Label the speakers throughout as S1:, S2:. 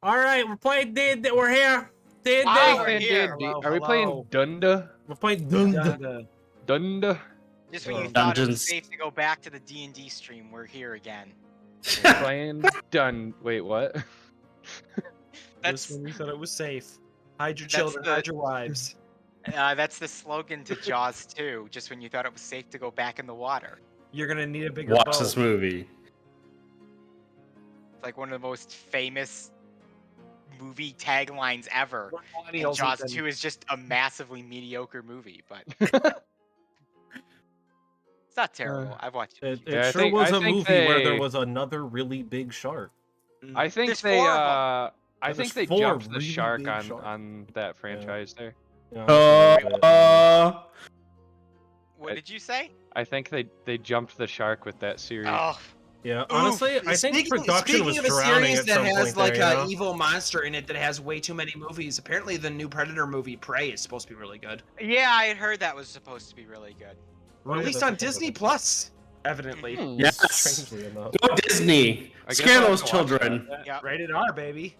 S1: All right, we're playing D&D. We're here. D&D.
S2: Wow, we're here.
S3: Are we playing Dunda?
S1: We're playing Dunda.
S3: Dunda?
S2: Just when you thought it
S4: Dungeons.
S2: was safe to go back to the D&D stream, we're here again.
S3: We're playing Wait, what?
S2: That's
S5: Just when you thought it was safe. Hide your
S2: That's
S5: children,
S2: the-
S5: hide your wives.
S2: that's the slogan to Jaws 2. Just when you thought it was safe to go back in the water.
S5: You're gonna need a bigger
S4: Watch
S5: boat.
S4: this movie.
S2: It's like one of the most famous movie taglines ever.
S5: We're
S2: And
S5: millennials
S2: Jaws
S5: and-
S2: 2 is just a massively mediocre movie, but it's not terrible. I've watched it.
S1: It
S3: Yeah, I
S1: sure
S3: think-
S1: was
S3: I
S1: a
S3: think
S1: movie where there
S3: they-
S1: was another really big shark.
S3: I think
S2: There's
S3: they
S2: four of
S3: I
S1: There's
S3: think they
S1: four
S3: jumped the
S1: really
S3: shark
S1: big
S3: on
S1: sharks.
S3: on that franchise there.
S1: Yeah, that's a little bit.
S2: What did you say?
S3: I think they jumped the shark with that series.
S2: Oh,
S1: Yeah, honestly, I think production was
S5: speaking of a
S1: drowning
S5: series
S1: at
S5: that
S1: some
S5: has
S1: point
S5: like
S1: there, you know?
S5: an evil monster in it that has way too many movies. Apparently, the new Predator movie Prey is supposed to be really good.
S2: yeah, I had heard that was supposed to be really good.
S5: Released on Disney Plus, evidently.
S4: Yes.
S1: Strangely enough.
S4: Go Disney.
S3: I guess
S4: Scare
S3: I'll
S4: those
S3: have to watch
S4: children.
S2: Yeah.
S5: Rated R, baby.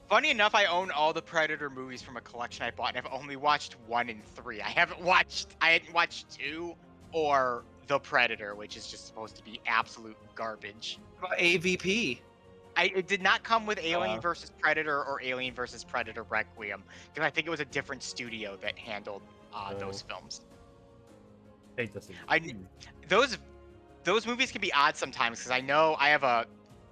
S2: Funny enough, I own all the Predator movies from a collection I bought, and I've only watched 1 and 3. I hadn't watched 2 or The Predator, which is just supposed to be absolute garbage.
S5: What about AVP?
S2: It did not come with Alien vs. Predator or Alien vs. Predator Requiem, because I think it was a different studio that handled those films.
S1: Hate to see it.
S2: I those movies can be odd sometimes, because I know I have a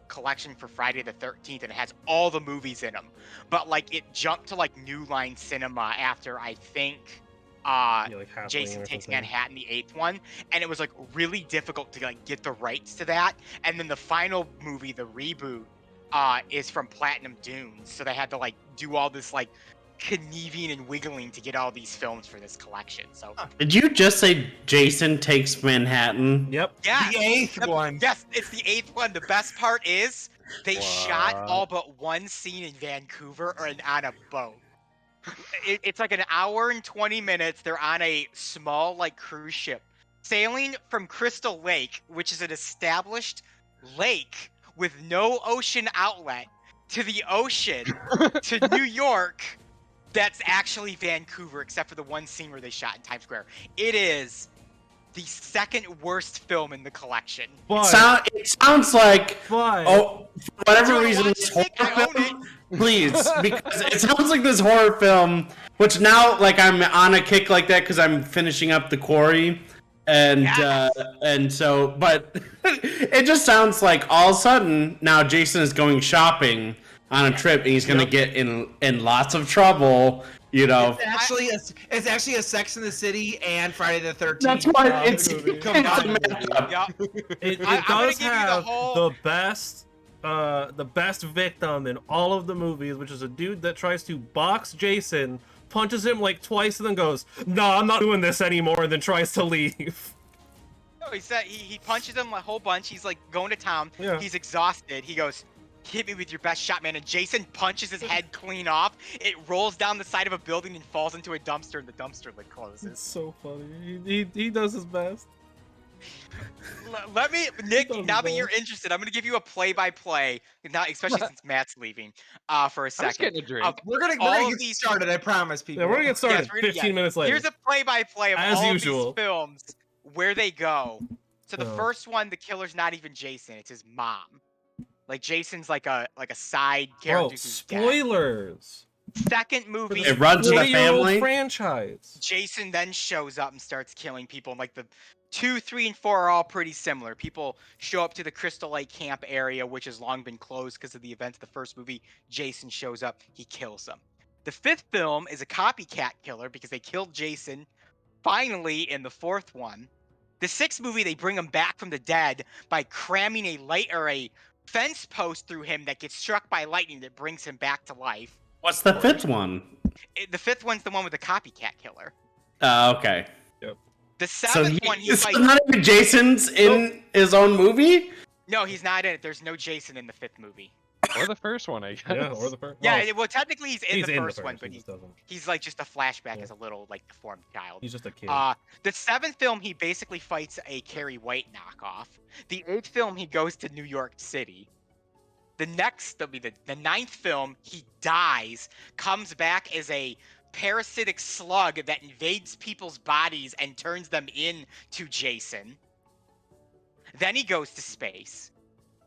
S2: collection for Friday the 13th and it has all the movies in them, but like it jumped to like New Line Cinema after I think
S1: Yeah, like Halfling
S2: Jason
S1: or
S2: Takes
S1: something.
S2: Manhattan, the 8th one, and it was like really difficult to like get the rights to that. And then the final movie, the reboot, is from Platinum Dunes, so they had to like do all this like conniving and wiggling to get all these films for this collection. So
S4: Did you just say Jason Takes Manhattan?
S1: Yep.
S2: yeah,
S5: The 8th one.
S2: yes, it's the 8th one. The best part is they shot
S3: What?
S2: all but one scene in Vancouver or on a boat. It's like an hour and 20 minutes. They're on a small like cruise ship sailing from Crystal Lake, which is an established lake with no ocean outlet, to the ocean to New York. That's actually Vancouver, except for the one scene where they shot in Times Square. It is the second worst film in the collection.
S1: But,
S4: It sounds like,
S1: but
S4: oh, for
S2: Do
S4: whatever
S2: you wanna
S4: reason,
S2: watch
S4: this
S2: it, Nick? I
S4: horror
S2: own
S4: film, please, because it sounds like this horror film, which now, like, I'm on a kick like that because I'm finishing up The Quarry, and
S2: Yes.
S4: and so, but it just sounds like all of a sudden now Jason is going shopping on a trip and he's gonna get in lots of trouble, you know.
S5: It's actually a Sex in the City and Friday the 13th.
S4: That's why it's
S5: combined movie.
S2: Yeah.
S1: it
S2: I'm gonna
S1: does
S2: give you the
S1: have
S2: whole-
S1: the best victim in all of the movies, which is a dude that tries to box Jason, punches him like twice, and then goes, "No, I'm not doing this anymore," and then tries to leave.
S2: No, he said he punches him a whole bunch. He's like going to town.
S1: Yeah.
S2: He's exhausted. He goes, "Hit me with your best shot, man!" And Jason punches his head clean off. It rolls down the side of a building and falls into a dumpster, and the dumpster lid
S1: It's
S2: closes.
S1: so funny. He does his best.
S2: Let me, Nick.
S1: Doesn't
S2: Now that
S1: matter.
S2: you're interested, I'm gonna give you a play-by-play. Not especially since Matt's leaving. For a
S3: I'm just
S2: second.
S3: getting a drink.
S5: We're gonna
S2: All
S5: get
S2: of these-
S5: started. I promise, people.
S1: Yeah, we're gonna get started
S2: Yes, we're gonna-
S1: 15 minutes later.
S2: Here's a play-by-play of
S1: As
S2: all
S1: usual.
S2: these films, where they go. So the
S1: Oh.
S2: first one, the killer's not even Jason; it's his mom. Like Jason's like a side character.
S1: Bro,
S2: who's dead.
S1: spoilers.
S2: Second movie,
S4: It runs in the
S1: 40-year-old
S4: family.
S1: franchise.
S2: Jason then shows up and starts killing people. And like the 2, 3, and 4 are all pretty similar. People show up to the Crystal Lake camp area, which has long been closed because of the events of the first movie. Jason shows up, he kills them. The 5th film is a copycat killer because they killed Jason finally in the 4th one. The 6th movie, they bring him back from the dead by cramming a light or a fence post through him that gets struck by lightning that brings him back to life.
S4: What's the 5th one?
S2: The 5th one's the one with the copycat killer.
S4: Okay.
S2: The
S4: So
S2: 7th one, he
S4: it's
S2: fights.
S4: not even Jason's in his own movie?
S2: No, he's not in it. There's no Jason in the 5th movie.
S3: Or the first one, I guess.
S1: Yeah, or the first.
S2: Yeah, well, technically he's in
S1: he's
S2: the
S1: in
S2: first
S1: the
S2: one,
S1: first,
S2: but
S1: he just doesn't.
S2: he's like just a flashback
S1: Yeah.
S2: as a little like deformed child.
S1: He's just a kid.
S2: The 7th film, he basically fights a Carrie White knockoff. The 8th film, he goes to New York City. That'll be the ninth film, he dies, comes back as a parasitic slug that invades people's bodies and turns them into Jason. Then he goes to space.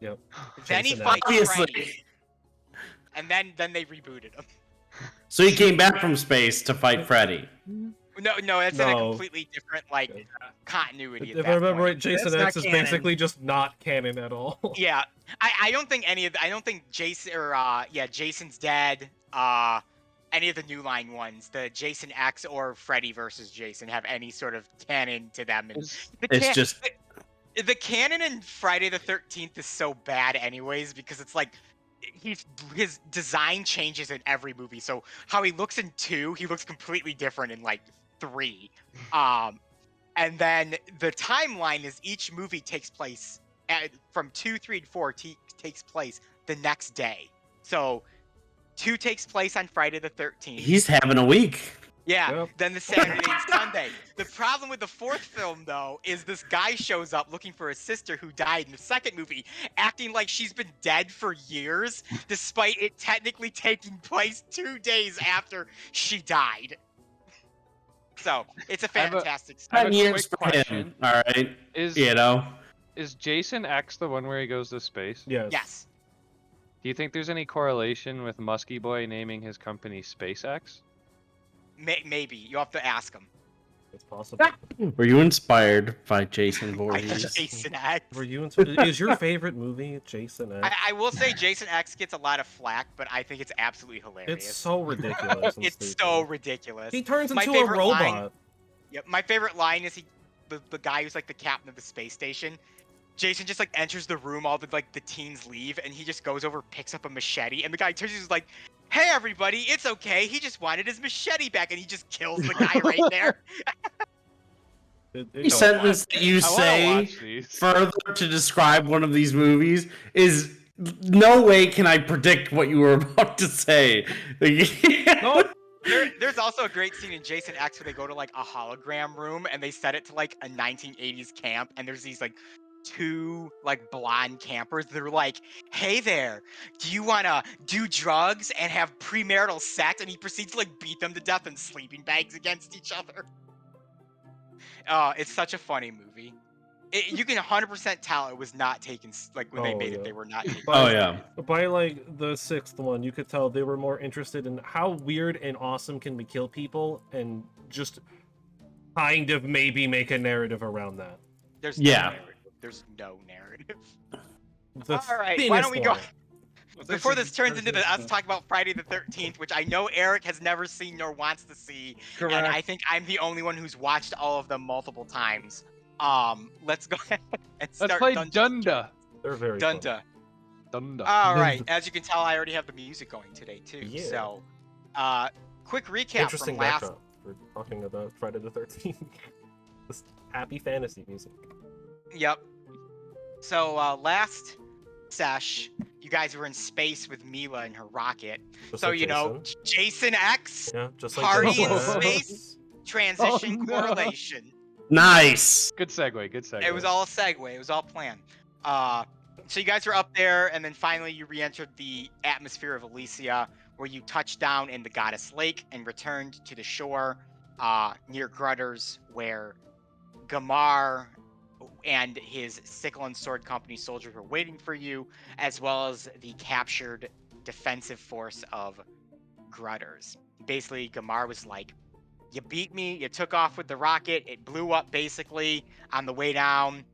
S1: Yep.
S2: Then he
S1: Jason
S2: fights
S4: Obviously.
S2: Freddy. And then they rebooted him.
S4: So he came back from space to fight Freddy.
S2: No, it's in a
S1: No.
S2: completely different continuity.
S1: If
S2: at
S1: I
S2: that
S1: remember
S2: point.
S1: right, Jason
S5: That's not
S1: X is
S5: canon.
S1: basically just not canon at all.
S2: Yeah, I don't think I don't think Jason or Jason's dead. Any of the New Line ones, the Jason X or Freddy versus Jason, have any sort of canon to them. And
S4: It's just
S2: the canon in Friday the 13th is so bad, anyways, because it's like his design changes in every movie. So how he looks in 2, he looks completely different in like 3. And then the timeline is each movie takes place from 2, 3, and 4 takes place the next day. So 2 takes place on Friday the 13th.
S4: he's having a week.
S2: Yeah,
S1: Yep.
S2: then the Saturday and Sunday. The problem with the 4th film, though, is this guy shows up looking for his sister who died in the 2nd movie, acting like she's been dead for years, despite it technically taking place 2 days after she died. So, it's a
S3: I have a-
S2: fantastic
S3: I have
S4: 10
S3: a
S4: years
S3: quick
S4: for him.
S3: question.
S4: All right.
S3: Is is Jason X the one where he goes to space?
S1: Yes.
S2: Yes.
S3: Do you think there's any correlation with Muskie Boy naming his company SpaceX?
S2: Maybe. You'll have to ask him.
S1: It's possible.
S4: Were you inspired by Jason
S2: I
S4: Voorhees?
S2: Jason X.
S1: Were you is your favorite movie Jason X?
S2: I will say Jason X gets a lot of flack, but I think it's absolutely hilarious.
S1: It's so ridiculous. And
S2: It's
S1: stupid.
S2: so ridiculous.
S1: He turns
S2: My
S1: into a
S2: favorite
S1: robot.
S2: line- Yep, my favorite line is the guy who's like the captain of the space station. Jason just like enters the room, all the teens leave, and he just goes over, picks up a machete, and the guy turns, he's like, "Hey everybody, it's okay. He just wanted his machete back," and he just kills the guy right there.
S4: Every sentence that you
S3: I wanna
S4: say
S3: watch these.
S4: further to describe one of these movies is no way can I predict what you were about to say.
S1: No,
S2: There's also a great scene in Jason X where they go to like a hologram room and they set it to like a 1980s camp, and there's these like 2 like blonde campers that are like, "Hey there, do you wanna do drugs and have premarital sex?" And he proceeds to like beat them to death in sleeping bags against each other. It's such a funny movie. You can 100% tell it was not taken like when they
S1: Oh,
S2: made
S1: yeah.
S2: it. They were not taken.
S4: Oh yeah.
S1: by like the 6th one, you could tell they were more interested in how weird and awesome can we kill people, and just kind of maybe make a narrative around that.
S2: There's
S4: Yeah.
S2: no narrative. There's no narrative.
S1: The
S2: All right, why
S1: thinnest
S2: don't we go?
S1: one.
S2: Before this turns into us talk about Friday the 13th, which I know Eric has never seen nor wants to see, and I think I'm the only one who's watched all of them multiple times. Let's go ahead and start.
S3: Let's play
S2: Dungeons
S3: Dunda.
S1: They're very fun.
S2: Dunda.
S3: Dunda.
S2: All right. As you can tell, I already have the music going today too.
S1: Yeah.
S2: So, quick recap
S1: Interesting
S2: from last.
S1: backdrop for talking about Friday the 13th. This happy fantasy music.
S2: Yep. So last sesh, you guys were in space with Mila and her rocket.
S1: Just
S2: So
S1: like
S2: you know,
S1: Jason.
S2: Jason X,
S1: Yeah, just like
S2: Party
S1: Jason.
S2: in space, transition
S3: Oh, no.
S2: correlation.
S4: Nice.
S3: Good segue. Good segue.
S2: It was all a segue. It was all planned. So you guys were up there, and then finally you re-entered the atmosphere of Elyssia, where you touched down in the Goddess Lake and returned to the shore near Grutters, where Gamar and his Sickle and Sword Company soldiers were waiting for you, as well as the captured defensive force of Grutters. Basically, Gamar was like, "You beat me, you took off with the rocket, it blew up basically on the way down.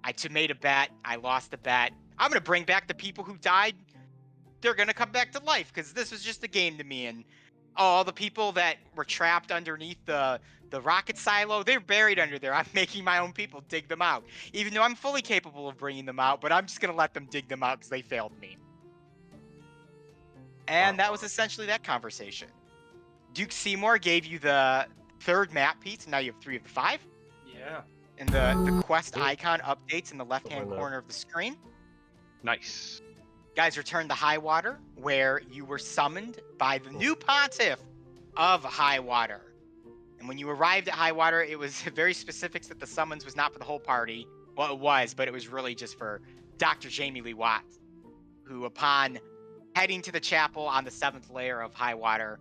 S2: I made a bet, I lost the bet. I'm gonna bring back the people who died. They're gonna come back to life, because this was just a game to me, and all the people that were trapped underneath the rocket silo, they're buried under there. I'm making my own people dig them out. Even though I'm fully capable of bringing them out, but I'm just gonna let them dig them out because they failed me." And that was essentially that conversation. Duke Seymour gave you the 3rd map piece, and now you have 3 of the 5.
S5: Yeah.
S2: And the quest icon updates in the left-hand
S1: Why not?
S2: corner of the screen.
S3: Nice.
S2: Guys, return to Highwater, where you were summoned by the new pontiff of Highwater. And when you arrived at Highwater, it was very specific that the summons was not for the whole party. Well, it was, but it was really just for Dr. Jamie Lee Watts. who upon heading to the chapel on the 7th layer of high water,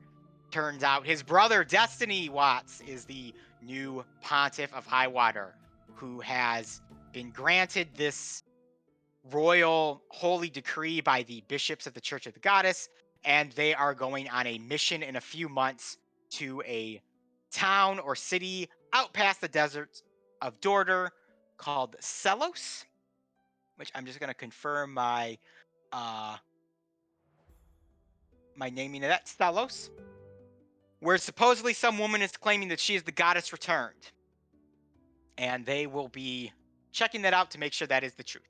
S2: turns out his brother Destiny Watts is the new pontiff of high water, who has been granted this royal holy decree by the bishops of the Church of the Goddess, and they are going on a mission in a few months to a town or city out past the deserts of Dorder called Selos, which I'm just going to confirm my naming of that, Selos, where supposedly some woman is claiming that she is the goddess returned. And they will be checking that out to make sure that is the truth.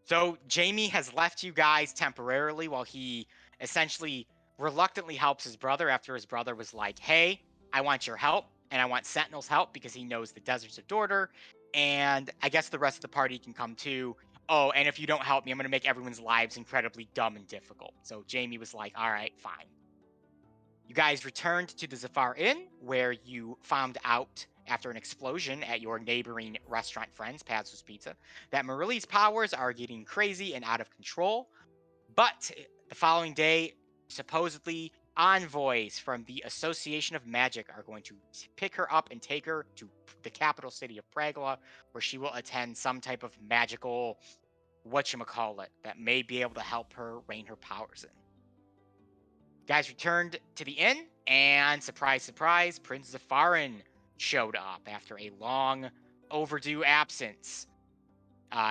S2: So Jamie has left you guys temporarily while he essentially reluctantly helps his brother after his brother was like, hey, I want your help, and I want Sentinel's help because he knows the deserts of Dorder, and I guess the rest of the party can come too. Oh, and if you don't help me, I'm going to make everyone's lives incredibly dumb and difficult. So Jamie was like, all right, fine. You guys returned to the Zafar Inn, where you found out after an explosion at your neighboring restaurant friends, Pazzo's Pizza, that Marili's powers are getting crazy and out of control. But the following day, supposedly envoys from the Association of Magic are going to pick her up and take her to the capital city of Pragla, where she will attend some type of magical whatchamacallit that may be able to help her rein her powers in. Guys returned to the inn, and surprise, surprise, Prince Zafarin showed up after a long overdue absence.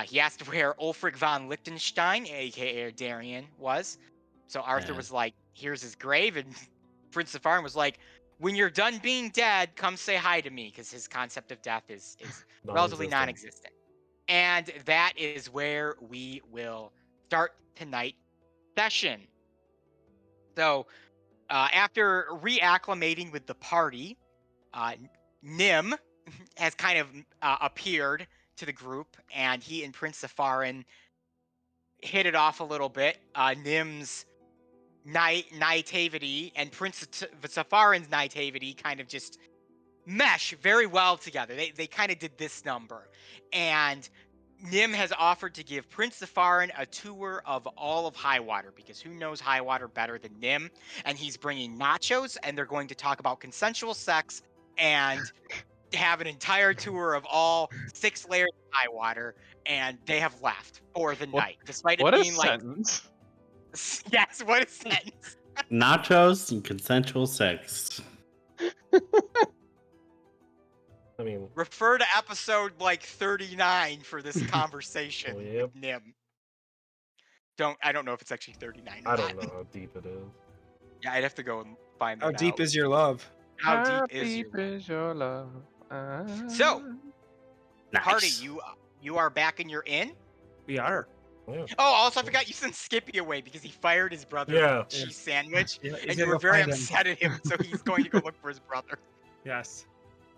S2: He asked where Ulfric von Liechtenstein, aka Darian, was. So Arthur was like, here's his grave, and Prince Zafarin was like, when you're done being dead, come say hi to me, because his concept of death is relatively non-existent. And that is where we will start tonight's session. So, after reacclimating with the party, Nim has kind of appeared to the group, and he and Prince Zafarin hit it off a little bit. Nim's naivety and Prince Zafarin's naivety kind of just mesh very well together. They kind of did this number. And Nim has offered to give Prince Zafarin a tour of all of Highwater, because who knows Highwater better than Nim? And he's bringing nachos, and they're going to talk about consensual sex and have an entire tour of all 6 layers of Highwater, and they have left for the night, despite it being like...
S3: sentence.
S2: Yes, what a sentence.
S4: Nachos and consensual sex.
S1: I mean,
S2: Refer to episode like 39 for this conversation
S1: yep.
S2: with Nim. I don't know if it's actually 39.
S1: I don't know how deep it is.
S2: Yeah, I'd have to go and find that
S5: How
S2: out.
S5: deep is your love?
S2: How deep is your love? So,
S4: Nice.
S2: Party, you are back in your inn.
S5: We are.
S1: Yeah.
S2: Oh, also I forgot you sent Skippy away because he fired his brother
S1: Yeah.
S2: a cheese sandwich,
S5: Yeah, he's
S2: and
S5: gonna
S2: you were
S5: go
S2: very
S5: find him.
S2: upset at him, so he's going to go look for his brother.
S5: Yes,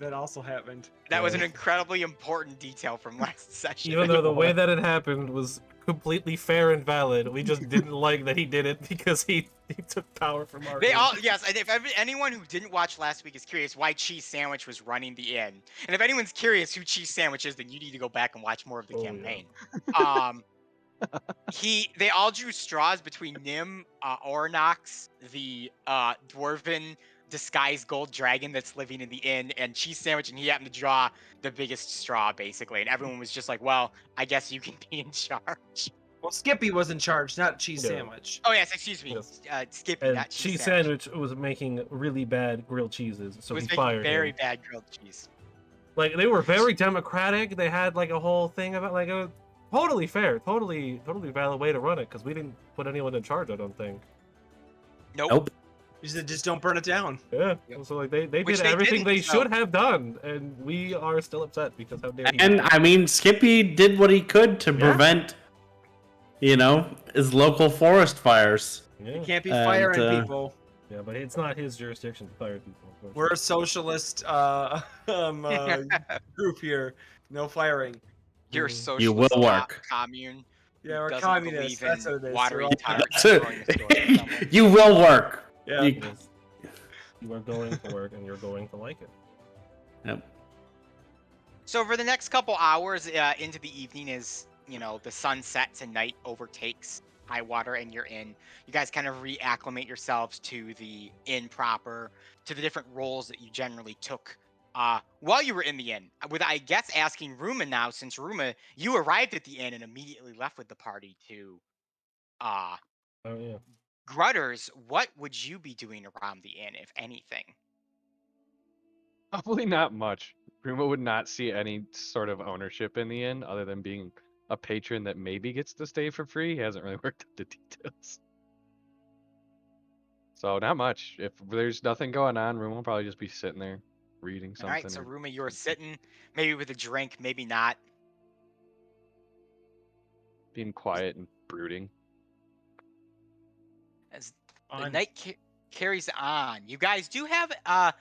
S5: that also happened.
S2: That was an incredibly important detail from last session.
S1: Even though the way that it happened was completely fair and valid, we just didn't like that he did it because he took power from our.
S2: They all, yes, and if anyone who didn't watch last week is curious why Cheese Sandwich was running the inn, and if anyone's curious who Cheese Sandwich is, then you need to go back and watch more of the campaign. Yeah. They all drew straws between Nim, Ornox, the dwarven disguised gold dragon that's living in the inn, and Cheese Sandwich, and he happened to draw the biggest straw, basically, and everyone was just like, well, I guess you can be in charge.
S5: Well, Skippy was in charge, not Cheese
S1: Yeah.
S5: Sandwich.
S2: Oh, yes, excuse me.
S1: Yes.
S2: Skippy,
S1: And
S2: not
S1: Cheese Sandwich was making really bad grilled cheeses, so
S2: It was
S1: he
S2: making
S1: fired
S2: very
S1: him.
S2: bad grilled cheese.
S1: Like, they were very democratic. They had like a whole thing about like it was totally fair, totally valid way to run it, because we didn't put anyone in charge, I don't think.
S4: Nope.
S5: You said just don't burn it down.
S1: Yeah.
S2: Yep.
S1: So like they
S2: Which
S1: did
S2: they
S1: everything
S2: didn't,
S1: they
S2: so-
S1: should have done, and we are still upset because how dare he?
S4: And I mean, Skippy did what he could to
S1: Yeah.
S4: prevent, his local forest fires.
S1: Yeah.
S5: You can't be
S4: And,
S5: firing people.
S1: Yeah, but it's not his jurisdiction to fire people. of course.
S5: We're a socialist group here. No firing.
S2: You're
S1: Mhm.
S2: socialist,
S4: You will
S2: not
S4: work.
S2: commune.
S5: Yeah, we're
S2: Doesn't
S5: communists.
S2: believe in
S5: That's what it is.
S2: watery
S5: We're all-
S2: tarts
S4: That's
S2: and
S4: it.
S2: throwing the sword at someone.
S4: You will work.
S5: Yeah.
S4: You-
S1: It is. You are going to work, and you're going to like it.
S4: Yep.
S2: So for the next couple hours into the evening, as the sun sets and night overtakes high water and you're in. You guys kind of reacclimate yourselves to the inn proper, to the different roles that you generally took while you were in the inn. With, I guess, asking Ruma now, since Ruma, you arrived at the inn and immediately left with the party to
S1: Oh yeah.
S2: Grutters, what would you be doing around the inn, if anything?
S3: Probably not much. Ruma would not see any sort of ownership in the inn other than being a patron that maybe gets to stay for free. He hasn't really worked out the details. So not much. If there's nothing going on, Ruma will probably just be sitting there reading
S2: All
S3: something.
S2: right, so
S3: or-
S2: Ruma, you're sitting, maybe with a drink, maybe not.
S3: being quiet and brooding.
S2: As the
S5: On.
S2: night carries on, you guys do have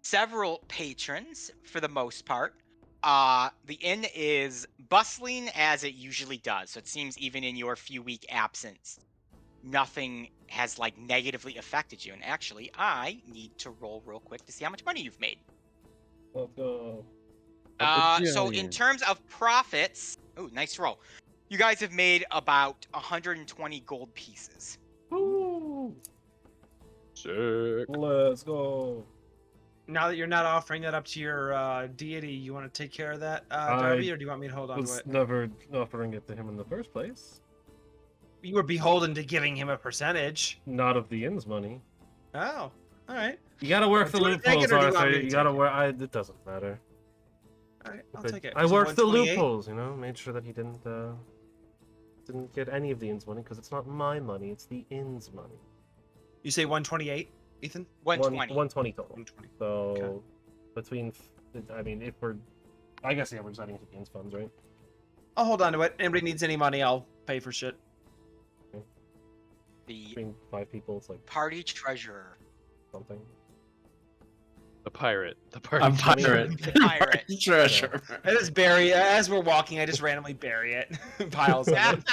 S2: several patrons for the most part. The inn is bustling as it usually does, so it seems even in your few-week absence, nothing has like negatively affected you. And actually, I need to roll real quick to see how much money you've made.
S1: Let's go.
S2: So in terms of profits, oh, nice roll. You guys have made about 120 gold pieces.
S1: Woo!
S3: Sick.
S1: Let's go.
S5: Now that you're not offering that up to your deity, you want to take care of that, Darby, or do you want me to hold on to
S1: Was
S5: it?
S1: never offering it to him in the first place.
S5: You were beholden to giving him a percentage.
S1: Not of the inn's money.
S5: Oh, all right.
S1: You gotta work
S5: Do
S1: the
S5: you wanna take
S1: loopholes,
S5: it, or do you want
S1: Arthur.
S5: me to
S1: You gotta
S5: take
S1: work. It doesn't matter.
S5: All right, I'll
S1: But
S5: take it.
S1: I
S5: So
S1: worked the
S5: 128?
S1: loopholes, made sure that he didn't get any of the inn's money because it's not my money, it's the inn's money.
S5: You say 128, Ethan?
S2: 120.
S1: 120 total.
S5: 120.
S1: So
S5: Okay.
S1: between, if we're, I guess we're deciding to the inn's funds, right?
S5: I'll hold on to it. Anybody needs any money, I'll pay for shit.
S2: The
S1: Between 5 people, it's like
S2: party treasurer.
S1: something.
S3: The pirate. The party.
S4: I'm pirate.
S2: The pirate.
S4: Treasure.
S5: I just bury it. As we're walking, I just randomly bury it. Piles of it.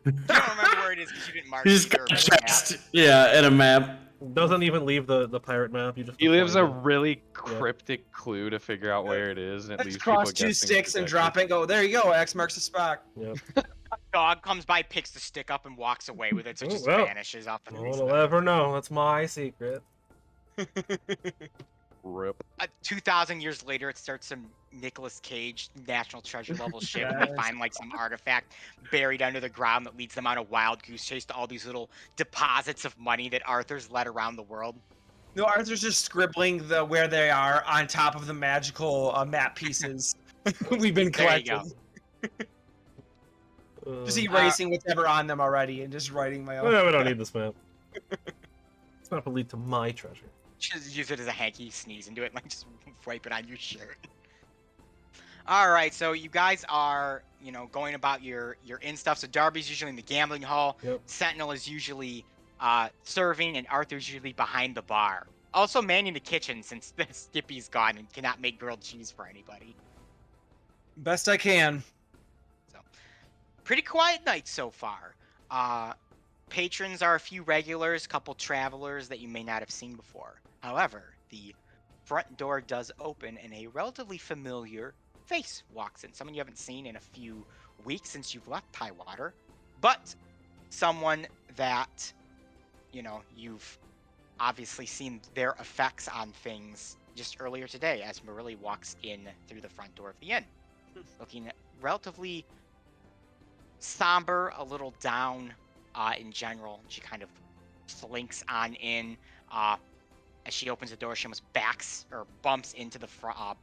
S2: You don't remember where it is because you didn't mark
S4: He's
S2: it
S4: got a
S2: on your map.
S4: chest. Yeah, in a map.
S1: Doesn't even leave the pirate map. You just
S3: He
S1: go
S3: leaves a
S1: find it.
S3: really cryptic clue to figure out where it is, and it
S5: Let's
S3: leaves
S5: cross
S3: people
S5: 2
S3: guessing
S5: sticks and
S3: exactly.
S5: drop it. Go, there you go. X marks the spot.
S1: Yep.
S2: Dog comes by, picks the stick up, and walks away with it, so it
S1: Oh,
S2: just
S1: well.
S2: vanishes off the
S1: No
S2: face
S1: one
S2: of
S1: will
S2: it.
S1: ever know. That's my secret.
S3: Rip.
S2: 2,000 years later, it starts some Nicolas Cage National Treasure level shit where they
S5: Yes.
S2: find like some artifact buried under the ground that leads them on a wild goose chase to all these little deposits of money that Arthur's led around the world.
S5: No, Arthur's just scribbling where they are on top of the magical map pieces we've been
S2: There you
S5: collecting.
S2: go.
S5: Just erasing whatever on them already and just writing my own.
S1: Yeah, we don't need this map. This map will lead to my treasure.
S2: Just use it as a hanky, sneeze into it, like just wipe it on your shirt. All right, so you guys are, going about your inn stuff. So Darby's usually in the gambling hall.
S1: Yep.
S2: Sentinel is usually serving, and Arthur's usually behind the bar. Also manning the kitchen since the Skippy's gone and cannot make grilled cheese for anybody.
S5: Best I can.
S2: So, pretty quiet night so far. Patrons are a few regulars, couple travelers that you may not have seen before. However, the front door does open and a relatively familiar face walks in. Someone you haven't seen in a few weeks since you've left Highwater, but someone that, you've obviously seen their effects on things just earlier today as Marilli walks in through the front door of the inn, looking relatively somber, a little down in general. She kind of slinks on in. As she opens the door, she almost bumps into the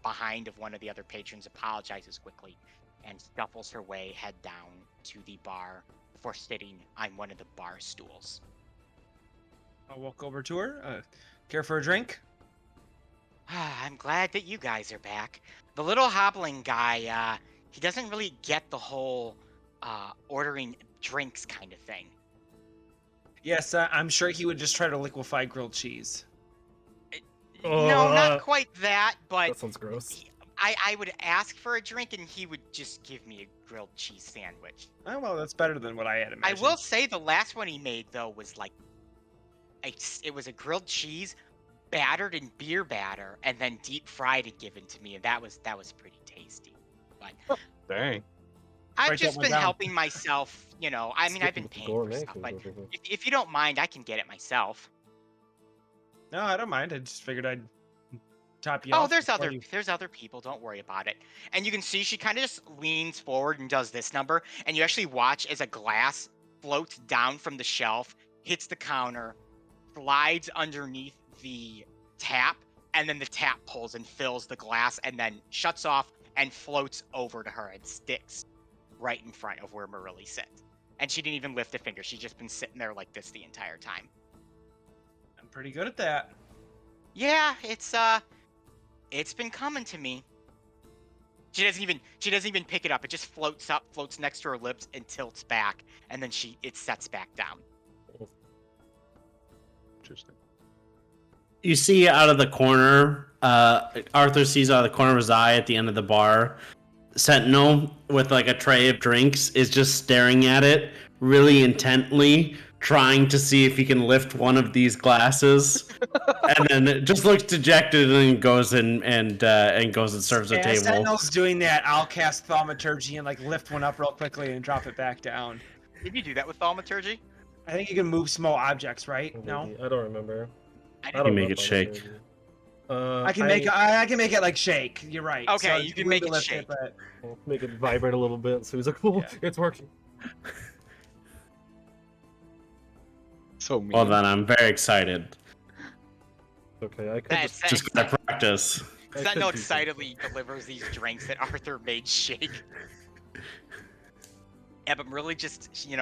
S2: behind of one of the other patrons, apologizes quickly, and shuffles her way head down to the bar before sitting on one of the bar stools.
S5: I'll walk over to her. Care for a drink?
S2: I'm glad that you guys are back. The little hobbling guy, he doesn't really get the whole ordering drinks kind of thing.
S5: Yes, I'm sure he would just try to liquefy grilled cheese.
S2: No, not quite that, but
S1: That sounds gross.
S2: I would ask for a drink and he would just give me a grilled cheese sandwich.
S5: Oh, well, that's better than what I had
S2: I
S5: imagined.
S2: will say the last one he made though was like, it was a grilled cheese battered in beer batter and then deep fried and given to me, and that was pretty tasty. But
S3: Dang.
S2: I've
S5: Write that
S2: just
S5: one
S2: been
S5: down.
S2: helping myself, you know. I mean, I've been
S1: Skipping
S2: paying for
S1: gourmet
S2: stuff,
S1: food
S2: but
S1: over here.
S2: if you don't mind, I can get it myself.
S5: No, I don't mind. I just figured I'd top you
S2: Oh,
S5: off.
S2: there's
S5: before
S2: other
S5: you-
S2: there's other people. Don't worry about it. And you can see she kind of just leans forward and does this number, and you actually watch as a glass floats down from the shelf, hits the counter, slides underneath the tap, and then the tap pulls and fills the glass, and then shuts off and floats over to her and sticks right in front of where Marily sits. And she didn't even lift a finger. She's just been sitting there like this the entire time.
S5: I'm pretty good at that.
S2: Yeah, it's been coming to me. She doesn't even pick it up. It just floats up, floats next to her lips, and tilts back, and then it sets back down.
S3: Interesting.
S4: You see out of the corner, Arthur sees out of the corner of his eye at the end of the bar, Sentinel with like a tray of drinks is just staring at it really intently, trying to see if he can lift one of these glasses, and then it just looks dejected and goes and goes and serves the
S5: As
S4: table.
S5: Sentinel's doing that, I'll cast Thaumaturgy and like lift one up real quickly and drop it back down.
S2: Did you do that with Thaumaturgy?
S5: I think you can move small objects, right? No,
S1: I don't remember.
S2: I
S1: I
S2: didn't.
S1: don't
S4: make
S1: know
S4: it
S1: if I'm
S4: shake.
S1: crazy.
S5: I can make I can make it like shake. You're right.
S2: Okay,
S5: So
S2: you
S5: it's
S2: can
S5: weird
S2: make
S5: to
S2: it
S5: lift
S2: shake.
S5: but
S1: I'll make it vibrate a little bit. So he's like, "Oh,
S5: Yeah.
S1: it's working."
S3: So mean.
S4: Well, then I'm very excited.
S1: Okay, I could
S2: That's
S1: just.
S4: Just gotta practice.
S1: I
S2: Sentinel
S1: could do
S2: excitedly delivers these drinks that Arthur made shake. Yeah, but really just, she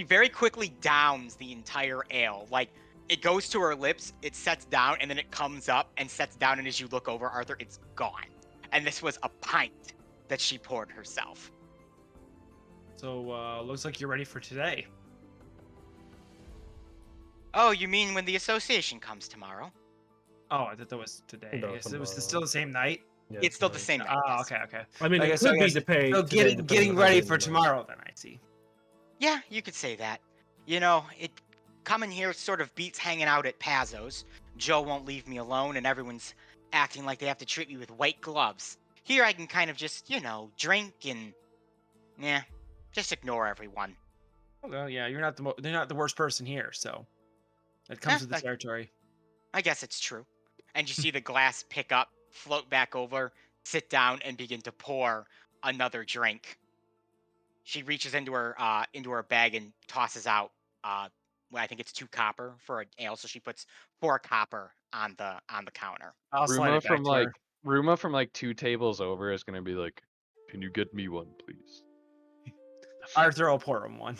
S2: very quickly downs the entire ale. Like, it goes to her lips, it sets down, and then it comes up and sets down, and as you look over, Arthur, it's gone. And this was a pint that she poured herself.
S5: so looks like you're ready for today.
S2: Oh, you mean when the association comes tomorrow?
S5: Oh, I thought that was today.
S1: No,
S5: I guess it was
S1: tomorrow.
S5: still the same night.
S1: Yeah,
S2: It's still the
S1: nice.
S2: same night.
S5: Oh,
S2: yes.
S5: okay.
S1: I mean,
S5: I
S1: it
S5: guess-
S1: could
S5: I
S1: be
S5: guess-
S1: to pay.
S5: So
S1: today,
S5: getting
S1: depending on how
S5: ready
S1: late
S5: for
S1: in the night.
S5: tomorrow, then I see.
S2: Yeah, you could say that. Coming here sort of beats hanging out at Pazzo's. Joe won't leave me alone, and everyone's acting like they have to treat me with white gloves. Here I can kind of just, drink and, just ignore everyone.
S5: Well, yeah, you're not they're not the worst person here, so that comes with the
S2: like-
S5: territory.
S2: I guess it's true. And you see the glass pick up, float back over, sit down, and begin to pour another drink. She reaches into her bag and tosses out I think it's 2 copper for an ale, so she puts 4 copper on the counter.
S5: I'll slide
S3: Ruma
S5: it back
S3: from
S5: to
S3: like
S5: her.
S3: Ruma from like 2 tables over is gonna be like, "Can you get me one, please?"
S5: Arthur will pour him one.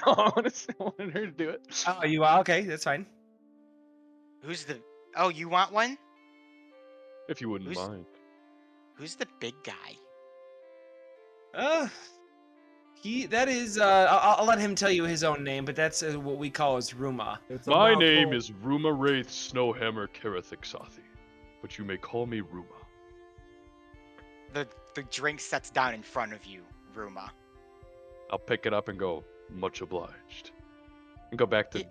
S3: No, I wanted her to do it.
S5: Oh, you are? Okay, that's fine.
S2: Oh, you want one?
S3: If you wouldn't
S2: Who's-
S3: mind.
S2: Who's the big guy?
S5: That is I'll let him tell you his own name, but that's what we call as Ruma.
S1: It's a
S3: My
S1: mouthful.
S3: name is Ruma Wraith Snowhammer Karathixathi, but you may call me Ruma.
S2: The drink sets down in front of you, Ruma.
S3: I'll pick it up and go, much obliged. And go back to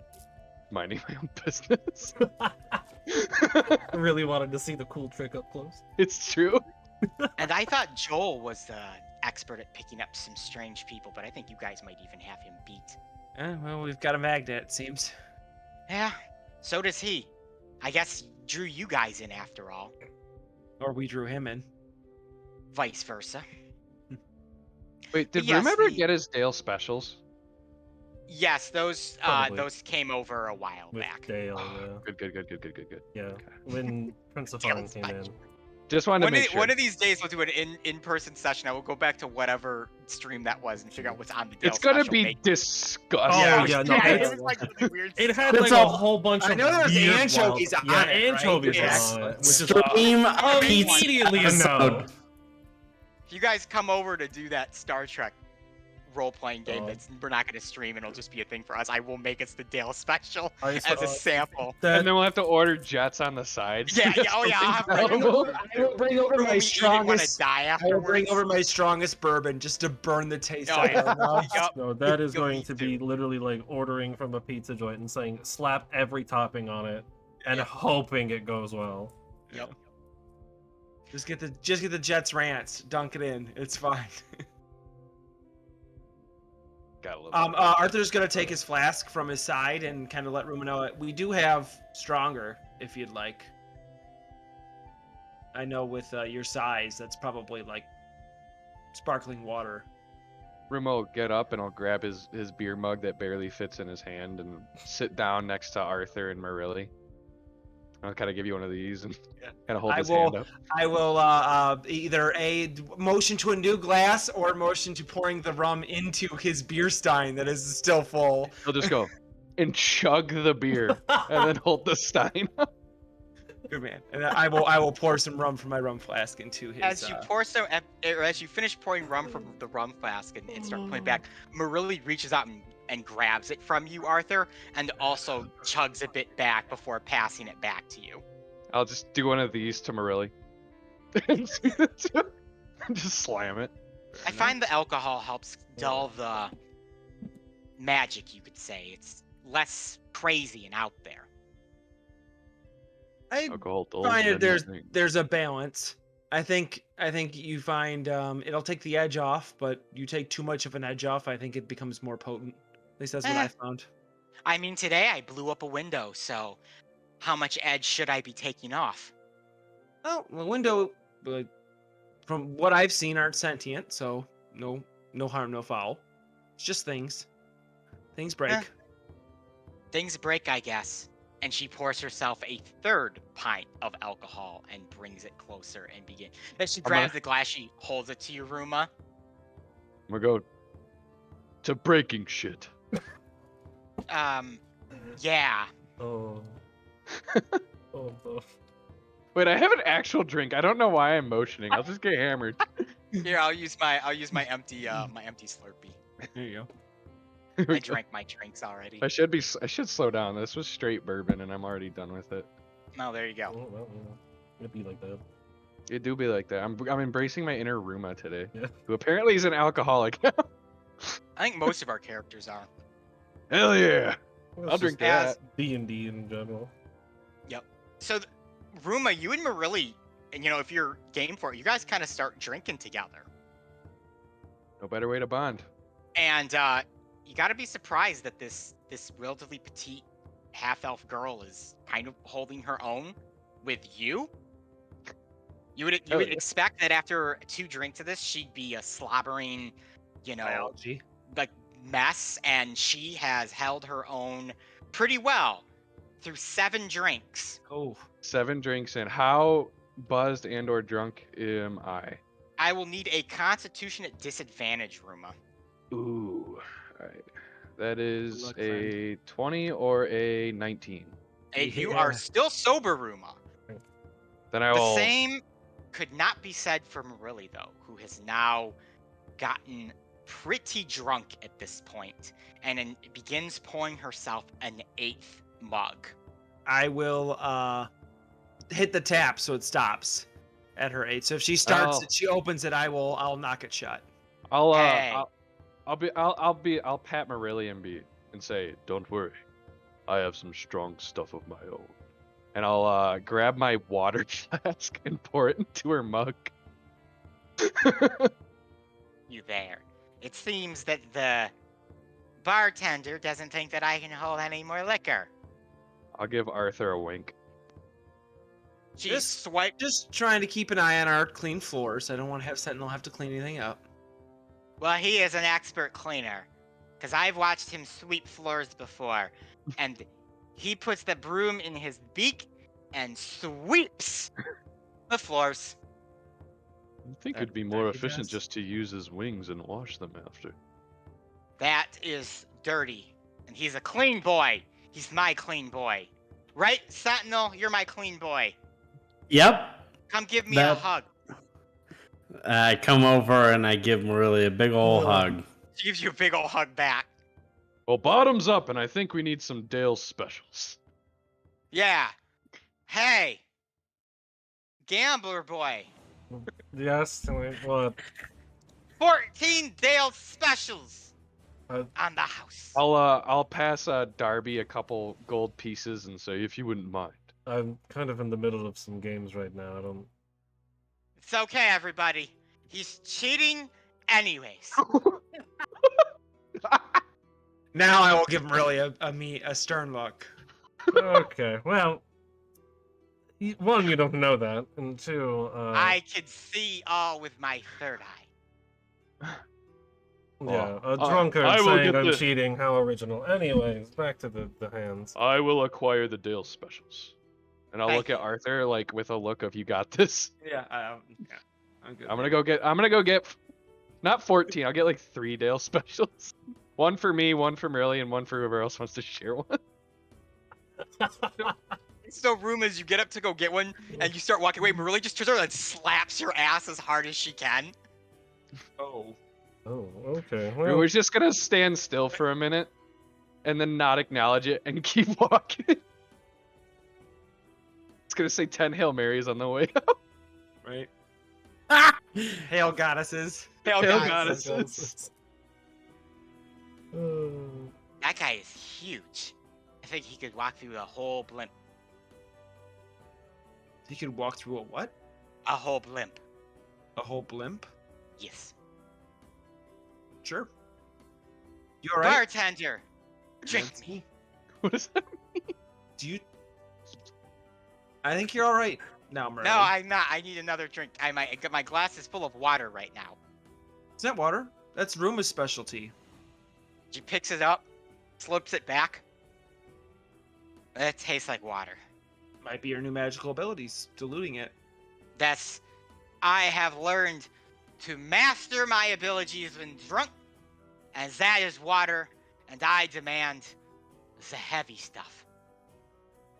S3: minding my own business.
S1: I really wanted to see the cool trick up close.
S3: It's true.
S2: And I thought Joel was the expert at picking up some strange people, but I think you guys might even have him beat.
S5: Well, we've got a magnet, it seems.
S2: Yeah, so does he. I guess he drew you guys in after all.
S5: Or we drew him in.
S2: Vice versa.
S3: Wait, did
S2: Yes,
S3: Ruma ever
S2: the-
S3: get his Dale specials?
S2: Yes, those
S1: Probably.
S2: came over a while
S1: With
S2: back.
S1: Dale,
S3: Good.
S1: yeah. When Prince of Fallen came in.
S3: Just wanted to make sure.
S2: One of these days we'll do an in-person session. I will go back to whatever stream that was and figure out what's on the Dale
S3: It's gonna
S2: special
S3: be
S2: make-
S3: disgusting.
S1: Oh, yeah, no,
S2: it
S1: it's-
S2: was like really weird.
S1: It had
S4: It's
S1: like a
S4: all-
S1: whole bunch
S5: I
S1: of
S5: know there's
S1: weird
S5: anchovies
S1: wild-
S5: on
S1: yeah,
S5: it, right?
S1: anchovies
S2: Yes.
S1: on it, which is
S4: Stream pizza
S1: immediately a no.
S4: episode.
S2: If you guys come over to do that Star Trek role-playing game,
S1: Oh.
S2: we're not going to stream, and it'll just be a thing for us. I will make us the Dale special
S1: I
S2: as
S1: saw
S2: a sample.
S1: that.
S3: And then we'll have to order jets on the side.
S2: Yeah, oh yeah, I'll have
S3: Something
S2: to
S3: terrible.
S5: I will bring over my
S2: want to
S5: strongest.
S2: die
S5: I will
S2: afterwards.
S5: bring over my strongest bourbon just to burn the taste
S2: Oh,
S5: out
S2: yeah.
S5: of their mouths.
S2: Yup.
S1: No, that is
S2: You'll
S1: going
S2: need
S1: to
S2: to.
S1: be literally like ordering from a pizza joint and saying slap every topping on it and
S2: Yeah.
S1: hoping it goes well.
S2: Yep.
S5: Just get the Jets Rants, dunk it in. It's fine.
S3: got a little.
S5: Arthur's gonna take his flask from his side and kind of let Ruma know we do have stronger if you'd like. I know with your size, that's probably like sparkling water.
S3: Remo, get up and I'll grab his beer mug that barely fits in his hand and sit down next to Arthur and Marilli. I'll kind of give you one of these and kind of hold his hand up.
S5: I will either motion to a new glass or motion to pouring the rum into his beer stein that is still full.
S3: He'll just go and chug the beer and then hold the stein.
S5: Good man. And I will pour some rum from my rum flask into his.
S2: As you finish pouring rum from the rum flask and start putting it back, Marilli reaches out and grabs it from you, Arthur, and also chugs a bit back before passing it back to you.
S3: I'll just do one of these to Marilli. Just slam it.
S2: I find the alcohol helps dull the magic, you could say. It's less crazy and out there.
S5: I
S3: Alcohol
S5: find that there's a balance. I think you find it'll take the edge off, but you take too much of an edge off, I think it becomes more potent. At least that's what I found.
S2: I mean, today I blew up a window, so how much edge should I be taking off?
S5: Oh, the window, from what I've seen, aren't sentient, so no harm, no foul. It's just things. Things break.
S2: Things break, I guess. And she pours herself a third pint of alcohol and brings it closer and begins. As she grabs the glass, she holds it to you, Ruma.
S3: I'm gonna go to breaking shit.
S2: Yeah.
S1: Oh. Oh.
S3: Wait, I have an actual drink. I don't know why I'm motioning. I'll just get hammered.
S2: Here, I'll use my empty Slurpee.
S5: There you go.
S2: I drank my drinks already.
S3: I should slow down. This was straight bourbon, and I'm already done with it.
S2: No, there you go.
S1: Oh, well, it'd be like that.
S3: It do be like that. I'm embracing my inner Ruma today,
S1: Yeah.
S3: who apparently is an alcoholic now.
S2: I think most of our characters are.
S3: Hell yeah!
S1: Well,
S3: I'll
S1: it's
S3: drink
S1: just
S3: that.
S1: D&D in general.
S2: So, Ruma, you and Marilli, and if you're game for it, you guys kind of start drinking together.
S3: No better way to bond.
S2: And you got to be surprised that this relatively petite half-elf girl is kind of holding her own with you. You would expect that after 2 drinks of this, she'd be a slobbering,
S5: Biology.
S2: like mess, and she has held her own pretty well through 7 drinks.
S5: Oh.
S3: 7 drinks in. How buzzed and or drunk am I?
S2: I will need a Constitution at disadvantage, Ruma.
S3: Ooh. Alright. That is
S5: luck,
S3: a 20 or a 19.
S2: And you are still sober, Ruma.
S3: Then I
S2: The
S3: will...
S2: same could not be said for Marilli, though, who has now gotten pretty drunk at this point and begins pouring herself an 8th mug.
S5: I will hit the tap so it stops at her 8. So if she starts it, she opens it, I'll knock it shut.
S3: I'll
S2: Hey.
S3: I'll pat Marilli and say, "Don't worry, I have some strong stuff of my own." And I'll grab my water flask and pour it into her mug.
S2: You there. It seems that the bartender doesn't think that I can hold any more liquor.
S3: I'll give Arthur a wink.
S2: She
S5: Just-
S2: swiped.
S5: Just trying to keep an eye on our clean floors. I don't want to have Sentinel have to clean anything up.
S2: Well, he is an expert cleaner, because I've watched him sweep floors before, and he puts the broom in his beak and sweeps the floors.
S3: I think
S5: That-
S3: it'd be more
S5: that he
S3: efficient
S5: does.
S3: just to use his wings and wash them after.
S2: That is dirty, and he's a clean boy. He's my clean boy. Right, Sentinel? You're my clean boy.
S4: Yep.
S2: Come give me a
S4: That-
S2: hug.
S4: I come over and I give Marilli a big ol' hug.
S2: She gives you a big old hug back.
S3: Well, bottoms up, and I think we need some Dale's specials.
S2: Yeah. Hey. Gambler boy.
S1: Yes, what?
S2: 14 Dale specials
S1: Uh,
S2: on the house.
S3: I'll pass Darby a couple gold pieces and say, if you wouldn't mind.
S1: I'm kind of in the middle of some games right now. I don't.
S2: It's okay, everybody. He's cheating anyways.
S5: Now I will give him really a stern look.
S1: Okay, well, one, you don't know that, and two,
S2: I can see all with my third eye.
S1: yeah, a
S3: I
S1: drunkard
S3: will
S1: saying
S3: get
S1: I'm
S3: the-
S1: cheating. How original. Anyways, back to the hands.
S3: I will acquire the Dale specials. And I'll
S2: Thank
S3: look at
S2: you.
S3: Arthur like with a look of you got this.
S5: Yeah, I'm good.
S3: I'm gonna go get not 14, I'll get like 3 Dale specials. One for me, one for Merly, and one for whoever else wants to share one.
S2: It's no room as you get up to go get one, and you start walking away. Marilla just turns around and slaps your ass as hard as she can.
S5: Oh.
S1: Oh, okay.
S3: We
S1: Well,
S3: We're just gonna stand still for a minute, and then not acknowledge it and keep walking. It's gonna say 10 Hail Marys on the way up.
S5: Right. Hail goddesses.
S2: Hail
S3: Hail
S2: goddess.
S3: goddesses.
S2: That guy is huge. I think he could walk through a whole blimp.
S5: He could walk through a what?
S2: A whole blimp.
S5: A whole blimp?
S2: Yes.
S5: Sure. You alright?
S2: Bartender, drink me.
S3: What is that?
S5: Do you? I think you're alright now, Murray.
S2: No, I'm not. I need another drink. My glass is full of water right now.
S5: It's not water. That's Ruma's specialty.
S2: She picks it up, slips it back. It tastes like water.
S5: Might be your new magical abilities, diluting it.
S2: I have learned to master my abilities when drunk, and that is water, and I demand the heavy stuff.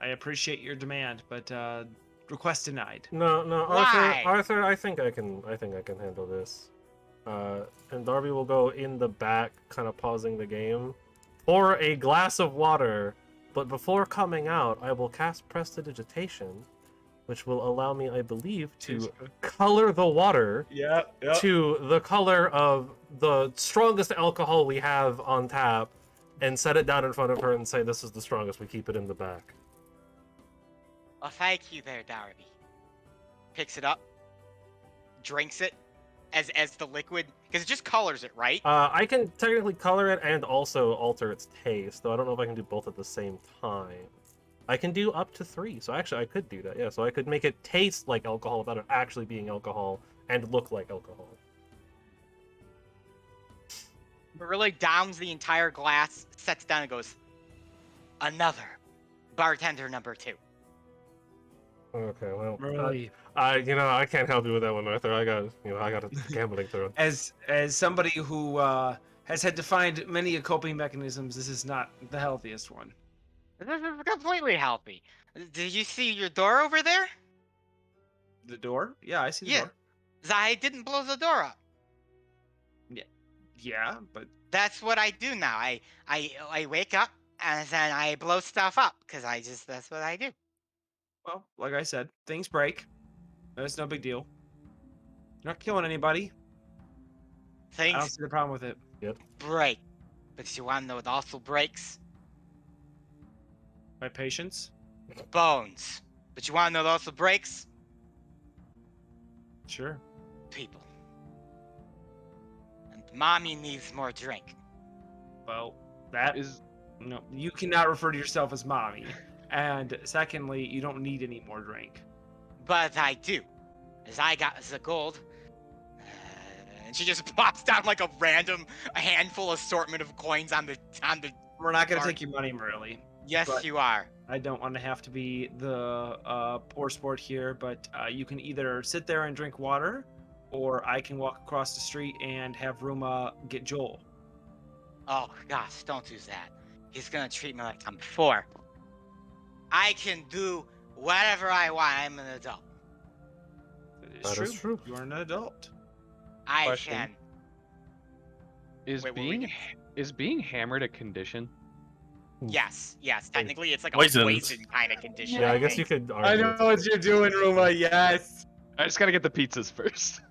S5: I appreciate your demand, but request denied.
S1: no,
S2: Why?
S1: Arthur, I think I can handle this. And Darby will go in the back, kind of pausing the game, pour a glass of water, but before coming out, I will cast Prestidigitation, which will allow me, I believe, to color the water
S5: Yeah.
S1: to the color of the strongest alcohol we have on tap, and set it down in front of her and say, "This is the strongest. We keep it in the back."
S2: Well, thank you there, Darby. Picks it up, drinks it as the liquid, because it just colors it, right?
S1: I can technically color it and also alter its taste, though I don't know if I can do both at the same time. I can do up to 3, so actually I could do that, yeah. So I could make it taste like alcohol without it actually being alcohol, and look like alcohol.
S2: Marilla downs the entire glass, sets down, and goes, "Another bartender number 2."
S1: Okay, well,
S5: Really.
S1: I can't help you with that one, Arthur. I got a gambling throw.
S5: As somebody who has had to find many coping mechanisms, this is not the healthiest one.
S2: This is completely healthy. Did you see your door over there?
S5: The door? Yeah, I see the
S2: Yeah.
S5: door.
S2: I didn't blow the door up.
S5: Yeah, but
S2: That's what I do now. I wake up and then I blow stuff up because that's what I do.
S5: well, like I said, things break. That's no big deal. You're not killing anybody. I don't
S2: Things
S5: see the problem with it.
S2: break, but you want to know what also breaks?
S5: My patience.
S2: Bones. But you want to know what also breaks?
S5: Sure.
S2: People. And mommy needs more drink.
S5: Well, that is no. You cannot refer to yourself as mommy. And secondly, you don't need any more drink.
S2: But I do. As I got the gold. And she just plops down like a handful assortment of coins on the
S5: We're not gonna
S2: Sorry.
S5: take your money, Merly.
S2: Yes,
S5: But-
S2: you are.
S5: I don't want to have to be the poor sport here, but you can either sit there and drink water, or I can walk across the street and have Ruma get Joel.
S2: Oh gosh, don't do that. He's gonna treat me like I'm 4. I can do whatever I want. I'm an adult.
S5: That is true. You are an adult.
S2: I
S3: Question.
S2: can.
S3: Is
S2: Wait, what were we
S3: being hammered a condition?
S2: Yes. Technically, it's like a
S4: Poisoned.
S2: poison kind of condition.
S1: Yeah, I guess you
S2: think.
S1: could argue.
S5: what you're doing, Ruma. Yes.
S3: I just gotta get the pizzas first.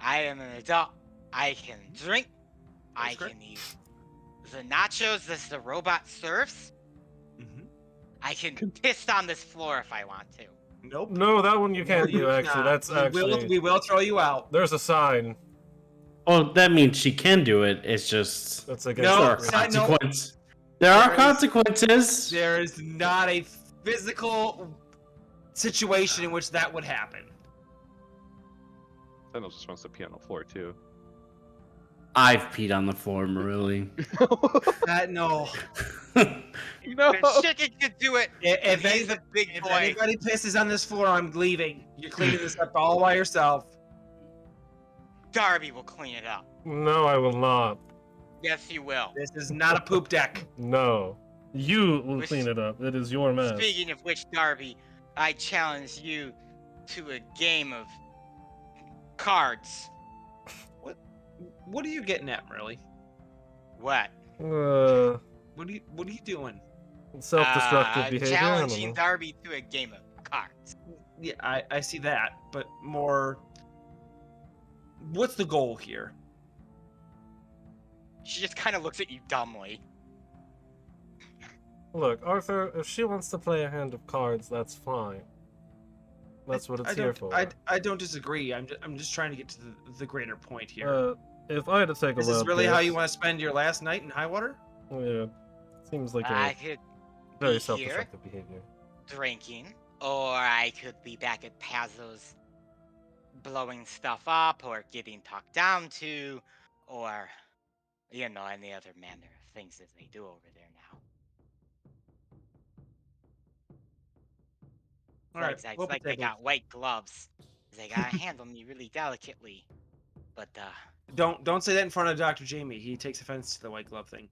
S2: I am an adult. I can drink. I
S5: That's correct.
S2: can eat the nachos that the robot serves.
S5: Mm-hmm.
S2: I can piss on this floor if I want to.
S5: Nope.
S1: No, that one you can't do. Actually, that's
S5: we
S1: actually
S5: will throw you out.
S1: there's a sign.
S4: Oh, that means she can do it. It's just
S1: That's against
S5: No,
S4: there are
S1: the
S5: side note.
S4: consequences. There are
S5: There is-
S4: consequences.
S5: There is not a physical situation in which that would happen.
S3: Sentinel just wants to pee on the floor too.
S4: I've peed on the floor, Maruli.
S5: No.
S3: No.
S2: The chicken could do it.
S5: If,
S2: He's
S5: any,
S2: a big
S5: if
S2: boy.
S5: anybody pisses on this floor, I'm leaving. You're cleaning this up all by yourself.
S2: Darby will clean it up.
S1: No, I will not.
S2: Yes, you will.
S5: This is not a poop deck.
S1: No. You will
S2: Which-
S1: clean it up. It is your mess.
S2: Speaking of which, Darby, I challenge you to a game of cards.
S5: What are you getting at, Merly?
S2: What?
S5: What are you doing?
S1: Self-destructive behavior. I don't
S2: Challenging
S1: know.
S2: Darby to a game of cards.
S5: Yeah, I see that, but more. What's the goal here?
S2: She just kind of looks at you dumbly.
S1: Look, Arthur, if she wants to play a hand of cards, that's fine. That's what it's
S5: I
S1: here
S5: don't,
S1: for.
S5: I don't disagree. I'm just trying to get to the greater point here.
S1: If I had to take a
S5: Is this
S1: wild
S5: really how
S1: guess-
S5: you want to spend your last night in Highwater?
S1: Yeah, seems like
S2: I
S1: a
S2: could
S1: very
S2: be here
S1: self-destructive behavior.
S2: drinking, or I could be back at Pazzo's blowing stuff up, or getting talked down to, or, you know, any other manner of things that they do over there now.
S5: All right,
S2: It's
S5: flip
S2: like
S5: the
S2: they
S5: table.
S2: got white gloves. They gotta handle me really delicately. But,
S5: Don't say that in front of Dr. Jamie. He takes offense to the white glove thing.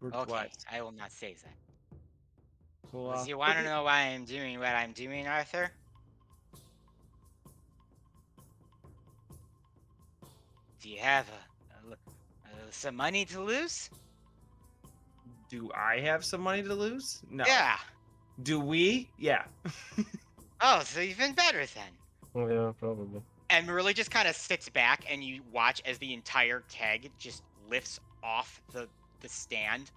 S5: Word
S2: okay,
S5: wise.
S2: I will not say that.
S5: Well,
S2: Does you want to know why I'm doing what I'm doing, Arthur? Do you have some money to lose?
S5: do I have some money to lose? No.
S2: Yeah.
S5: Do we? Yeah.
S2: Oh, so even better then.
S1: Oh, yeah, probably.
S2: And Marilla just kind of sits back, and you watch as the entire keg just lifts off the stand,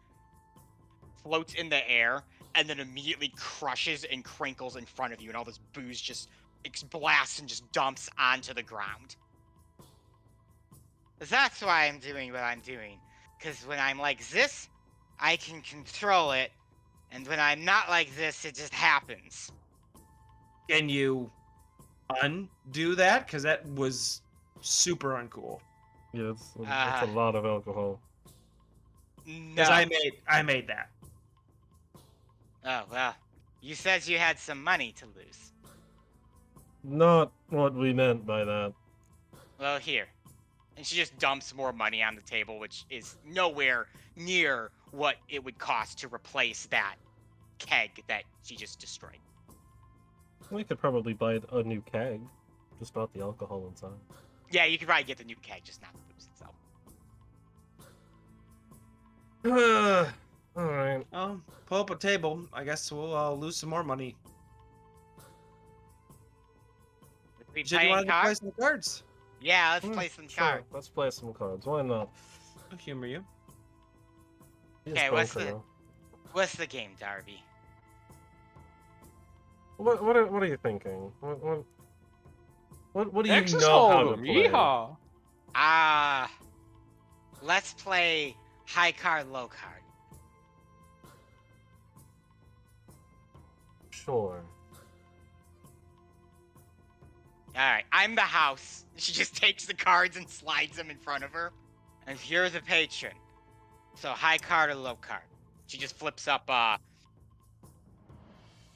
S2: floats in the air, and then immediately crushes and crinkles in front of you, and all this booze just blasts and just dumps onto the ground. That's why I'm doing what I'm doing. Because when I'm like this, I can control it, and when I'm not like this, it just happens.
S5: Can you undo that? Because that was super uncool.
S1: Yeah, it's a lot of alcohol.
S2: No.
S5: Because I made that.
S2: Oh, well. You said you had some money to lose.
S1: Not what we meant by that.
S2: Well, here. And she just dumps more money on the table, which is nowhere near what it would cost to replace that keg that she just destroyed.
S1: We could probably buy a new keg, just not the alcohol inside.
S2: Yeah, you could probably get the new keg, just not the booze itself.
S1: Alright.
S5: Pull up a table. I guess we'll lose some more money.
S2: We
S5: You said you
S2: playing
S5: wanted to play
S2: cards?
S5: some cards.
S2: Yeah, let's play some
S1: Sure,
S2: cards.
S1: let's play some cards. Why not?
S5: I'll humor you.
S1: He's
S2: Okay, what's
S1: bunker
S2: the-
S1: now.
S2: What's the game, Darby?
S1: What are you thinking? What do you
S3: Texas
S1: know how to
S3: Hold'em,
S1: play?
S3: yeehaw.
S2: Let's play high card, low card.
S1: Sure.
S2: Alright, I'm the house. She just takes the cards and slides them in front of her. And you're the patron. So high card or low card. She just flips up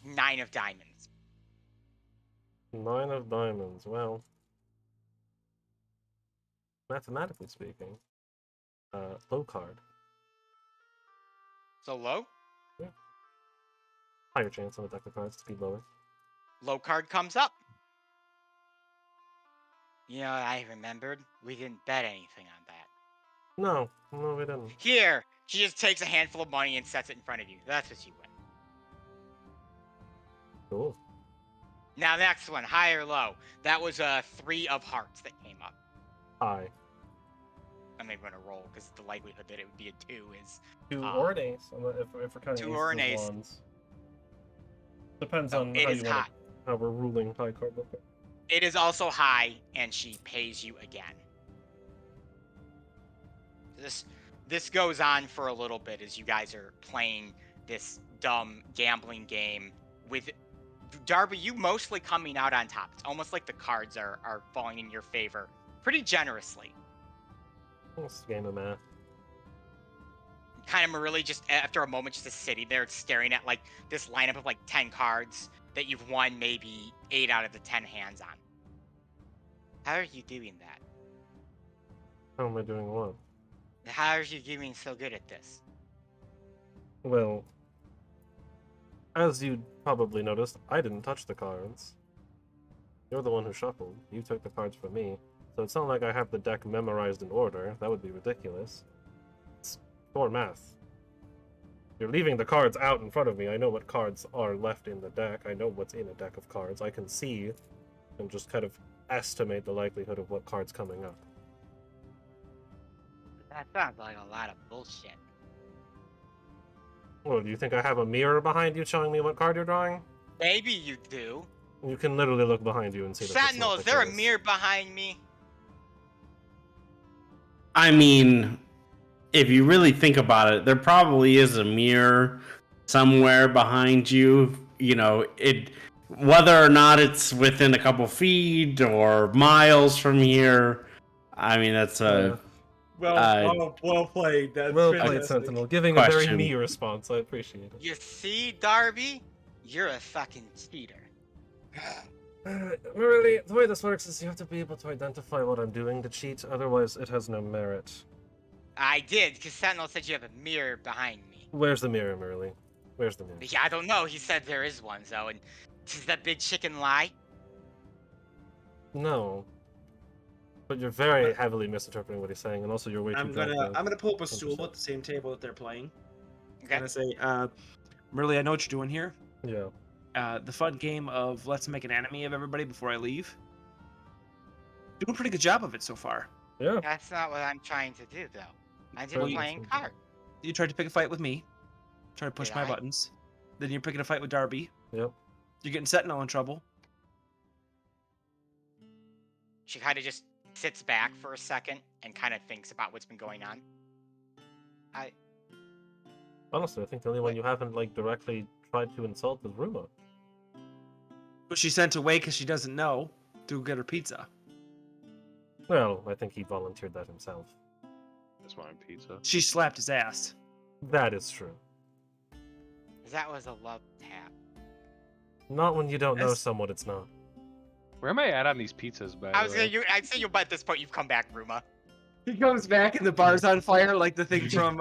S2: 9 of diamonds.
S1: 9 of diamonds. Well, mathematically speaking, low card.
S2: So low?
S1: Higher chance on a deck of cards to be lower.
S2: Low card comes up. You know what I remembered? We didn't bet anything on that.
S1: No, we didn't.
S2: Here! She just takes a handful of money and sets it in front of you. That's what you win.
S1: Cool.
S2: Now next one, high or low. That was 3 of hearts that came up.
S1: High.
S2: I'm not even gonna roll because the likelihood that it would be a 2 is
S1: 2
S2: Ah.
S1: or an ace, if we're counting
S2: 2
S1: aces
S2: or an
S1: as
S2: ace.
S1: wands. Depends
S2: So
S1: on
S2: it
S1: how
S2: is
S1: you want how we're ruling high card low card.
S2: It is also high, and she pays you again. This goes on for a little bit as you guys are playing this dumb gambling game with Darby, you mostly coming out on top. It's almost like the cards are falling in your favor pretty generously.
S1: It's a game of math.
S2: Kind of really just after a moment just sitting there staring at like this lineup of like 10 cards that you've won maybe 8 out of the 10 hands on. How are you doing that?
S1: How am I doing what?
S2: How are you doing so good at this?
S1: Well, as you probably noticed, I didn't touch the cards. You're the one who shuffled. You took the cards from me. So it's not like I have the deck memorized in order. That would be ridiculous. It's pure math. You're leaving the cards out in front of me. I know what cards are left in the deck. I know what's in a deck of cards. I can see and just kind of estimate the likelihood of what card's coming up.
S2: That sounds like a lot of bullshit.
S1: Well, do you think I have a mirror behind you showing me what card you're drawing?
S2: Maybe you do.
S1: You can literally look behind you and see that that's
S2: Sentinel,
S1: not
S2: is
S1: the
S2: there a
S1: case.
S2: mirror behind me?
S4: I mean, if you really think about it, there probably is a mirror somewhere behind you. You know, whether or not it's within a couple feet or miles from here. I mean, that's a
S5: Well played. That's
S1: Well played,
S5: fantastic.
S1: Sentinel. Giving a very
S4: Question.
S1: me response. I appreciate it.
S2: You see, Darby? You're a fucking cheater.
S1: Really, the way this works is you have to be able to identify what I'm doing to cheat, otherwise it has no merit.
S2: I did, because Sentinel said you have a mirror behind me.
S1: Where's the mirror, Merrily? Where's the mirror?
S2: Yeah, I don't know. He said there is one, though, and does that big chicken lie?
S1: No. But you're very heavily misinterpreting what he's saying, and also you're way too
S5: I'm
S1: drunk
S5: gonna
S1: to
S5: pull up a stool
S1: understand.
S5: at the same table that they're playing.
S2: Okay.
S5: And I say, Merle, I know what you're doing here.
S1: Yeah.
S5: The fun game of let's make an enemy of everybody before I leave. Doing a pretty good job of it so far.
S1: Yeah.
S2: That's not what I'm trying to do, though. I'm just
S1: Well,
S2: playing cards.
S5: You tried to pick a fight with me. Try to push
S2: Did
S5: my
S2: I?
S5: buttons. Then you're picking a fight with Darby.
S1: Yep.
S5: You're getting Sentinel in trouble.
S2: She kind of just sits back for a second and kind of thinks about what's been going on.
S1: Honestly, I think the only one you haven't, like, directly tried to insult is Ruma.
S5: But she sent away because she doesn't know to get her pizza.
S1: Well, I think he volunteered that himself.
S3: Just want pizza.
S5: She slapped his ass.
S1: That is true.
S2: That was a love tap.
S1: Not when you don't know
S5: Yes.
S1: someone, it's not.
S3: Where am I at on these pizzas, by
S2: I'd
S3: the way?
S2: say you, but at this point, you've come back, Ruma.
S5: He comes back and the bar's on fire, like the thing from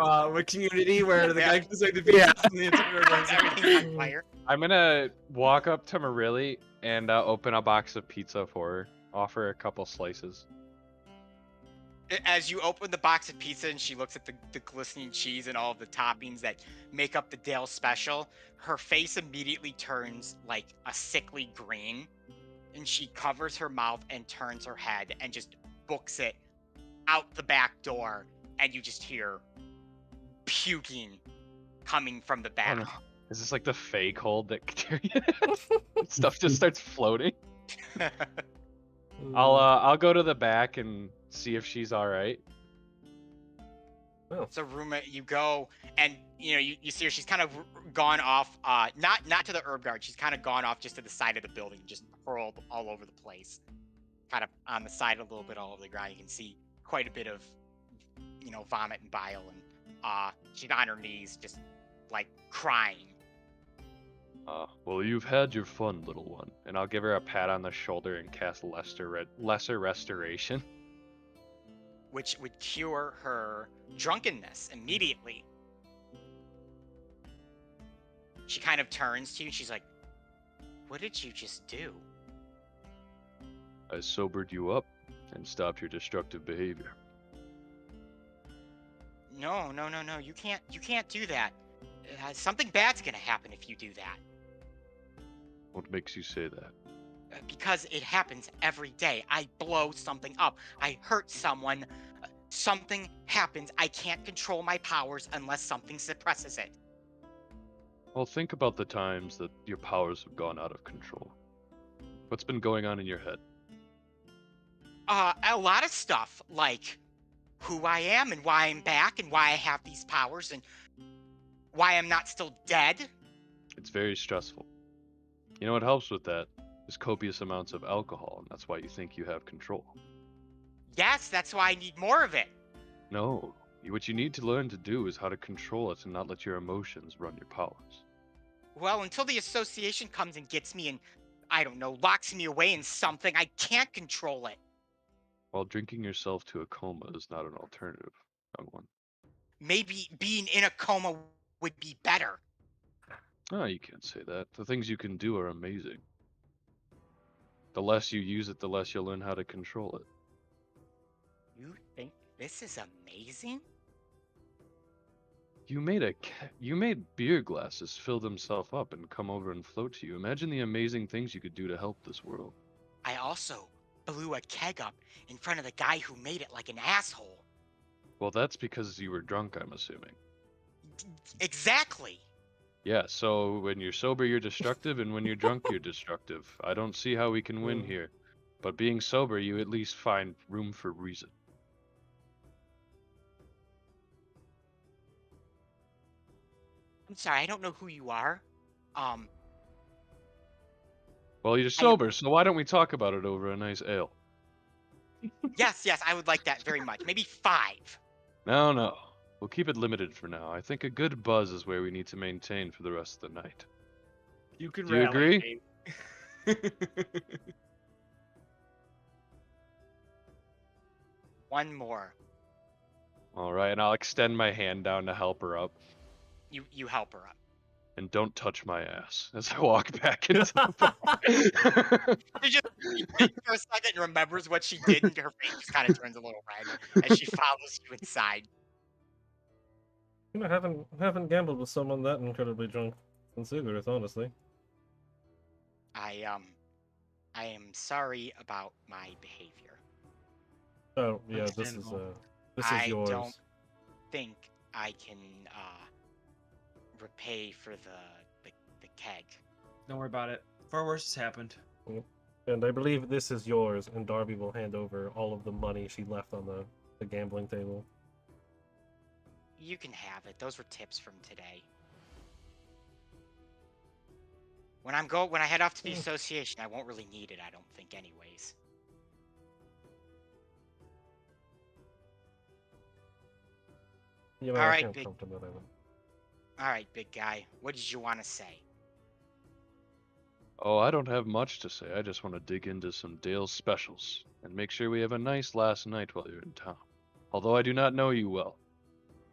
S5: Community where the
S2: Yeah.
S5: guy goes like the pizza and the entire room's
S2: Everything's on fire.
S3: I'm gonna walk up to Marilli and open a box of pizza for her. Offer a couple slices.
S2: As you open the box of pizza and she looks at the glistening cheese and all of the toppings that make up the Dale special, her face immediately turns like a sickly green, and she covers her mouth and turns her head and just books it out the back door, and you just hear puking coming from the back.
S3: no. Is this like the fake hold that stuff just starts floating? I'll go to the back and see if she's all right.
S1: Well,
S2: So Ruma, you go and you see her. She's kind of gone off, not to the herb guard. She's kind of gone off just to the side of the building, just hurled all over the place, kind of on the side a little bit all over the ground. You can see quite a bit of, vomit and bile, and she's on her knees, just like crying.
S3: Well, you've had your fun, little one. And I'll give her a pat on the shoulder and cast Lesser Restoration.
S2: Which would cure her drunkenness immediately. She kind of turns to you and she's like, "What did you just do?"
S3: I sobered you up and stopped your destructive behavior.
S2: No. You can't do that. Something bad's gonna happen if you do that.
S3: What makes you say that?
S2: Because it happens every day. I blow something up. I hurt someone. Something happens. I can't control my powers unless something suppresses it.
S3: Well, think about the times that your powers have gone out of control. What's been going on in your head?
S2: A lot of stuff, like who I am and why I'm back and why I have these powers and why I'm not still dead.
S3: It's very stressful. You know what helps with that is copious amounts of alcohol, and that's why you think you have control.
S2: Yes, that's why I need more of it.
S3: No, what you need to learn to do is how to control it and not let your emotions run your powers.
S2: Well, until the association comes and gets me and, I don't know, locks me away in something, I can't control it.
S3: While drinking yourself to a coma is not an alternative, young one.
S2: Maybe being in a coma would be better.
S3: Oh, you can't say that. The things you can do are amazing. The less you use it, the less you'll learn how to control it.
S2: You think this is amazing?
S3: You made beer glasses fill themselves up and come over and float to you. Imagine the amazing things you could do to help this world.
S2: I also blew a keg up in front of the guy who made it like an asshole.
S3: Well, that's because you were drunk, I'm assuming.
S2: Exactly.
S3: Yeah, so when you're sober, you're destructive, and when you're drunk, you're destructive. I don't see how we can win here. But being sober, you at least find room for reason.
S2: I'm sorry, I don't know who you are.
S3: Well, you're sober, so why don't we talk about it over a nice ale?
S2: Yes, I would like that very much. Maybe 5.
S3: No. We'll keep it limited for now. I think a good buzz is where we need to maintain for the rest of the night.
S5: You can
S3: Do you agree?
S5: me.
S2: One more.
S3: All right, and I'll extend my hand down to help her up.
S2: You help her up.
S3: And don't touch my ass as I walk back into the bar.
S2: She just thinks for a second and remembers what she did, and her face just kind of turns a little red as she follows you inside.
S1: You know, haven't gambled with someone that incredibly drunk since Ugarth, honestly.
S2: I am sorry about my behavior.
S1: Oh yeah, this is
S5: Understandable.
S1: yours.
S2: I don't think I can repay for the keg.
S5: Don't worry about it. Far worse has happened.
S1: And I believe this is yours, and Darby will hand over all of the money she left on the gambling table.
S2: You can have it. Those were tips from today. When I head off to the association, I won't really need it, I don't think, anyways.
S1: You know,
S2: All
S1: I
S2: right,
S1: can't
S2: big-
S1: come to that island.
S2: All right, big guy. What did you want to say?
S3: Oh, I don't have much to say. I just want to dig into some Dale's specials and make sure we have a nice last night while you're in town. Although I do not know you well,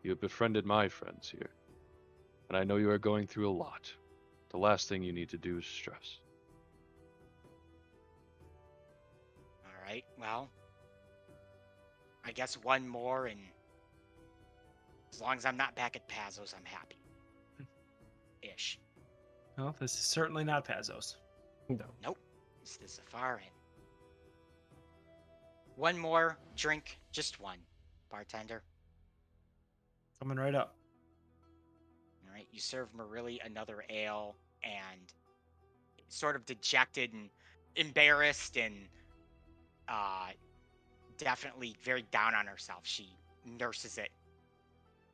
S3: you have befriended my friends here, and I know you are going through a lot. The last thing you need to do is stress.
S2: All right, well, I guess one more, and as long as I'm not back at Pazos, I'm happy. Ish.
S5: Well, this is certainly not Pazos.
S1: No.
S2: Nope. It's the Zafar Inn. One more drink, just one, bartender.
S5: Coming right up.
S2: All right, you serve Marilli another ale, and sort of dejected and embarrassed and definitely very down on herself. She nurses it.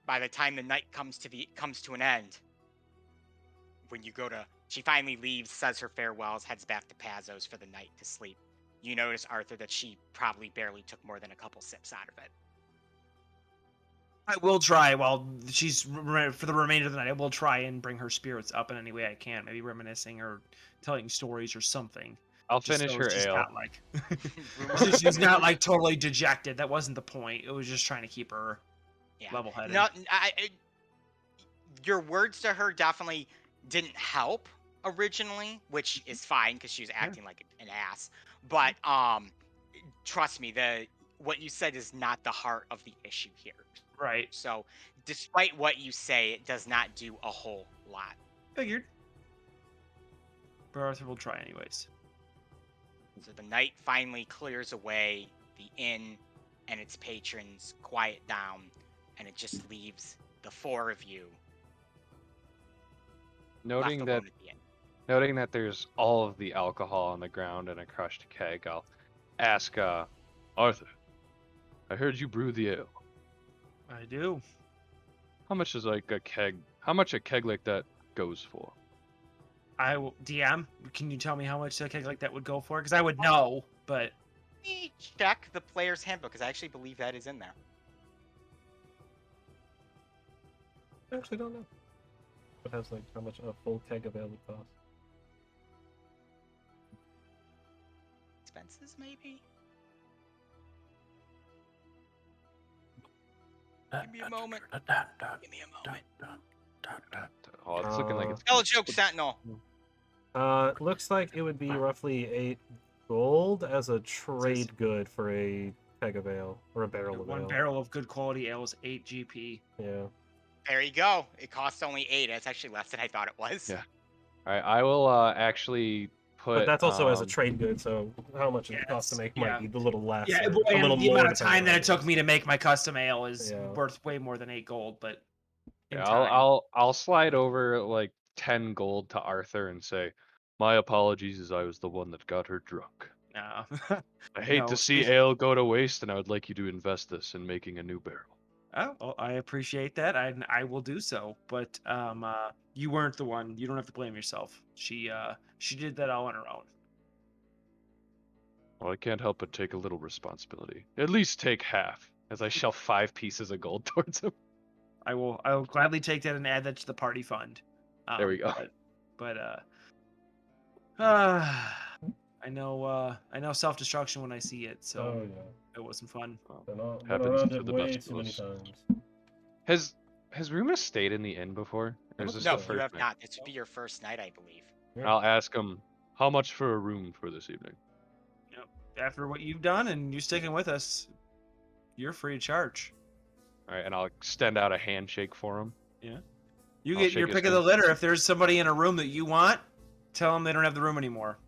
S2: By the time the night comes to an end, when you go to, she finally leaves, says her farewells, heads back to Pazos for the night to sleep. You notice, Arthur, that she probably barely took more than a couple sips out of it.
S5: I will try while she's for the remainder of the night. I will try and bring her spirits up in any way I can. Maybe reminiscing or telling stories or something.
S3: I'll
S5: Just
S3: finish
S5: so
S3: her
S5: she's
S3: ale.
S5: Not like she's not like totally dejected. That wasn't the point. It was just trying to keep her level-headed.
S2: No, your words to her definitely didn't help originally, which is fine because she was acting like an ass. But trust me, what you said is not the heart of the issue here.
S5: Right.
S2: So, despite what you say, it does not do a whole lot.
S5: Figured. But Arthur will try anyways.
S2: So the night finally clears away, the inn and its patrons quiet down, and it just leaves the four of you
S3: Noting
S2: left
S3: that
S2: alone at the inn.
S3: Noting that there's all of the alcohol on the ground and a crushed keg, I'll ask, Arthur, I heard you brew the ale.
S5: I do.
S3: How much is like a keg? How much a keg like that goes for?
S5: I will DM. Can you tell me how much a keg like that would go for? Because I would know, but
S2: Let me check the player's handbook because I actually believe that is in there.
S1: I actually don't know. It has like how much a full keg of ale would cost.
S2: Expenses, maybe? Give me a moment. Give me a moment.
S3: Oh, it's looking like it's.
S2: Tell a joke, Sentinel.
S1: Looks like it would be roughly 8 gold as a trade good for a keg of ale or a barrel of
S5: one
S1: ale.
S5: barrel of good quality ale is 8 GP.
S1: Yeah.
S2: There you go. It costs only 8. It's actually less than I thought it was.
S3: Yeah. All right, I will actually put.
S1: But that's also as a trade good, so how much it costs to make
S5: yeah.
S1: might be a little less.
S5: Yeah,
S1: or a
S5: and
S1: little
S5: the
S1: more
S5: amount of
S1: depending
S5: time that
S1: on
S5: it took me to make my custom ale is
S1: Yeah.
S5: worth way more than 8 gold. But in
S3: Yeah,
S5: time,
S3: I'll slide over like 10 gold to Arthur and say, my apologies as I was the one that got her drunk.
S5: nah.
S3: I hate
S5: No,
S3: to see ale go to waste, and I would like you to invest this in making a new barrel.
S5: Oh, well, I appreciate that. I will do so. But you weren't the one. You don't have to blame yourself. She did that all on her own.
S3: Well, I can't help but take a little responsibility. At least take half, as I shove 5 pieces of gold towards him.
S5: I will gladly take that and add that to the party fund.
S3: There we go.
S5: But I know self-destruction when I see it, so
S1: Oh yeah.
S5: it wasn't fun.
S1: Been
S3: Happens
S1: around
S3: to
S1: it
S3: the
S1: way
S3: best
S1: too
S3: of
S1: many
S3: us.
S1: times.
S3: Has Ruma stayed in the inn before? Or is this
S2: No,
S3: the
S2: you
S3: first
S2: have
S3: night?
S2: not. This would be your first night, I believe.
S3: I'll ask him, how much for a room for this evening?
S5: Yep. After what you've done and you sticking with us, you're free to charge.
S3: All right, and I'll extend out a handshake for him.
S5: You
S3: I'll
S5: get
S3: shake
S5: your
S3: his
S5: pick of the
S3: hand.
S5: litter. If there's somebody in a room that you want, tell them they don't have the room anymore.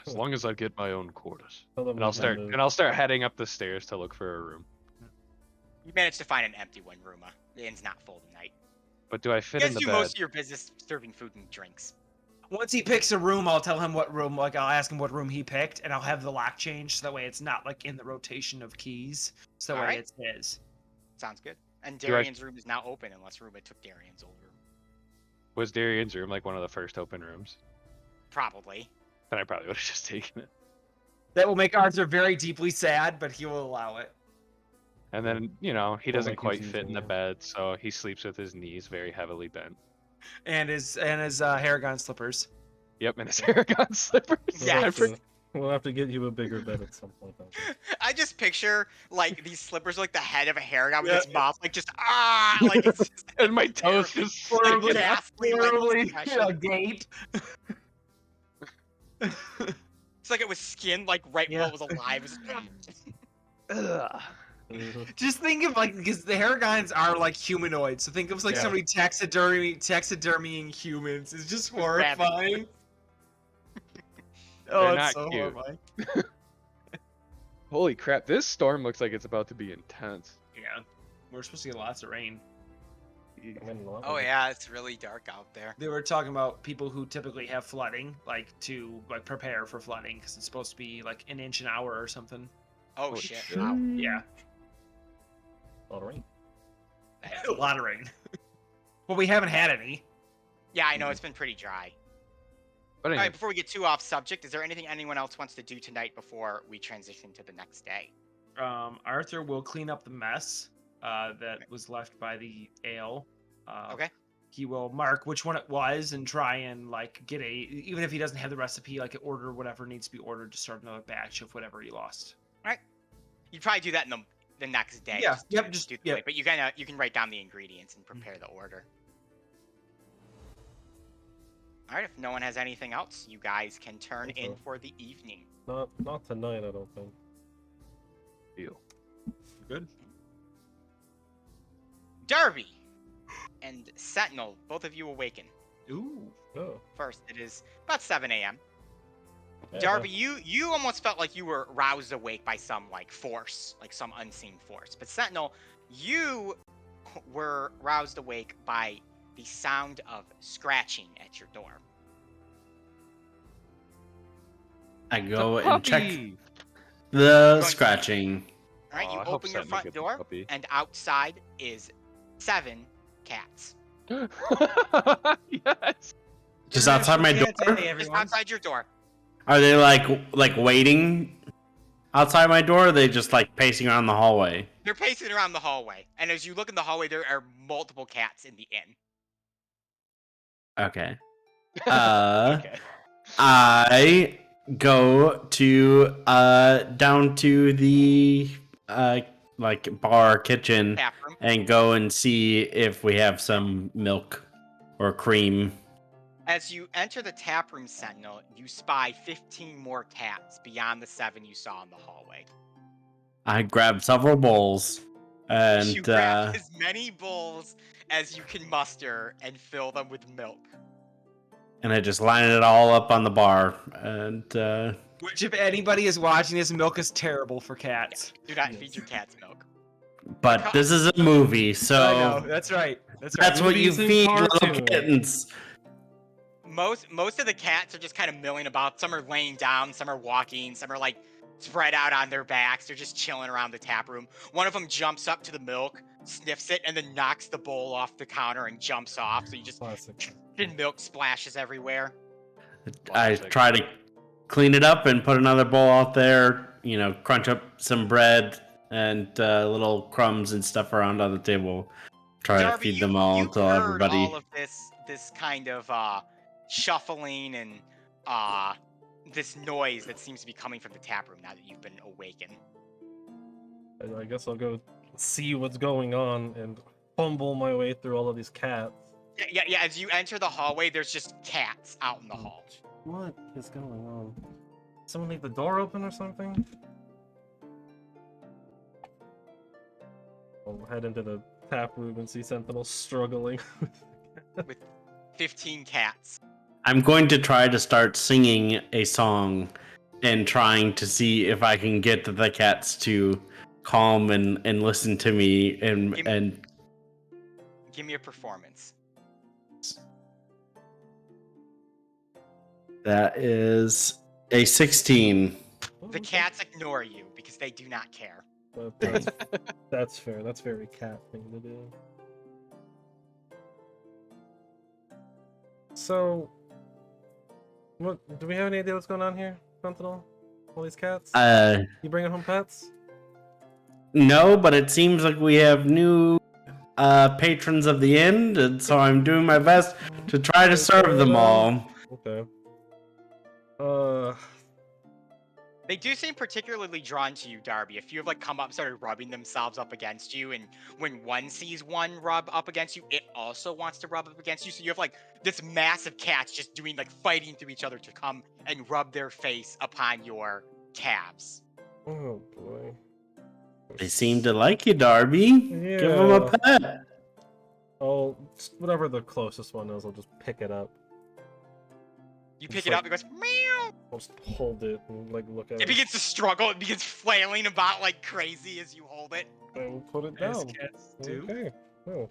S3: As long as I get my own quarters.
S1: Tell them
S3: And I'll
S1: we
S3: start
S1: moved.
S3: and I'll start heading up the stairs to look for a room.
S2: You managed to find an empty one, Ruma. The inn's not full tonight.
S3: But do I
S2: You
S3: fit in
S2: guys
S3: the
S2: do
S3: bed?
S2: most of your business serving food and drinks.
S5: Once he picks a room, I'll tell him what room. Like I'll ask him what room he picked, and I'll have the lock changed so that way it's not like in the rotation of keys. So that way
S2: Alright.
S5: it's his.
S2: Sounds good. And
S3: Do I-
S2: Darian's room is now open unless Ruma took Darian's old room.
S3: Was Darian's room like one of the first open rooms?
S2: Probably.
S3: Then I probably would have just taken it.
S5: That will make Arthur very deeply sad, but he will allow it.
S3: And then, he
S1: Well,
S3: doesn't
S1: like
S3: quite
S1: he's
S3: fit in
S1: using
S3: the
S1: it.
S3: bed, so he sleeps with his knees very heavily bent.
S5: And his Haragon slippers.
S3: Yep, and his Aragon slippers.
S2: Yeah.
S3: I forgot.
S1: We'll have to get you a bigger bed at some point. Though.
S2: I just picture like these slippers like the head of a hair guy with
S5: Yeah.
S2: his mouth like just like it's just
S3: And my toes just
S2: horribly,
S3: sticking out.
S2: ghastly,
S5: Horribly
S2: expression.
S5: agape.
S2: It's like it was skinned like right
S5: Yeah.
S2: while it was alive. It was-
S3: Ugh.
S1: Mhm.
S5: Just think of like because the Haragons are like humanoids, so think of like
S1: Yeah.
S5: somebody taxidermying humans. It's just horrifying. Oh,
S3: They're
S5: it's
S3: not
S5: so
S3: cute.
S5: horrifying.
S3: Holy crap, this storm looks like it's about to be intense.
S5: Yeah, we're supposed to get lots of rain.
S2: Oh yeah, it's really dark out there.
S5: They were talking about people who typically have flooding, like to like prepare for flooding because it's supposed to be like an inch an hour or something.
S2: Oh
S3: Holy
S2: shit!
S3: shit.
S2: Wow.
S5: Yeah,
S1: A lot of rain.
S5: a lot of rain. Well, we haven't had any.
S2: Yeah, I know it's been pretty dry.
S3: But
S2: All
S3: anyway,
S2: right, before we get too off subject, is there anything anyone else wants to do tonight before we transition to the next day?
S5: Arthur will clean up the mess that was left by the ale.
S2: Okay.
S5: He will mark which one it was and try and like get even if he doesn't have the recipe, like order whatever needs to be ordered to start another batch of whatever he lost.
S2: You'd probably do that in the next day.
S5: Yeah,
S2: just
S5: yep,
S2: to
S5: just-
S2: do the
S5: yep.
S2: way, but you can write down the ingredients and prepare the order. All right, if no one has anything else, you guys can turn in
S1: Okay.
S2: for the evening.
S1: Not tonight, I don't think.
S3: deal.
S5: Good.
S2: Darby and Sentinel, both of you awaken.
S5: Ooh.
S1: Oh.
S2: First, it is about 7 a.m.
S1: Yeah,
S2: Darby, you almost felt like you were roused awake by some like force, like some unseen force. But Sentinel, you were roused awake by the sound of scratching at your door.
S4: I go
S3: The
S4: and check
S3: puppy!
S4: the
S2: Going-
S4: scratching.
S2: All right, you
S3: I hope
S2: open your
S3: Sentinel
S2: front
S3: gets a
S2: door,
S3: puppy.
S2: and outside is 7 cats.
S3: Yes.
S4: Just outside my door.
S5: Hey,
S2: Just
S5: everyone.
S2: outside your door.
S4: Are they like waiting outside my door? Or are they just like pacing around the hallway?
S2: They're pacing around the hallway, and as you look in the hallway, there are multiple cats in the inn.
S4: Okay.
S3: Okay.
S4: I go to down to the like bar kitchen
S2: Tap room.
S4: and go and see if we have some milk or cream.
S2: As you enter the tap room, Sentinel, you spy 15 more cats beyond the 7 you saw in the hallway.
S4: I grab several bowls and
S2: You grab as many bowls as you can muster and fill them with milk.
S4: I just line it all up on the bar and
S5: Which, if anybody is watching this, milk is terrible for cats.
S2: Do not feed your cats milk.
S4: but this is a movie, so
S5: I know. That's right. That's right.
S4: that's what you
S1: Movies and
S4: feed little
S1: cartoons.
S4: kittens.
S2: Most of the cats are just kind of milling about. Some are laying down, some are walking, some are like spread out on their backs. They're just chilling around the tap room. One of them jumps up to the milk, sniffs it, and then knocks the bowl off the counter and jumps off. So you just
S1: Classic.
S2: and milk splashes everywhere.
S4: I
S3: Classic.
S4: try to clean it up and put another bowl out there, crunch up some bread and little crumbs and stuff around on the table. Try to
S2: Darby,
S4: feed them all
S2: you've
S4: until
S2: heard
S4: everybody.
S2: all of this kind of shuffling and this noise that seems to be coming from the tap room now that you've been awakened.
S1: I guess I'll go see what's going on and fumble my way through all of these cats.
S2: Yeah. As you enter the hallway, there's just cats out in the hall.
S1: What is going on? Someone leave the door open or something? I'll head into the tap room and see Sentinel struggling.
S2: 15 cats.
S4: I'm going to try to start singing a song and trying to see if I can get the cats to calm and listen to me and
S2: Give me a performance.
S4: that is a 16.
S2: The cats ignore you because they do not care.
S1: That's fair. That's very cat thing to do. So, what do we have any idea what's going on here, Sentinel? All these cats? You bringing home pets?
S4: No, but it seems like we have new patrons of the inn, and so I'm doing my best to try to serve them all.
S1: Okay.
S2: They do seem particularly drawn to you, Darby. A few have come up, started rubbing themselves up against you, and when one sees one rub up against you, it also wants to rub up against you. So you have this massive cats just doing fighting through each other to come and rub their face upon your calves.
S1: Oh boy.
S4: They seem to like you, Darby.
S1: Yeah.
S4: Give them a pet.
S1: Whatever the closest one is, I'll just pick it up.
S2: You
S1: It's
S2: pick it up, it goes meow.
S1: I'll just hold it and look at
S2: It begins to struggle. It begins flailing about like crazy as you hold it.
S1: and put it
S5: As
S1: down.
S5: cats do.
S1: Okay. Oh.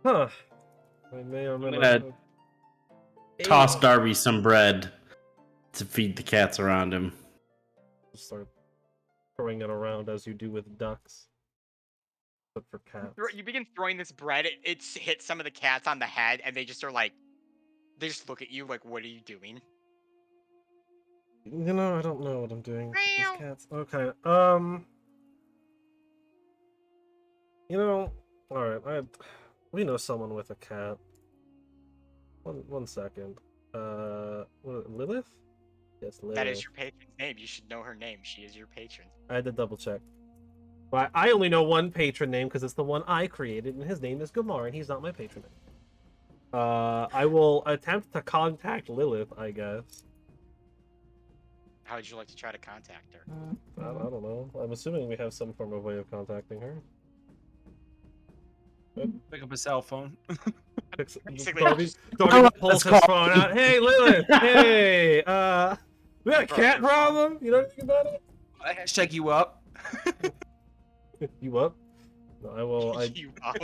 S1: Huh. I may or may
S4: I'm
S1: not.
S4: gonna toss Darby some bread to feed the cats around him.
S1: Just start throwing it around as you do with ducks, but for cats.
S2: You begin throwing this bread. It hits some of the cats on the head, and they just are they just look at you like, "What are you doing?"
S1: I don't know what I'm doing with these
S2: Meow.
S1: cats. Okay. All right. We know someone with a cat. One second. Lilith? Yes, Lilith.
S2: That is your patron's name. You should know her name. She is your patron.
S1: I had to double check. But I only know one patron name because it's the one I created, and his name is Gamar, and he's not my patron name. I will attempt to contact Lilith, I guess.
S2: How would you like to try to contact her?
S1: I don't know. I'm assuming we have some form of way of contacting her.
S5: Pick up a cell phone.
S2: Basically,
S1: Darby
S2: just-
S1: pulls his phone out. Hey, Lilith! Hey! We got a cat problem? You know anything about it?
S5: I hashtag you up.
S1: You up? No, I will.
S2: you up.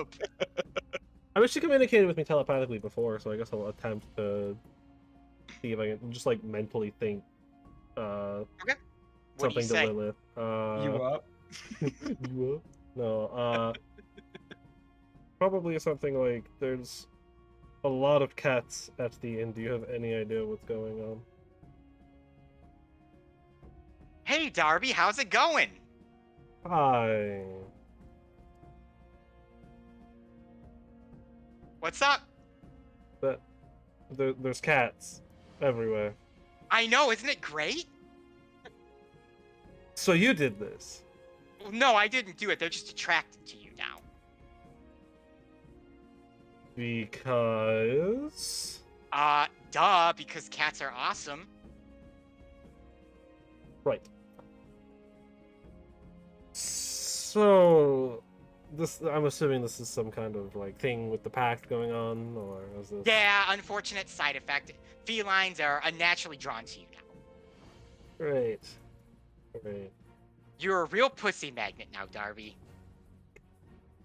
S1: I mean, she communicated with me telepathically before, so I guess I'll attempt to see if I can just mentally think.
S2: What do you
S1: something
S2: say?
S1: to Lilith.
S5: You up?
S1: You up? No, probably something like, there's a lot of cats at the inn. Do you have any idea what's going on?
S2: Hey, Darby, how's it going?
S1: Hi.
S2: What's up?
S1: But there's cats everywhere.
S2: I know, isn't it great?
S1: So you did this?
S2: Well, no, I didn't do it. They're just attracted to you now.
S1: Because...
S2: Duh, because cats are awesome.
S1: Right. So... I'm assuming this is some kind of, like, thing with the pact going on, or is this...
S2: Yeah, unfortunate side effect. Felines are unnaturally drawn to you now.
S1: Great. Great.
S2: You're a real pussy magnet now, Darby.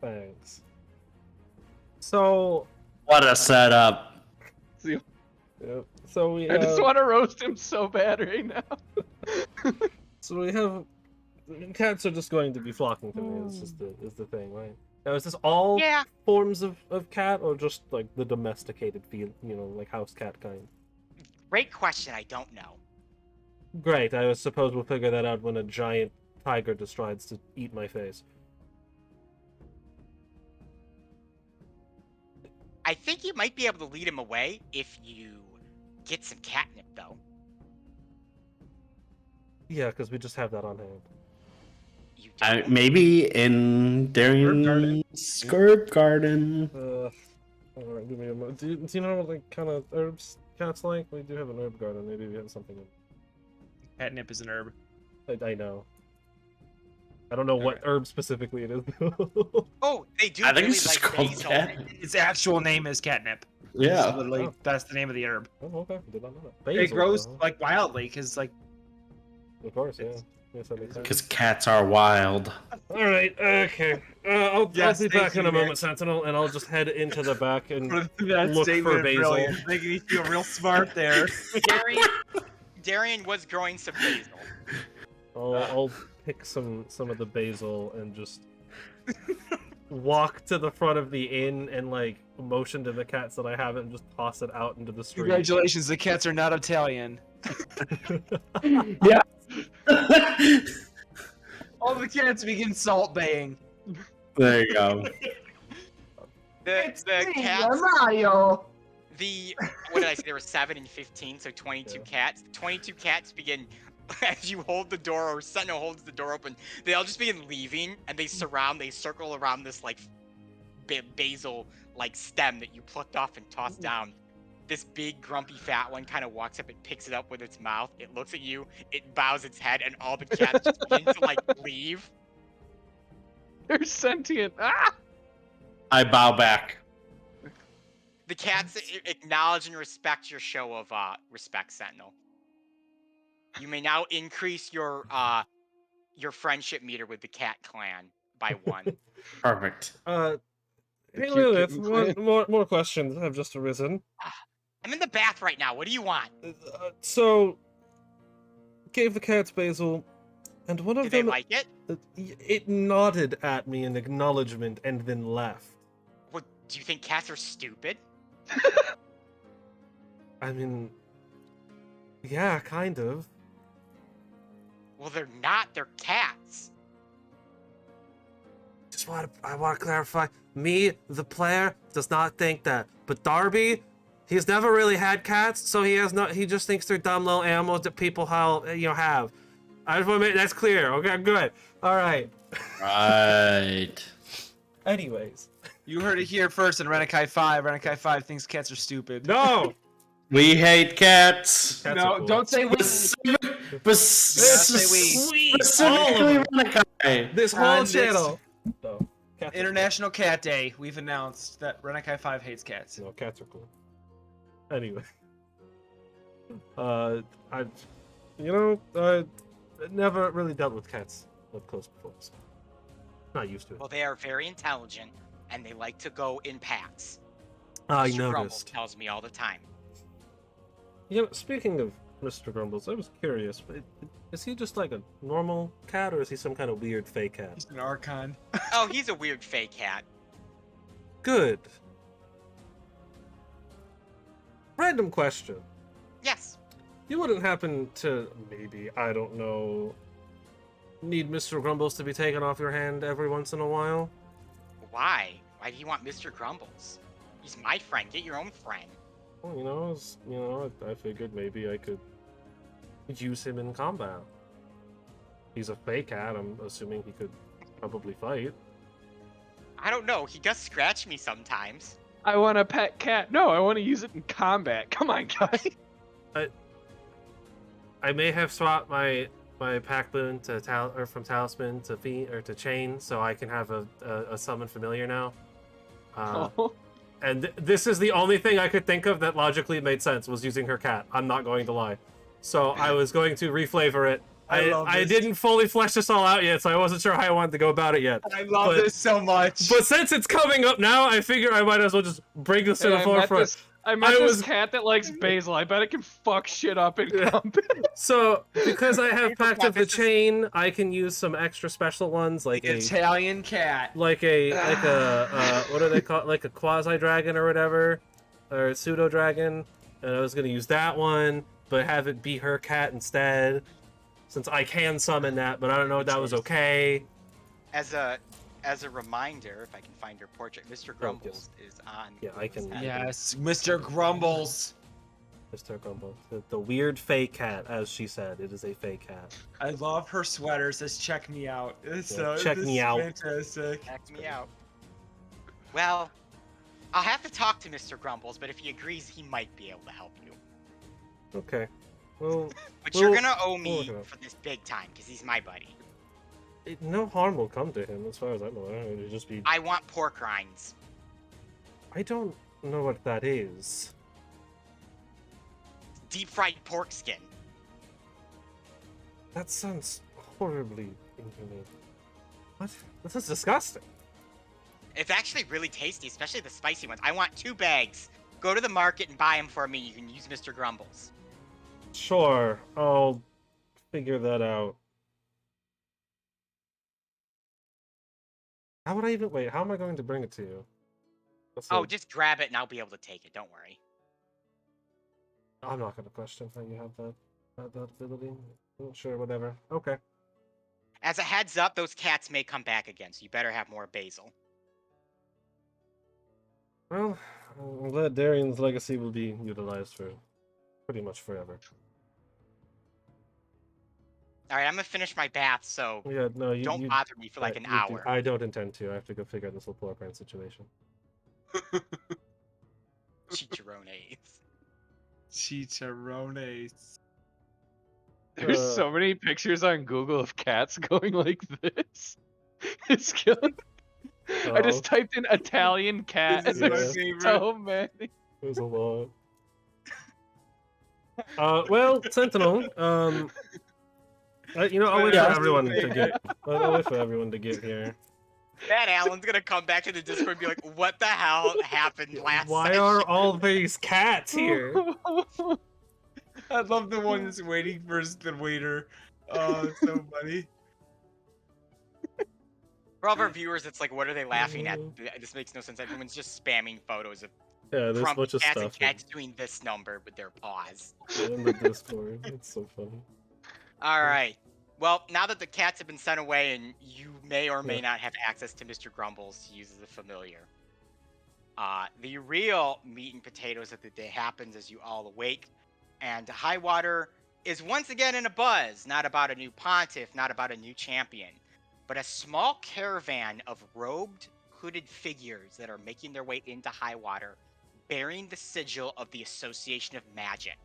S1: Thanks. So...
S4: What a setup.
S1: Yep. So we
S3: I just want to roast him so bad right now.
S1: So we have... Cats are just going to be flocking to me, is the thing, right? Now, is this all
S2: Yeah.
S1: forms of cat, or just, like, the domesticated like, house cat kind?
S2: Great question, I don't know.
S1: Great, I suppose we'll figure that out when a giant tiger decides to eat my face.
S2: I think you might be able to lead him away if you get some catnip, though.
S1: Yeah, because we just have that on hand.
S2: You don't.
S4: Maybe in Darian's herb garden.
S1: Alright, give me a moment. Do you know what, like, kind of herbs cats like? We do have an herb garden. Maybe we have something in...
S5: Catnip is an herb.
S1: I know. I don't know what herb specifically it is.
S2: Oh, they do
S4: I think
S2: really
S4: it's just
S2: like
S4: called
S2: basil.
S4: cat.
S5: Its actual name is catnip.
S4: Yeah.
S5: It's literally,
S1: Oh.
S5: that's the name of the herb.
S1: Oh, okay. Did not know that.
S5: It
S1: Basil,
S5: grows
S1: though.
S5: like wildly, because like
S1: Of course, yeah. Yes, that makes sense.
S4: Because cats are wild.
S1: All right, okay. I'll
S5: Yes,
S1: be
S5: thank
S1: back in
S5: you,
S1: a moment,
S5: Nick.
S1: Sentinel, and I'll just head into the back and
S5: that
S1: look
S5: statement
S1: for
S5: is
S1: basil.
S5: brilliant. Making me feel real smart there.
S2: Darian was growing some basil.
S1: I'll pick some of the basil and just walk to the front of the inn and like motion to the cats that I have and just toss it out into the street.
S5: Congratulations, the cats are not Italian.
S4: Yeah.
S5: All the cats begin salt baying.
S4: There you go.
S2: The cats.
S5: Mario.
S2: What did I say? There were 7 and 15, so 22
S1: Yeah.
S2: cats. 22 cats begin as you hold the door, or Sentinel holds the door open. They all just begin leaving, and they circle around this like basil like stem that you plucked off and tossed down. This big grumpy fat one kind of walks up and picks it up with its mouth. It looks at you, it bows its head, and all the cats just begin to like leave.
S3: They're sentient. Ah!
S4: I bow back.
S2: The cats acknowledge and respect your show of respect, Sentinel. You may now increase your friendship meter with the cat clan by 1.
S4: Perfect.
S1: Hey,
S3: cute
S1: Lilith,
S3: kitten
S1: more questions have just arisen.
S2: I'm in the bath right now. What do you want?
S1: So, gave the cats basil, and one of
S2: Do they
S1: them
S2: like it?
S1: it nodded at me in acknowledgement and then left.
S2: What, do you think cats are stupid?
S1: I mean, yeah, kind of.
S2: Well, they're not. They're cats.
S1: I want to clarify. Me, the player, does not think that. But Darby, he's never really had cats, so he just thinks they're dumb little animals that people have. I just want to make that's clear. Okay, good. All right.
S4: Right.
S1: Anyways.
S5: You heard it here first in Renekai 5. Renekai 5 thinks cats are stupid.
S1: No.
S4: We hate cats.
S1: Cats
S5: No,
S1: are cool.
S5: don't say we.
S1: Specifically
S4: Renekai.
S1: This whole
S5: On this-
S1: channel. No. Cats are
S5: International Cat Day. We've announced that Renekai 5 hates cats.
S1: cool. No, cats are cool. Anyway. I never really dealt with cats up close before. So not used to it.
S2: Well, they are very intelligent, and they like to go in packs.
S1: I
S2: Mr. Grumble
S1: noticed.
S2: tells me all the time.
S1: Speaking of Mr. Grumbles, I was curious. Is he just like a normal cat, or is he some kind of weird fake cat?
S5: He's an Archon.
S2: Oh, he's a weird fake cat.
S1: Good. Random question.
S2: Yes.
S1: You wouldn't happen to, maybe, I don't know, need Mr. Grumbles to be taken off your hand every once in a while?
S2: Why? Why do you want Mr. Grumbles? He's my friend. Get your own friend.
S1: Well, I figured maybe I could use him in combat. He's a fake cat. I'm assuming he could probably fight.
S2: I don't know. He does scratch me sometimes.
S3: I want a pet cat. No, I want to use it in combat. Come on, guys.
S1: I may have swapped my pack boon to from talisman to to chain, so I can have a summon familiar now. And this is the only thing I could think of that logically made sense, was using her cat. I'm not going to lie. So I was going to reflavor it. I didn't fully flesh this all out yet, so I wasn't sure how I wanted to go about it yet.
S5: I love this so much.
S1: But since it's coming up now, I figure I might as well just bring this to the forefront.
S3: I met this cat that likes basil. I bet it can fuck shit up in combat.
S1: So, because I have Pact of the Chain, I can use some extra special ones, like a
S5: Italian cat.
S1: like a what do they call it? Like a quasi dragon or whatever, or a pseudo dragon. And I was gonna use that one, but have it be her cat instead, since I can summon that. But I don't know if that was okay.
S2: As a reminder, if I can find your portrait, Mr. Grumbles is on.
S1: Yeah, I can.
S5: Yes, Mr. Grumbles.
S1: Mr. Grumble, the weird fake cat, as she said, it is a fake cat.
S5: I love her sweater. It says "Check me out." It's
S1: check me out.
S5: Fantastic.
S2: Check me out. Well, I'll have to talk to Mr. Grumbles, but if he agrees, he might be able to help you.
S1: Okay. Well.
S2: But you're gonna owe me for this big time, because he's my buddy.
S1: No harm will come to him, as far as I'm aware. It'll just be.
S2: I want pork rinds.
S1: I don't know what that is.
S2: Deep fried pork skin.
S1: That sounds horribly inhumane. What? This is disgusting.
S2: It's actually really tasty, especially the spicy ones. I want 2 bags. Go to the market and buy them for me. You can use Mr. Grumbles.
S1: Sure, I'll figure that out. How would I even wait? How am I going to bring it to you?
S2: Oh, just grab it and I'll be able to take it. Don't worry.
S1: I'm not going to question how you have that ability. Sure, whatever. Okay.
S2: As a heads up, those cats may come back again, so you better have more basil.
S1: Well, I'm glad Darian's legacy will be utilized for pretty much forever.
S2: Alright, I'm gonna finish my bath, so
S1: Yeah, no,
S2: don't bother me for like an hour.
S1: I don't intend to. I have to go figure out this little pork rind situation.
S2: Chicharrones.
S5: Chicharrones.
S3: There's so many pictures on Google of cats going like this. It's killing. I just typed in Italian cat.
S5: This is
S3: And
S5: my
S3: there's
S5: favorite.
S3: so many.
S1: There's a lot. Well, Sentinel, I'll wait for everyone to get. I'll wait for everyone to get here.
S2: That Alan's gonna come back to the Discord and be like, "What the hell happened last
S1: Why
S2: session?"
S1: are all these cats here?
S5: I love the one that's waiting for the waiter. Oh, it's so funny.
S2: For all of our viewers, it's like, what are they laughing at? This makes no sense. Everyone's just spamming photos of
S1: Yeah, there's a
S2: grumpy
S1: bunch of
S2: cats and
S1: stuff
S2: cats doing this number with their paws.
S1: in the Discord. It's so funny.
S2: All right. Well, now that the cats have been sent away and you may or may not have access to Mr. Grumbles to use as a familiar, the real meat and potatoes of the day happens as you all awake, and Highwater is once again in a buzz, not about a new pontiff, not about a new champion, but a small caravan of robed, hooded figures that are making their way into Highwater, bearing the sigil of the Association of Magic.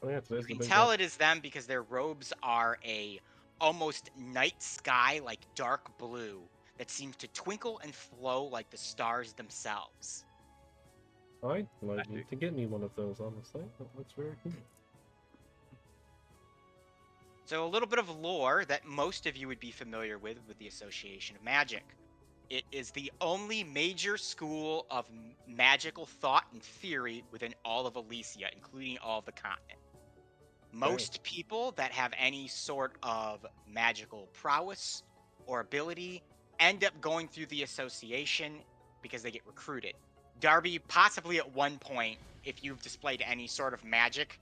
S1: Oh, yeah,
S2: You can tell it is them because their robes are a almost night sky like dark blue that seems to twinkle and flow like the stars themselves.
S1: I'd like you to get me one of those, honestly. That looks very cool.
S2: So a little bit of lore that most of you would be familiar with the Association of Magic. It is the only major school of magical thought and theory within all of Elyssia, including all of the continent. Most people that have any sort of magical prowess or ability end up going through the association because they get recruited. Darby, possibly at one point, if you've displayed any sort of magic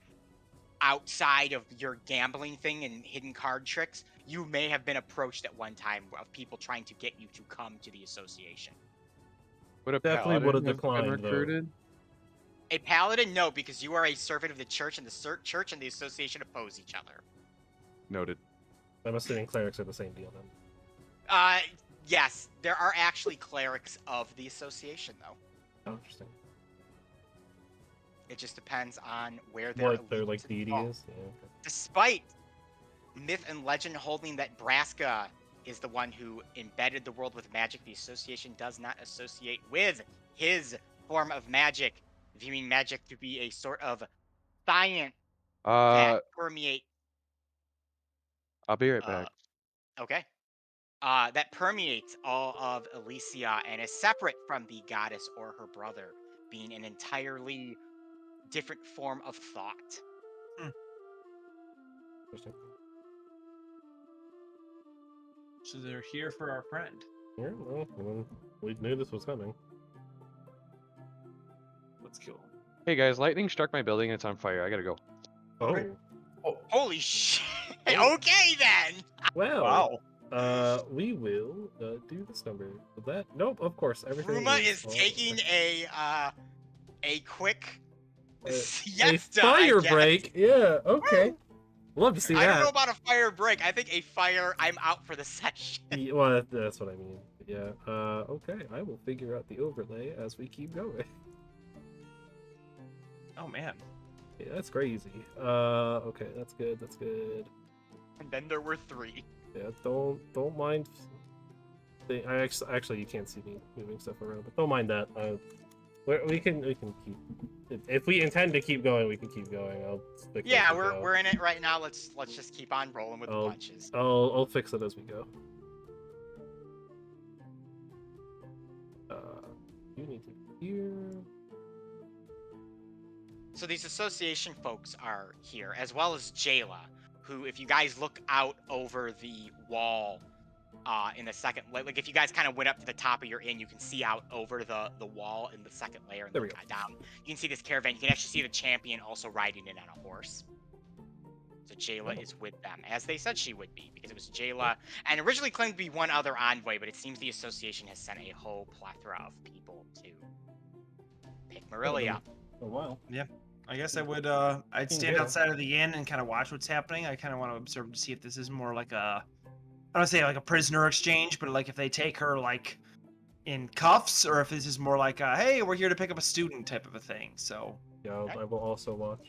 S2: outside of your gambling thing and hidden card tricks, you may have been approached at one time of people trying to get you to come to the association.
S3: Would a
S1: Definitely would have
S3: paladin
S1: declined,
S3: been
S1: though.
S3: recruited?
S2: A paladin, no, because you are a servant of the church, and the church and the association oppose each other.
S3: Noted.
S1: I'm assuming clerics are the same deal then.
S2: Yes, there are actually clerics of the association, though.
S1: Oh, interesting.
S2: It just depends on where their
S1: What their like
S2: allegiance
S1: deity
S2: fall.
S1: is. Yeah, okay.
S2: Despite myth and legend holding that Braska is the one who embedded the world with magic, the association does not associate with his form of magic, viewing magic to be a sort of science that permeate.
S3: I'll be right back.
S2: Okay. That permeates all of Elyssia and is separate from the goddess or her brother, being an entirely different form of thought.
S1: Interesting.
S5: So they're here for our friend.
S1: Yeah, well, I mean, we knew this was coming.
S5: Let's kill him.
S3: Hey guys, lightning struck my building and it's on fire. I gotta go.
S1: Oh,
S5: Okay.
S2: Holy shit!
S5: Oh.
S2: Okay then.
S1: well. We will do this number. With that, nope. Of course, everything.
S2: Ruma is
S1: all-
S2: taking a quick
S1: a
S2: siesta.
S1: fire
S2: I guess.
S1: break. Yeah. Okay. Love to see
S2: I don't know
S1: that.
S2: about a fire break. I think a fire. I'm out for the session.
S1: Yeah, well, that's what I mean. Yeah. Okay. I will figure out the overlay as we keep going.
S5: Oh man.
S1: Yeah, that's crazy. Okay. That's good. That's good.
S2: And then there were 3.
S1: Yeah. Don't mind. I actually you can't see me moving stuff around, but don't mind that. We can keep. If we intend to keep going, we can keep going. I'll stick
S2: Yeah,
S1: as we go.
S2: we're in it right now. Let's just keep on rolling with the
S1: Oh.
S2: punches.
S1: I'll fix it as we go. You need to be here.
S2: So these association folks are here, as well as Jayla, who, if you guys look out over the wall, in the second, like if you guys kind of went up to the top of your inn, you can see out over the wall in the second layer and
S1: There we
S2: look down. You can see this caravan. You can actually see the champion also riding in on a horse. So Jayla is with them, as they said she would be, because it was Jayla, and originally claimed to be one other envoy, but it seems the association has sent a whole plethora of people to pick Marilia up.
S1: A while.
S5: I guess I would I'd stand
S1: Yeah.
S5: outside of the inn and kind of watch what's happening. I kind of want to observe to see if this is more like a I don't say like a prisoner exchange, but like if they take her like in cuffs, or if this is more like a, hey, we're here to pick up a student type of a thing. So
S1: Yeah,
S2: Okay.
S1: I will also watch.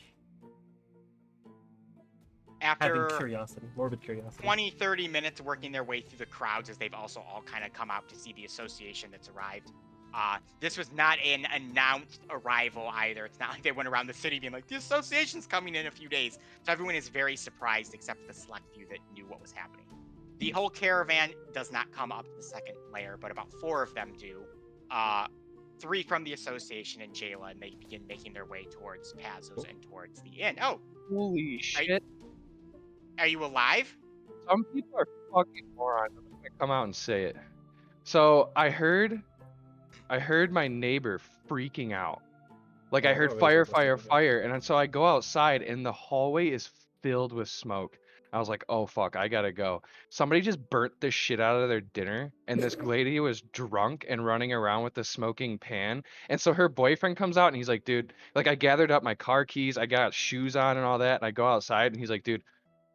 S2: After
S1: Having curiosity, morbid curiosity.
S2: 20-30 minutes working their way through the crowds, as they've also all kind of come out to see the association that's arrived. This was not an announced arrival either. It's not like they went around the city being like, the association's coming in a few days. So everyone is very surprised, except for the select few that knew what was happening. The whole caravan does not come up to the second layer, but about 4 of them do. 3 from the association and Jayla, and they begin making their way towards Pazos and towards the inn. Oh,
S3: Holy shit.
S2: are you alive?
S3: Some people are fucking morons. I'm gonna come out and say it. So I heard my neighbor freaking out. Like I
S1: Oh,
S3: heard
S1: there's
S3: fire,
S1: a bunch of
S3: fire,
S1: people.
S3: fire, and so I go outside and the hallway is filled with smoke. I was like, oh fuck, I gotta go. Somebody just burnt the shit out of their dinner, and this lady was drunk and running around with the smoking pan. And so her boyfriend comes out and he's like, dude, like I gathered up my car keys, I got shoes on and all that, and I go outside and he's like, dude,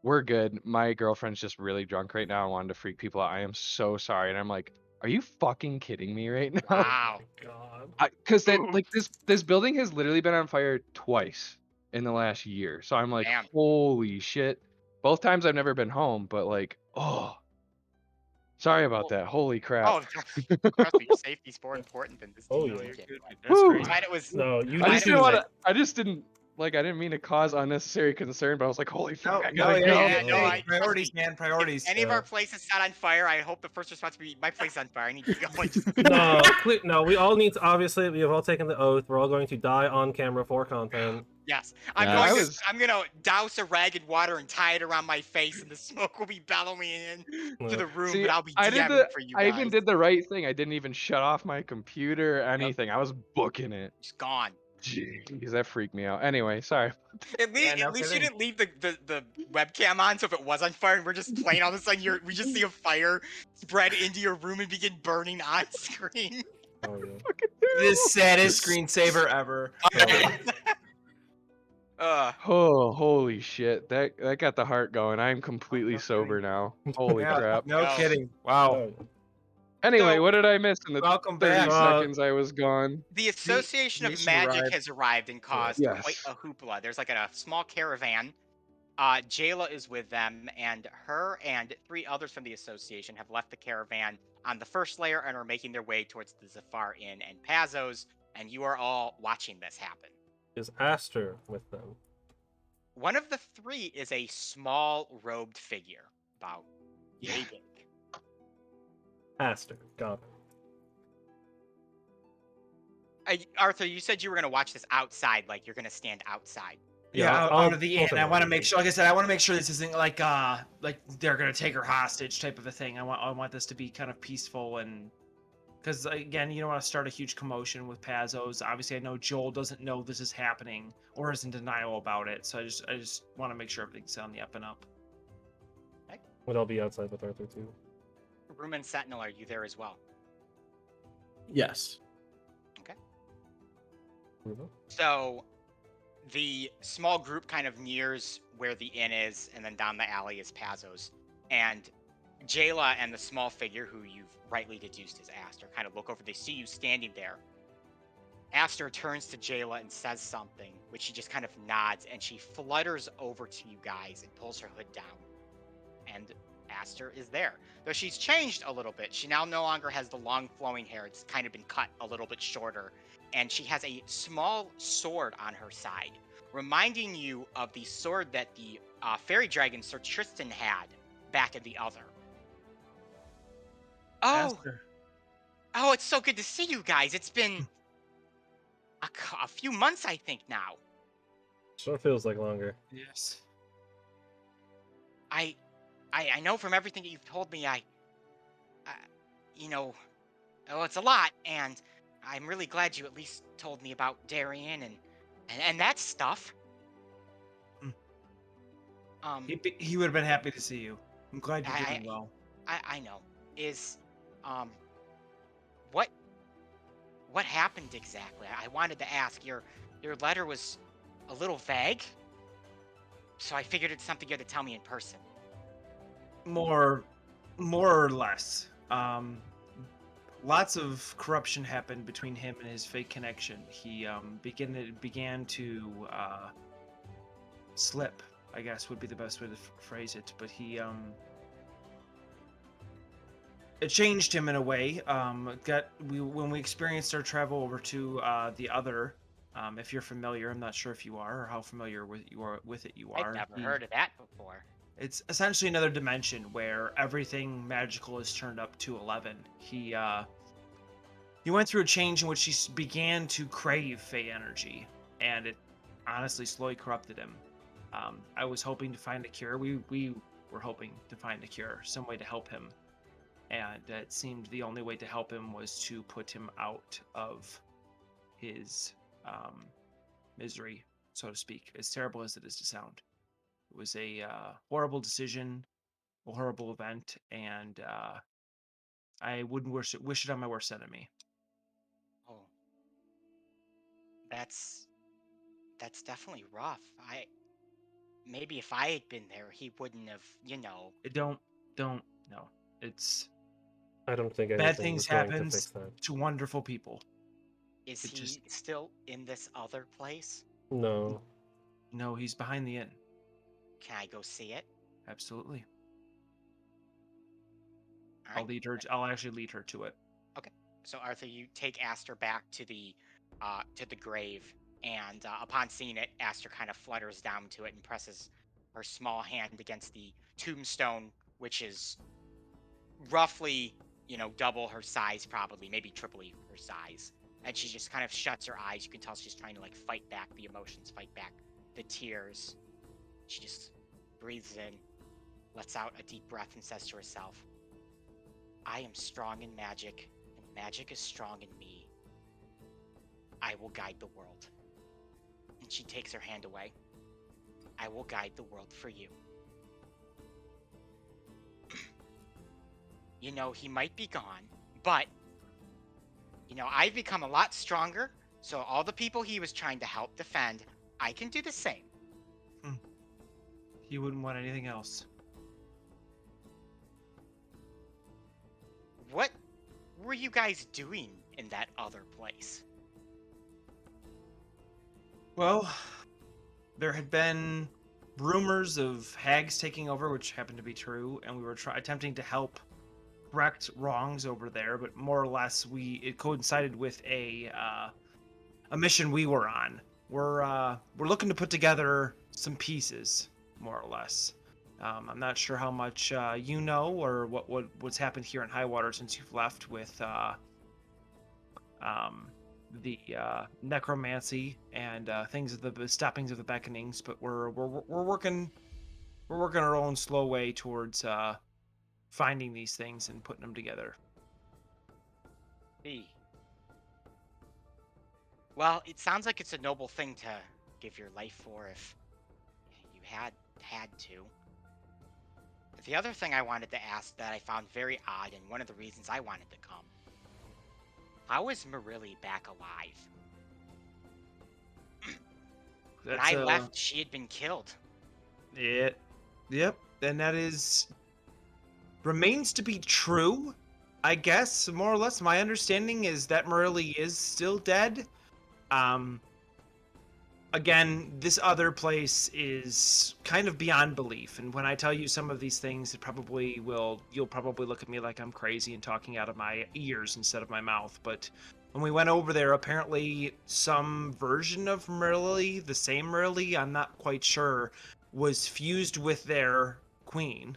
S3: we're good. My girlfriend's just really drunk right now. I wanted to freak people out. I am so sorry. And I'm like, are you fucking kidding me right now?
S2: Wow.
S1: Oh my god.
S3: Because that like this building has literally been on fire twice in the last year. So I'm like,
S2: Damn.
S3: holy shit. Both times I've never been home, but like, oh, sorry about that. Holy crap.
S2: Oh, trust me, your safety's more important than this
S1: Oh,
S2: deal.
S1: yeah.
S2: you can't do it.
S5: that's
S3: Whew.
S5: crazy.
S2: Glad it was.
S1: No, you
S3: I
S1: need
S3: just
S1: to.
S3: didn't want to. I just didn't. like I didn't mean to cause unnecessary concern, but I was like, holy
S5: No,
S3: fuck, I
S5: no,
S3: gotta
S5: yeah,
S3: go.
S5: yeah,
S2: Yeah, no,
S5: hey,
S2: I- trust
S5: priorities,
S2: me.
S5: man, priorities.
S2: Any of
S1: Yeah.
S2: our places set on fire, I hope the first response would be my place is on fire. I need to go and just
S1: No, we all need to, obviously, we have all taken the oath. We're all going to die on camera for content.
S2: yes.
S4: Yeah,
S3: I
S2: I'm
S3: was-
S2: gonna douse a rag in water and tie it around my face, and the smoke will be bellowing in to
S1: Yeah.
S2: the room,
S3: See,
S2: but I'll be
S3: I did
S2: DMing for you
S3: I
S2: guys.
S3: even did the right thing. I didn't even shut off my computer or anything. I was booking it.
S2: It's gone.
S3: Jeez, that freaked me out. Anyway, sorry.
S2: At least,
S5: no
S2: at least you
S5: kidding.
S2: didn't leave the webcam on, so if it was on fire and we're just playing, all of a sudden we just see a fire spread into your room and begin burning on screen.
S1: Oh, yeah.
S5: The saddest screensaver ever.
S3: Oh, holy shit. That got the heart going. I'm completely
S5: no
S3: sober now. Holy
S5: Yeah,
S3: crap.
S5: no
S2: No.
S5: kidding. Wow.
S1: Oh, yeah.
S3: Anyway,
S2: So-
S3: what did I miss in the
S5: Welcome
S3: 30
S5: back.
S3: seconds I was gone?
S2: The Association of
S5: Jason
S2: Magic
S5: arrived.
S2: has arrived and caused
S3: Yes.
S2: quite a hoopla. There's like a small caravan. Jayla is with them, and her and 3 others from the association have left the caravan on the first layer and are making their way towards the Zafar Inn and Pazos, and you are all watching this happen.
S1: Is Aster with them?
S2: One of the 3 is a small robed figure, about yay big.
S1: Aster. Got it.
S2: Arthur, you said you were going to watch this outside, like you're going to stand outside.
S5: Yeah,
S1: I'll-
S5: out of the
S1: I'll
S5: inn.
S1: take
S5: I
S1: it.
S5: want to make sure, like I said, I want to make sure this isn't like they're gonna take her hostage type of a thing. I want this to be kind of peaceful, and because again, you don't want to start a huge commotion with Pazos. Obviously, I know Joel doesn't know this is happening or is in denial about it, so I just want to make sure everything's on the up and up.
S1: But I'll be outside with Arthur too.
S2: Room and Sentinel, are you there as well?
S4: Yes.
S1: Mhm.
S2: So the small group kind of nears where the inn is, and then down the alley is Pazos. And Jayla and the small figure, who you've rightly deduced is Aster, kind of look over. They see you standing there. Aster turns to Jayla and says something, which she just kind of nods, and she flutters over to you guys and pulls her hood down. And Aster is there. Though she's changed a little bit. She now no longer has the long flowing hair. It's kind of been cut a little bit shorter. And she has a small sword on her side, reminding you of the sword that the fairy dragon Sir Tristan had back in the Other. Oh,
S5: Aster.
S2: oh, it's so good to see you guys. It's been a few months, I think, now.
S1: Sure feels like longer.
S5: Yes.
S2: I know from everything that you've told me, you know, oh, it's a lot, and I'm really glad you at least told me about Darian and that stuff.
S5: He would have been happy to see you. I'm glad you're doing well.
S2: I know. Is, what happened exactly? I wanted to ask. Your letter was a little vague, so I figured it's something you had to tell me in person.
S5: More or less. Lots of corruption happened between him and his fake connection. He began to slip, I guess would be the best way to phrase it. But it changed him in a way. When we experienced our travel over to the Other. If you're familiar, I'm not sure if you are or how familiar with it you are.
S2: I've never heard of that before.
S5: It's essentially another dimension where everything magical is turned up to 11. He went through a change in which he began to crave Fey energy, and it honestly slowly corrupted him. I was hoping to find a cure. We were hoping to find a cure, some way to help him, and it seemed the only way to help him was to put him out of his misery, so to speak, as terrible as it is to sound. It was a horrible decision, a horrible event, and I wouldn't wish it on my worst enemy.
S2: Oh, that's definitely rough. Maybe if I had been there, he wouldn't have,
S5: Don't no. It's
S1: I don't think
S5: bad
S1: anything
S5: things
S1: is going to
S5: happen
S1: fix that.
S5: to wonderful people.
S2: Is
S5: It
S2: he
S5: just-
S2: still in this other place?
S1: No.
S5: No, he's behind the inn.
S2: Can I go see it?
S5: Absolutely.
S2: All
S5: I'll
S2: right.
S5: lead her. I'll actually lead her to it.
S2: So Arthur, you take Aster back to the grave, and upon seeing it, Aster kind of flutters down to it and presses her small hand against the tombstone, which is roughly, double her size, probably, maybe triple her size. And she just kind of shuts her eyes. You can tell she's trying to like fight back the emotions, fight back the tears. She just breathes in, lets out a deep breath, and says to herself, I am strong in magic, and magic is strong in me. I will guide the world. And she takes her hand away. I will guide the world for you. He might be gone, but, I've become a lot stronger, so all the people he was trying to help defend, I can do the same.
S5: He wouldn't want anything else.
S2: What were you guys doing in that other place?
S5: Well, there had been rumors of hags taking over, which happened to be true, and we were attempting to help correct wrongs over there, but more or less it coincided with a mission we were on. We're looking to put together some pieces, more or less. I'm not sure how much you know or what's happened here in Highwater since you've left with the necromancy and things of the stoppings of the beckonings, but we're working our own slow way towards finding these things and putting them together.
S2: Well, it sounds like it's a noble thing to give your life for if you had to. The other thing I wanted to ask that I found very odd, and one of the reasons I wanted to come, how is Marilli back alive? When I left, she had been killed.
S5: Yep, and that remains to be true, I guess, more or less. My understanding is that Marilli is still dead. Again, this other place is kind of beyond belief, and when I tell you some of these things, you'll probably look at me like I'm crazy and talking out of my ears instead of my mouth, but when we went over there, apparently some version of Marilli, the same Marilli, I'm not quite sure, was fused with their queen.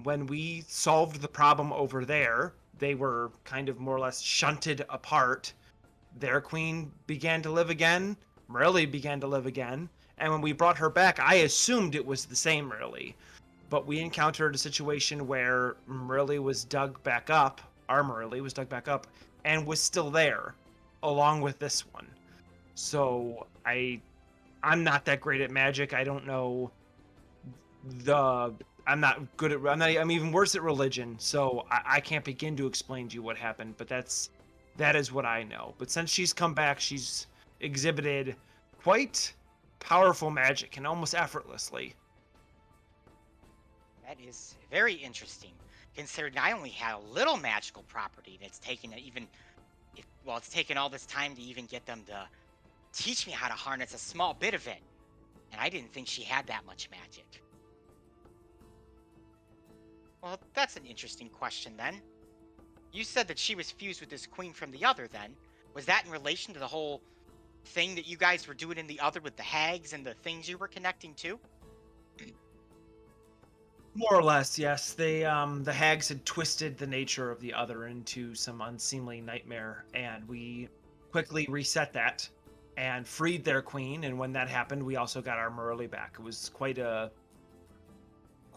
S5: When we solved the problem over there, they were kind of more or less shunted apart. Their queen began to live again. Marilli began to live again. And when we brought her back, I assumed it was the same Marilli. But we encountered a situation where Marilli was dug back up, our Marilli was dug back up, and was still there, along with this one. So I'm not that great at magic. I don't know I'm even worse at religion, so I can't begin to explain to you what happened, but that is what I know. But since she's come back, she's exhibited quite powerful magic, and almost effortlessly.
S2: That is very interesting, considering I only had a little magical property that's taken it's taken all this time to even get them to teach me how to harness a small bit of it, and I didn't think she had that much magic. Well, that's an interesting question then. You said that she was fused with this queen from the other then. Was that in relation to the whole thing that you guys were doing in the other with the hags and the things you were connecting to?
S5: More or less, yes. The hags had twisted the nature of the other into some unseemly nightmare, and we quickly reset that and freed their queen, and when that happened, we also got our Marilli back. It was quite a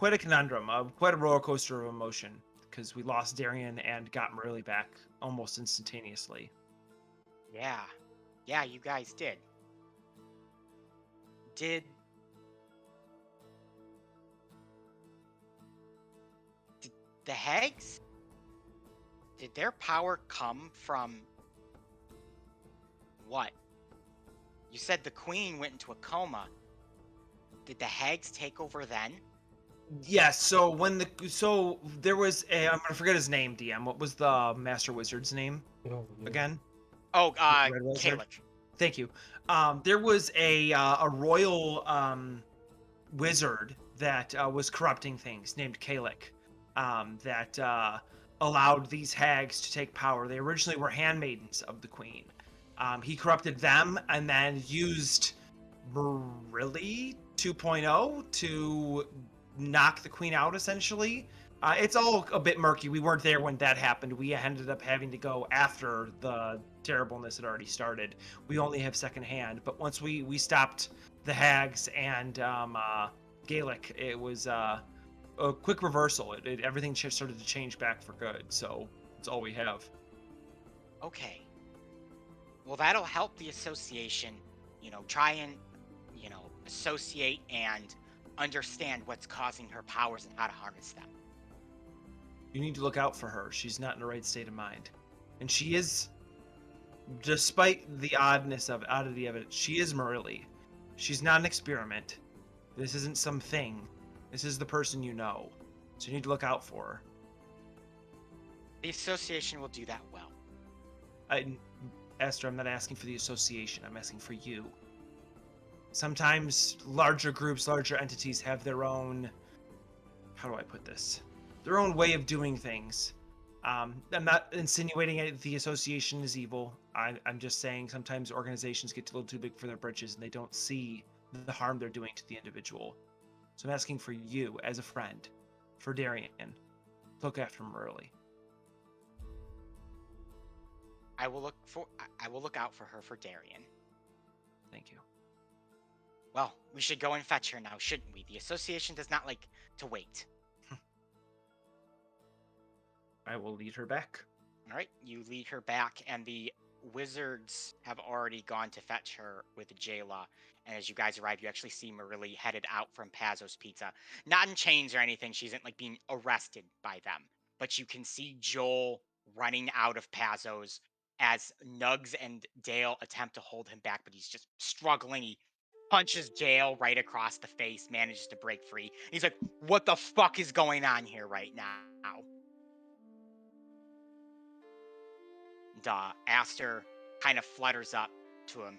S5: conundrum, quite a roller coaster of emotion, because we lost Darian and got Marilli back almost instantaneously.
S2: Yeah, you guys did. Did the hags, did their power come from what? You said the queen went into a coma. Did the hags take over then?
S5: Yes, so there was I'm gonna forget his name, DM. What was the Master Wizard's name again?
S2: Oh,
S5: Red Wizard?
S2: Kalik.
S5: Thank you. There was a royal wizard that was corrupting things named Kalik, that allowed these hags to take power. They originally were handmaidens of the queen. He corrupted them and then used Marilli 2.0 to knock the queen out, essentially. It's all a bit murky. We weren't there when that happened. We ended up having to go after the terribleness had already started. We only have second hand, but once we stopped the hags and Gaelic, it was a quick reversal. Everything just started to change back for good, so it's all we have.
S2: Okay. Well, that'll help the association, try and, associate and understand what's causing her powers and how to harness them.
S5: You need to look out for her. She's not in the right state of mind. And she is, despite the oddity of it, she is Marilli. She's not an experiment. This isn't something. This is the person you know. So you need to look out for her.
S2: The association will do that well.
S5: Esther, I'm not asking for the association. I'm asking for you. Sometimes larger groups, larger entities have their own, how do I put this? Their own way of doing things. I'm not insinuating the association is evil. I'm just saying sometimes organizations get a little too big for their britches and they don't see the harm they're doing to the individual. So I'm asking for you as a friend, for Darian, look after him early.
S2: I will look out for her for Darian.
S5: Thank you.
S2: Well, we should go and fetch her now, shouldn't we? The association does not like to wait.
S5: I will lead her back.
S2: All right, you lead her back, and the wizards have already gone to fetch her with Jayla. And as you guys arrive, you actually see Marilli headed out from Pazzo's Pizza. Not in chains or anything. She isn't like being arrested by them. But you can see Joel running out of Pazzo's as Nugs and Dale attempt to hold him back, but he's just struggling. He punches Dale right across the face, manages to break free. He's like, what the fuck is going on here right now? And Aster kind of flutters up to him,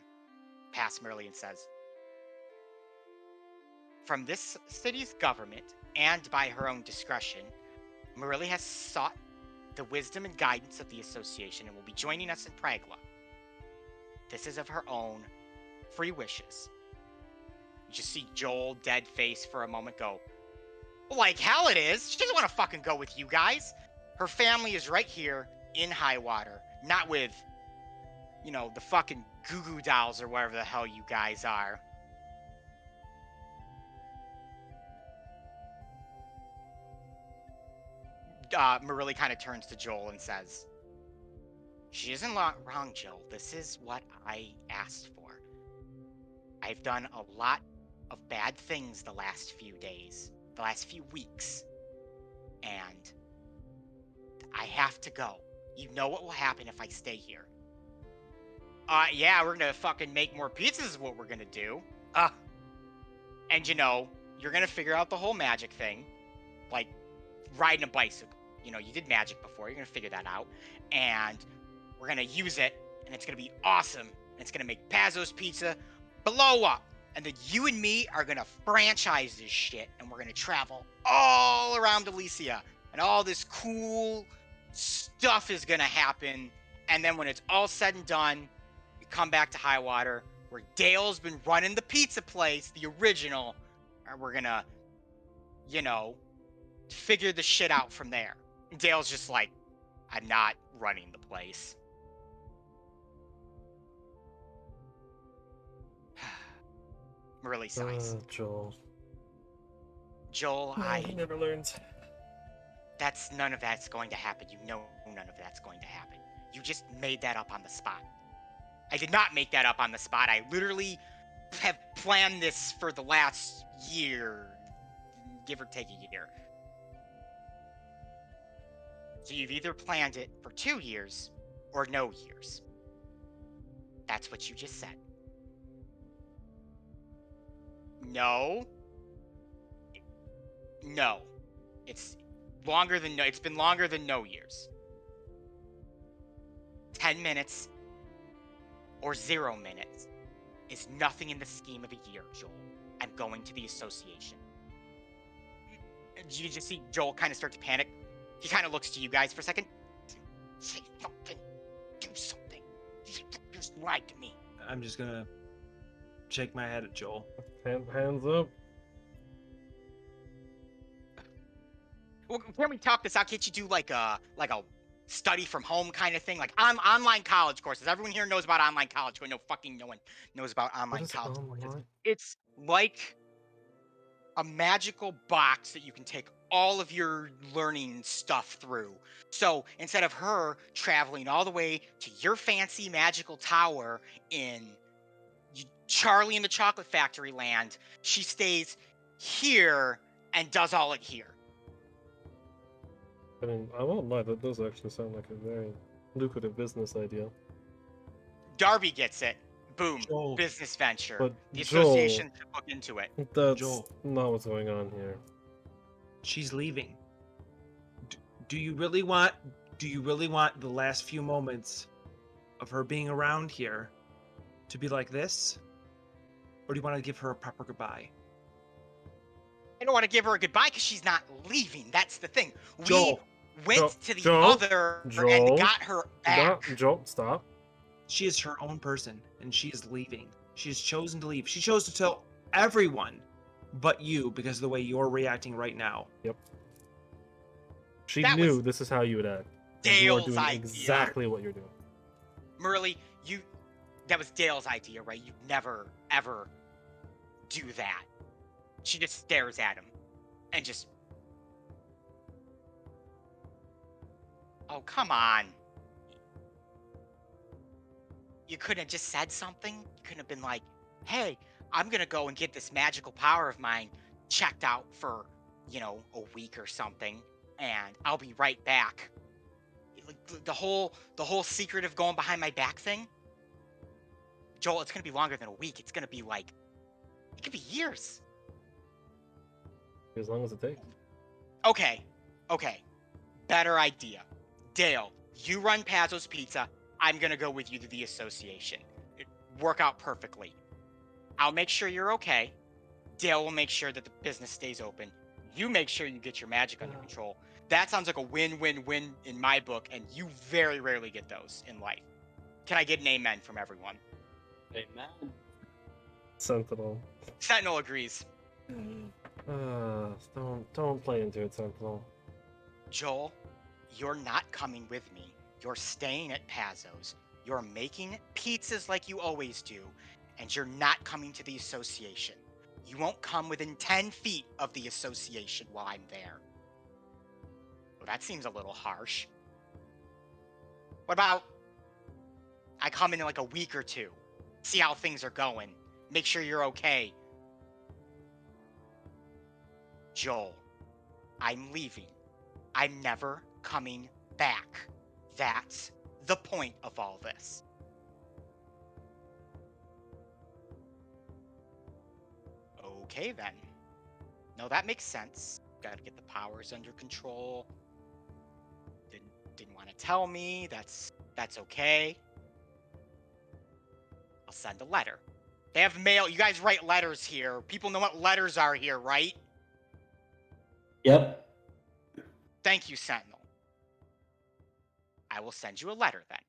S2: past Marilli, and says, from this city's government, and by her own discretion, Marilli has sought the wisdom and guidance of the association and will be joining us in Pragla. This is of her own free wishes. You just see Joel, dead face for a moment, go, like hell it is. She doesn't want to fucking go with you guys. Her family is right here in Highwater, not with, the fucking Goo Goo Dolls or whatever the hell you guys are. Marilli kind of turns to Joel and says, she isn't wrong, Joel. This is what I asked for. I've done a lot of bad things the last few days, the last few weeks, and I have to go. You know what will happen if I stay here. Yeah, we're gonna fucking make more pizzas is what we're gonna do. And you're gonna figure out the whole magic thing. Like, riding a bicycle. You did magic before. You're gonna figure that out. And we're gonna use it, and it's gonna be awesome. And it's gonna make Pazzo's Pizza blow up. And then you and me are gonna franchise this shit, and we're gonna travel all around Elyssia. And all this cool stuff is gonna happen. And then when it's all said and done, we come back to Highwater, where Dale's been running the pizza place, the original, and we're gonna, figure the shit out from there. Dale's just like, I'm not running the place. Marilli sighs.
S1: Joel.
S2: Joel,
S1: He never learns.
S2: None of that's going to happen. You know none of that's going to happen. You just made that up on the spot. I did not make that up on the spot. I literally have planned this for the last year, give or take a year. So you've either planned it for 2 years or no years. That's what you just said. No. No. It's been longer than no years. 10 minutes or 0 minutes is nothing in the scheme of a year, Joel. I'm going to the association. You just see Joel kind of start to panic. He kind of looks to you guys for a second. Say something. Do something. There's lied to me.
S5: I'm just gonna shake my head at Joel.
S1: Hands up.
S2: Well, can we talk this out? Can't you do like a study from home kind of thing, like online college courses? Everyone here knows about online college. No one knows about online
S1: is
S2: college courses.
S1: online?
S2: It's like a magical box that you can take all of your learning stuff through. So instead of her traveling all the way to your fancy magical tower in Charlie and the Chocolate Factory land, she stays here and does all it here.
S1: I mean, I won't lie, that does actually sound like a very lucrative business idea.
S2: Darby gets it. Boom.
S5: Joel.
S2: Business venture.
S1: But
S2: The
S1: Joel-
S2: association should look into it.
S1: That's
S5: Joel.
S1: not what's going on here.
S5: She's leaving. Do you really want the last few moments of her being around here to be like this? Or do you want to give her a proper goodbye?
S2: I don't want to give her a goodbye because she's not leaving. That's the thing.
S5: Joel.
S2: We went
S1: Joel.
S2: to the
S1: Joel.
S2: other
S1: Joel.
S2: and got her back.
S1: Joel, stop.
S5: She is her own person, and she is leaving. She has chosen to leave. She chose to tell everyone but you because of the way you're reacting right now.
S1: She
S2: That
S1: knew
S2: was
S1: this is how you would act. And you are
S2: Dale's
S1: doing
S2: idea.
S1: exactly what you're doing.
S2: Merle, that was Dale's idea, right? You'd never, ever do that. She just stares at him and just... Oh, come on. You couldn't have just said something? You couldn't have been like, hey, I'm gonna go and get this magical power of mine checked out for, a week or something, and I'll be right back. Like, the whole secret of going behind my back thing? Joel, it's gonna be longer than a week. It's gonna be like, it could be years.
S1: As long as it takes.
S2: Okay. Better idea. Dale, you run Pazzo's Pizza. I'm gonna go with you to the association. It work out perfectly. I'll make sure you're okay. Dale will make sure that the business stays open. You make sure you get your magic under control. That sounds like a win-win-win in my book, and you very rarely get those in life. Can I get an amen from everyone?
S4: Amen.
S1: Sentinel.
S2: Sentinel agrees.
S1: Don't play into it, Sentinel.
S2: Joel, you're not coming with me. You're staying at Pazzo's. You're making pizzas like you always do, and you're not coming to the association. You won't come within 10 feet of the association while I'm there. Well, that seems a little harsh. What about I come in like a week or two, see how things are going, make sure you're okay? Joel, I'm leaving. I'm never coming back. That's the point of all this. Okay then. No, that makes sense. Gotta get the powers under control. Didn't want to tell me. That's okay. I'll send a letter. They have mail. You guys write letters here. People know what letters are here, right?
S4: Yep.
S2: Thank you, Sentinel. I will send you a letter then.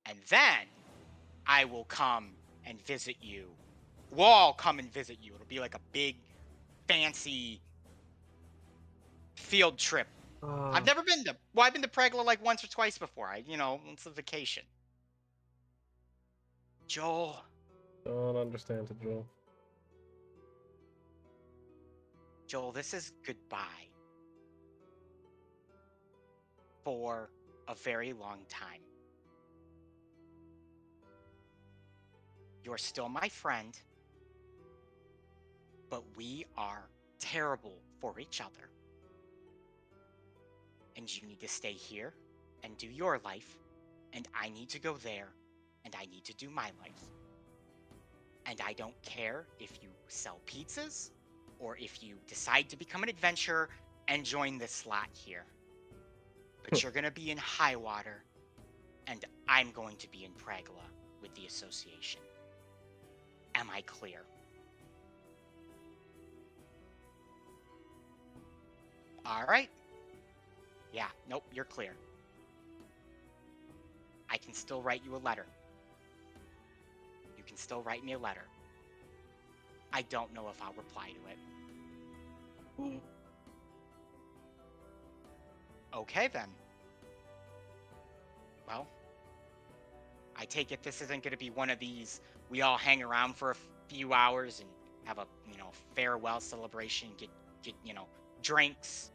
S2: And then I will come and visit you. We'll all come and visit you. It'll be like a big, fancy field trip. I've never been to... Well, I've been to Pregla like once or twice before. It's a vacation. Joel.
S1: Don't understand it, Joel.
S2: Joel, this is goodbye. For a very long time. You're still my friend, but we are terrible for each other. And you need to stay here and do your life, and I need to go there, and I need to do my life. And I don't care if you sell pizzas, or if you decide to become an adventurer and join this slot here. But you're gonna be in high water, and I'm going to be in Pregla with the association. Am I clear? All right. Yeah, nope, you're clear. I can still write you a letter. You can still write me a letter. I don't know if I'll reply to it. Okay, then. Well, I take it this isn't going to be one of these, we all hang around for a few hours and have a, farewell celebration, get, drinks,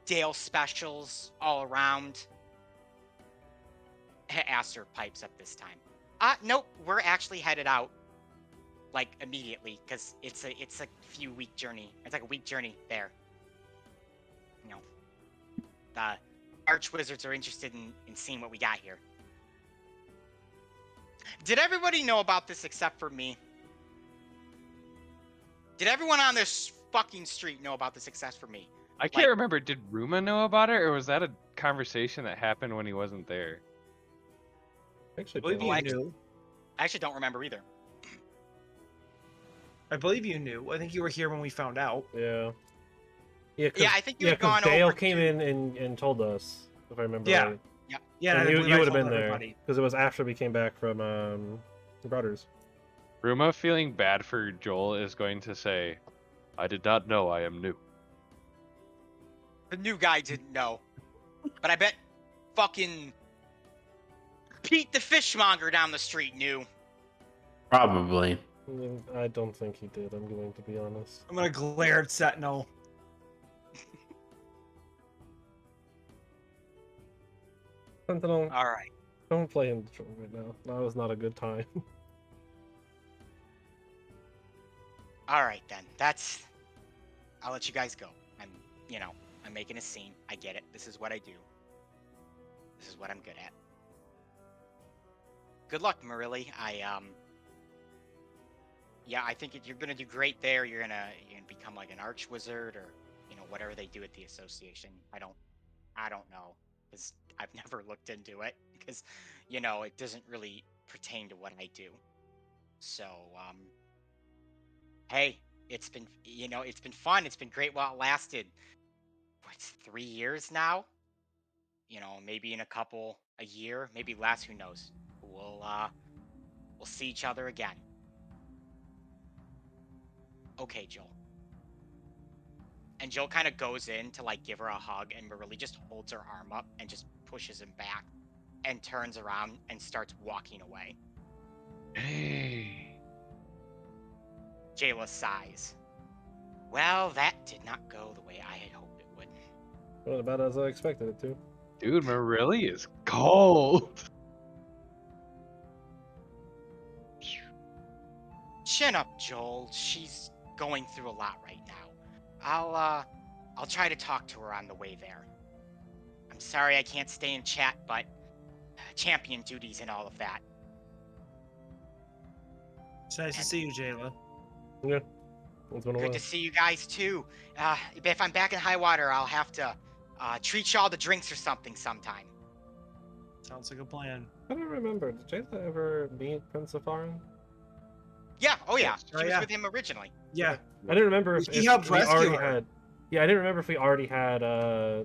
S2: Dale specials all around. Aster pipes up this time. Nope, we're actually headed out, like, immediately, because it's a few week journey. It's like a week journey there. The Archwizards are interested in seeing what we got here. Did everybody know about this except for me? Did everyone on this fucking street know about this except for me?
S3: I can't remember. Did Ruma know about it, or was that a conversation that happened when he wasn't there?
S1: Actually,
S5: I believe
S1: probably.
S5: you knew.
S2: I actually don't remember either.
S5: I believe you knew. I think you were here when we found out.
S1: Yeah. Yeah,
S2: I think you had
S1: 'cause
S2: gone
S1: Dale
S2: over
S1: came
S2: to-
S1: in and told us, if I remember
S5: Yeah.
S1: right.
S5: Yeah, and I
S1: And
S5: believe
S1: you
S5: I
S1: would have
S5: told
S1: been there
S5: everybody.
S1: because it was after we came back from Brothers.
S3: Ruma, feeling bad for Joel, is going to say, "I did not know I am new."
S2: The new guy didn't know. But I bet fucking Pete the fishmonger down the street knew.
S4: Probably.
S1: I don't think he did. I'm going to be honest.
S5: I'm gonna glare at Sentinel.
S1: Sentinel,
S2: All right.
S1: don't play in Detroit right now. Now is not a good time.
S2: All right, then. I'll let you guys go. I'm making a scene. I get it. This is what I do. This is what I'm good at. Good luck, Marilli. I think you're gonna do great there. You're gonna become like an archwizard or whatever they do at the association. I don't know because I've never looked into it because it doesn't really pertain to what I do. So hey, it's been fun. It's been great while it lasted. What's 3 years now? Maybe in a year, maybe less. Who knows? We'll see each other again. Okay, Joel. And Joel kind of goes in to like give her a hug, and Marilli just holds her arm up and just pushes him back, and turns around and starts walking away.
S3: Hey.
S2: Jayla sighs. Well, that did not go the way I had hoped it would.
S1: Not about as I expected it to.
S3: Dude, Marilli is cold.
S2: Chin up, Joel. She's going through a lot right now. I'll try to talk to her on the way there. I'm sorry I can't stay in chat, but champion duties and all of that.
S5: It's nice to see you, Jayla.
S1: Yeah. It's been a
S2: Good
S1: while.
S2: to see you guys too. If I'm back in Highwater, I'll have to treat y'all to drinks or something sometime.
S5: Sounds like a plan.
S1: I don't remember. Did Jayla ever meet Prince of Farin?
S2: Yeah, oh yeah.
S3: Yes.
S2: She
S5: Oh,
S2: was
S5: yeah.
S2: with him originally.
S5: Yeah.
S1: I didn't remember if,
S5: He
S1: if
S5: helped
S1: we already
S5: rescue her.
S1: had. Yeah, I didn't remember if we already had.
S3: I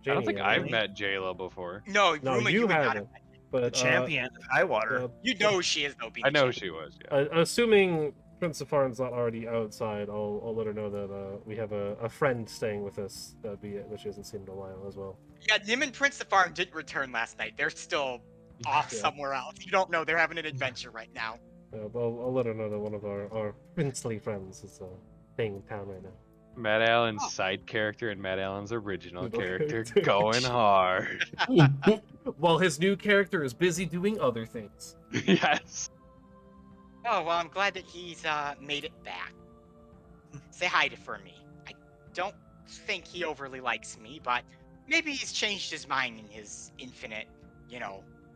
S3: don't think
S1: Janie
S3: I've
S1: already.
S3: met Jayla before.
S2: No,
S1: No,
S2: Ruma,
S1: you
S2: would not
S1: haven't.
S2: have.
S1: But
S5: The champion of Highwater.
S2: You know who she is though, being
S3: I
S2: the
S3: know
S2: champion.
S3: she was. Yeah.
S1: Assuming Prince of Farin's not already outside, I'll let her know that we have a friend staying with us, which hasn't seen in a while as well.
S2: Yeah, Nim and Prince of Farm didn't return last night. They're still off
S1: Yeah.
S2: somewhere else. You don't know. They're having an adventure right now.
S1: But I'll let her know that one of our princely friends is staying in town right now.
S3: Matt Allen's side character and Matt Allen's original
S1: Original
S3: character
S1: character.
S3: going hard.
S1: While his new character is busy doing other things.
S3: Yes.
S2: Oh well, I'm glad that he's made it back. Say hi to for me. I don't think he overly likes me, but maybe he's changed his mind in his infinite,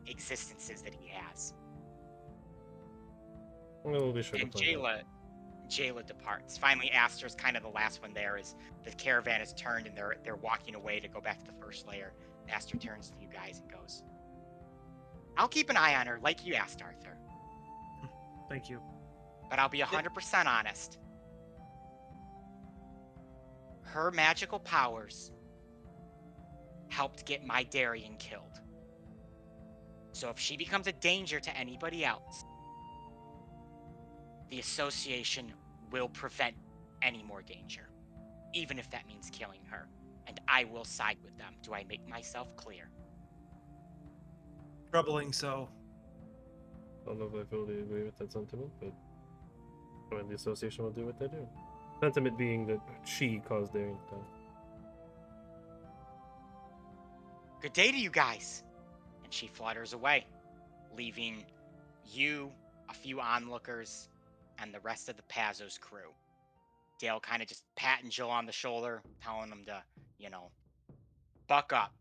S2: existences that he has.
S1: We'll be sure to
S2: And
S1: find out.
S2: Jayla departs. Finally, Aster's kind of the last one there as the caravan is turned and they're walking away to go back to the first layer. Aster turns to you guys and goes, I'll keep an eye on her like you asked, Arthur.
S5: Thank you.
S2: But I'll be 100% honest. Her magical powers helped get my Darien killed. So if she becomes a danger to anybody else, the association will prevent any more danger, even if that means killing her. And I will side with them. Do I make myself clear?
S5: Troubling so.
S1: I don't know if I fully agree with that sentiment, but I mean, the association will do what they do. Sentiment being that she caused their death.
S2: Good day to you guys. And she flutters away, leaving you, a few onlookers, and the rest of the Pazos crew. Dale kind of just patting Jill on the shoulder, telling him to, buck up.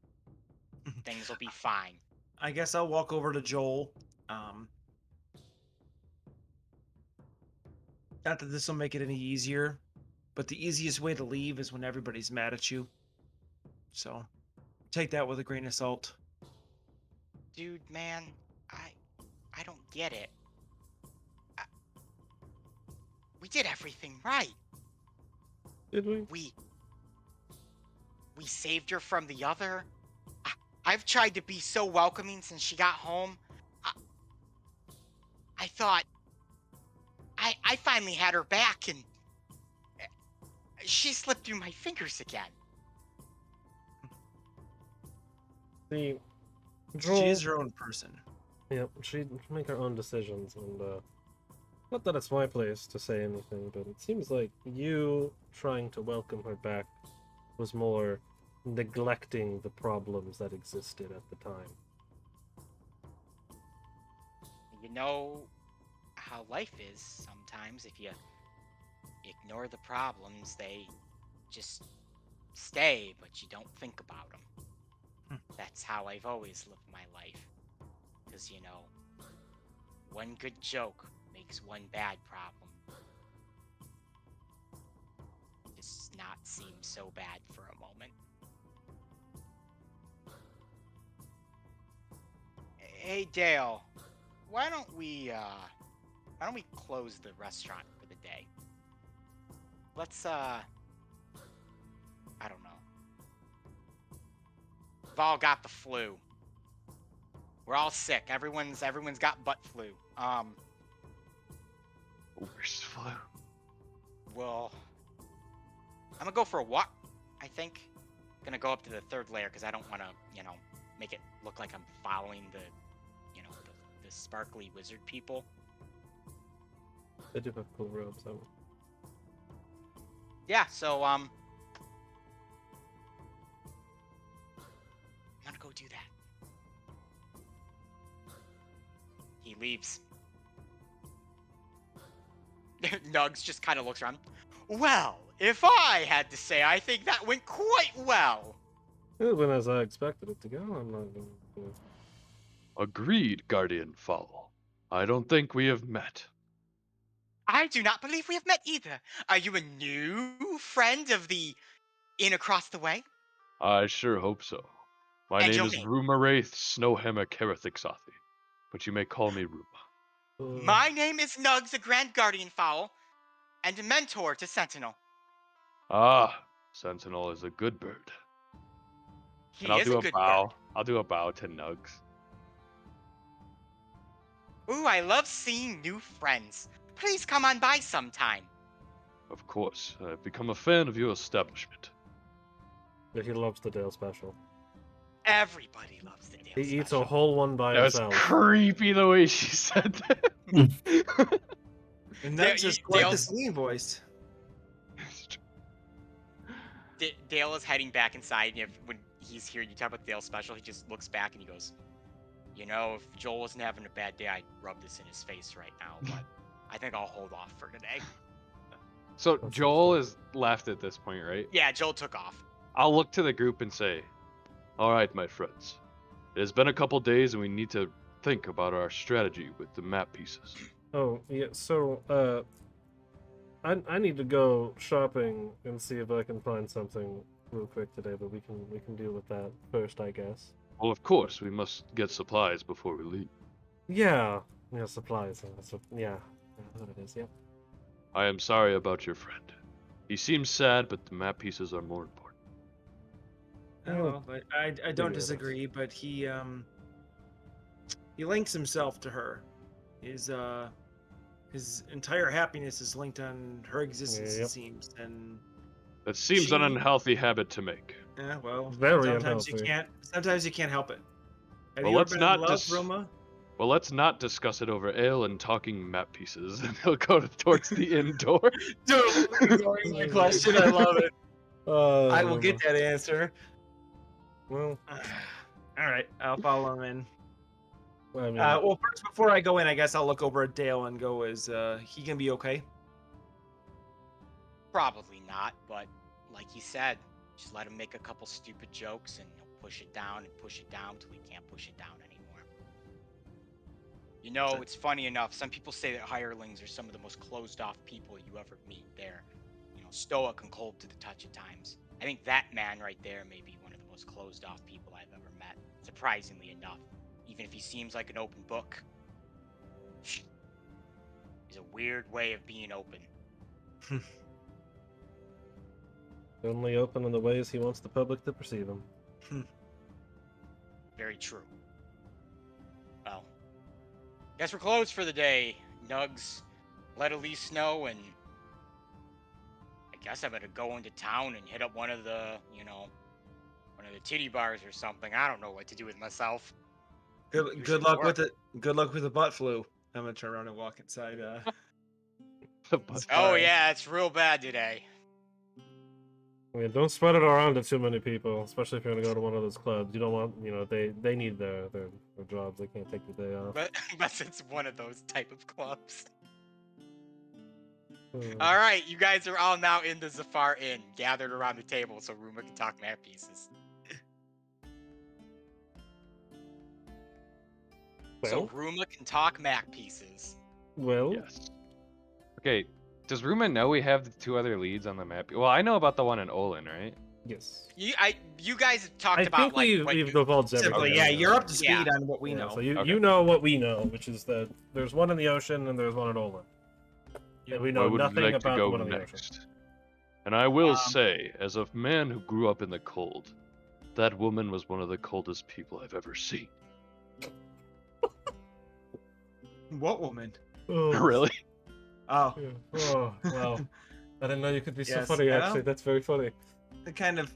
S2: Things will be fine.
S5: I guess I'll walk over to Joel. Not that this will make it any easier, but the easiest way to leave is when everybody's mad at you. So, take that with a grain of salt.
S2: Dude, man, I don't get it. We did everything right.
S1: Did we?
S2: We saved her from the other. I've tried to be so welcoming since she got home. I thought I finally had her back, and she slipped through my fingers again.
S1: See,
S5: She is her own person.
S1: Yep, she make her own decisions, and not that it's my place to say anything, but it seems like you trying to welcome her back was more neglecting the problems that existed at the time.
S2: You know how life is sometimes. If you ignore the problems, they just stay, but you don't think about them. That's how I've always lived my life. Because, one good joke makes one bad problem just not seem so bad for a moment. Hey, Dale, why don't we close the restaurant for the day? Let's, I don't know. We've all got the flu. We're all sick. Everyone's got butt flu.
S3: Worst flu.
S2: Well, I'm gonna go for a walk, I think. Gonna go up to the third layer because I don't want to, make it look like I'm following the sparkly wizard people.
S1: They do have cool robes, though.
S2: Yeah, so, I'm gonna go do that. He leaves. Nugs just kind of looks around. Well, if I had to say, I think that went quite well.
S1: It went as I expected it to go. I'm not going to...
S3: Agreed, Guardian Fowl. I don't think we have met.
S2: I do not believe we have met either. Are you a new friend of the Inn across the way?
S3: I sure hope so. My
S2: And
S3: name
S2: your
S3: is
S2: name?
S3: Rumaraith Snowhammer Kerithixathi, but you may call me Ruma.
S2: My name is Nugs, the Grand Guardian Fowl, and a mentor to Sentinel.
S3: Ah, Sentinel is a good bird.
S2: He
S3: And I'll
S2: is
S3: do
S2: a
S3: a
S2: good
S3: bow.
S2: bird.
S3: I'll do a bow to Nugs.
S2: Ooh, I love seeing new friends. Please come on by sometime.
S3: Of course, I've become a fan of your establishment.
S1: But he loves the Dale special.
S2: Everybody loves the Dale
S1: He eats a
S2: special.
S1: whole one by
S3: That was
S1: himself.
S3: creepy the way she said that.
S5: And
S2: Dale-
S5: that's just quite the
S2: Dale's-
S5: singing voice.
S2: Dale is heading back inside, and when he's here, you talk about Dale's special, he just looks back and he goes, if Joel wasn't having a bad day, I'd rub this in his face right now, but I think I'll hold off for today.
S3: So
S1: That's
S3: Joel
S1: interesting.
S3: is left at this point, right?
S2: Yeah, Joel took off.
S3: I'll look to the group and say, all right, my friends. It has been a couple days and we need to think about our strategy with the map pieces.
S1: Oh, yeah, so, I need to go shopping and see if I can find something real quick today, but we can deal with that first, I guess.
S3: Well, of course, we must get supplies before we leave.
S1: Yeah, supplies. Yeah, that's what it is. Yep.
S3: I am sorry about your friend. He seems sad, but the map pieces are more important.
S5: Oh, but I don't
S1: Figure it out.
S5: disagree, but he he links himself to her. His entire happiness is linked on her existence,
S1: Yep.
S5: it seems. And
S3: That seems an
S5: She-
S3: unhealthy habit to make.
S5: yeah, well,
S1: Very
S5: sometimes you
S1: unhealthy.
S5: can't. Sometimes you can't help it. Have
S3: Well,
S5: you ever
S3: let's
S5: been
S3: not
S5: in love,
S3: dis-
S5: Roma?
S3: Well, let's not discuss it over ale and talking map pieces, and he'll go towards the inn door.
S5: Dude, ignoring my question. I love it. I will get that answer.
S1: Well,
S5: All right, I'll follow him in.
S1: I mean,
S5: Well, first, before I go in, I guess I'll look over at Dale and go, is he gonna be okay?
S2: Probably not, but like he said, just let him make a couple stupid jokes and he'll push it down till he can't push it down anymore. You know, it's funny enough, some people say that hirelings are some of the most closed off people you ever meet. They're, stoic and cold to the touch at times. I think that man right there may be one of the most closed off people I've ever met, surprisingly enough. Even if he seems like an open book, he's a weird way of being open.
S1: only open in the ways he wants the public to perceive him.
S2: Very true. Well, guess we're closed for the day. Nugs, let Elise know, and I guess I better go into town and hit up one of the titty bars or something. I don't know what to do with myself.
S5: Good luck with it. Good luck with the butt flu. I'm gonna turn around and walk inside.
S2: Oh yeah, it's real bad today.
S1: I mean, don't spread it around to too many people, especially if you're gonna go to one of those clubs. You don't want, they need their jobs. They can't take the day off.
S2: But it's one of those type of clubs.
S1: Hmm.
S2: All right, you guys are all now in the Zafar Inn, gathered around the table so Ruma can talk map pieces. So Ruma can talk map pieces.
S1: Well,
S3: Yes. Okay, does Ruma know we have the 2 other leads on the map? Well, I know about the one in Olin, right?
S1: yes.
S2: You guys have talked
S1: I
S2: about
S1: think we've divulged everything.
S5: Simply, yeah, you're up to speed
S2: Yeah.
S5: on what we know.
S1: So you
S3: Okay.
S1: you know what we know, which is that there's one in the ocean and there's one in Olin. And we know
S3: I would
S1: nothing
S3: like
S1: about
S3: to
S1: the
S3: go
S1: one in the ocean.
S3: next. And I will say, as a man who grew up in the cold, that woman was one of the coldest people I've ever seen.
S5: What woman?
S1: Oh,
S3: Really?
S5: Oh,
S1: yeah. Oh, wow. I didn't know you could be so
S5: Yes,
S1: funny,
S5: I
S1: actually.
S5: know.
S1: That's very funny.
S5: the kind of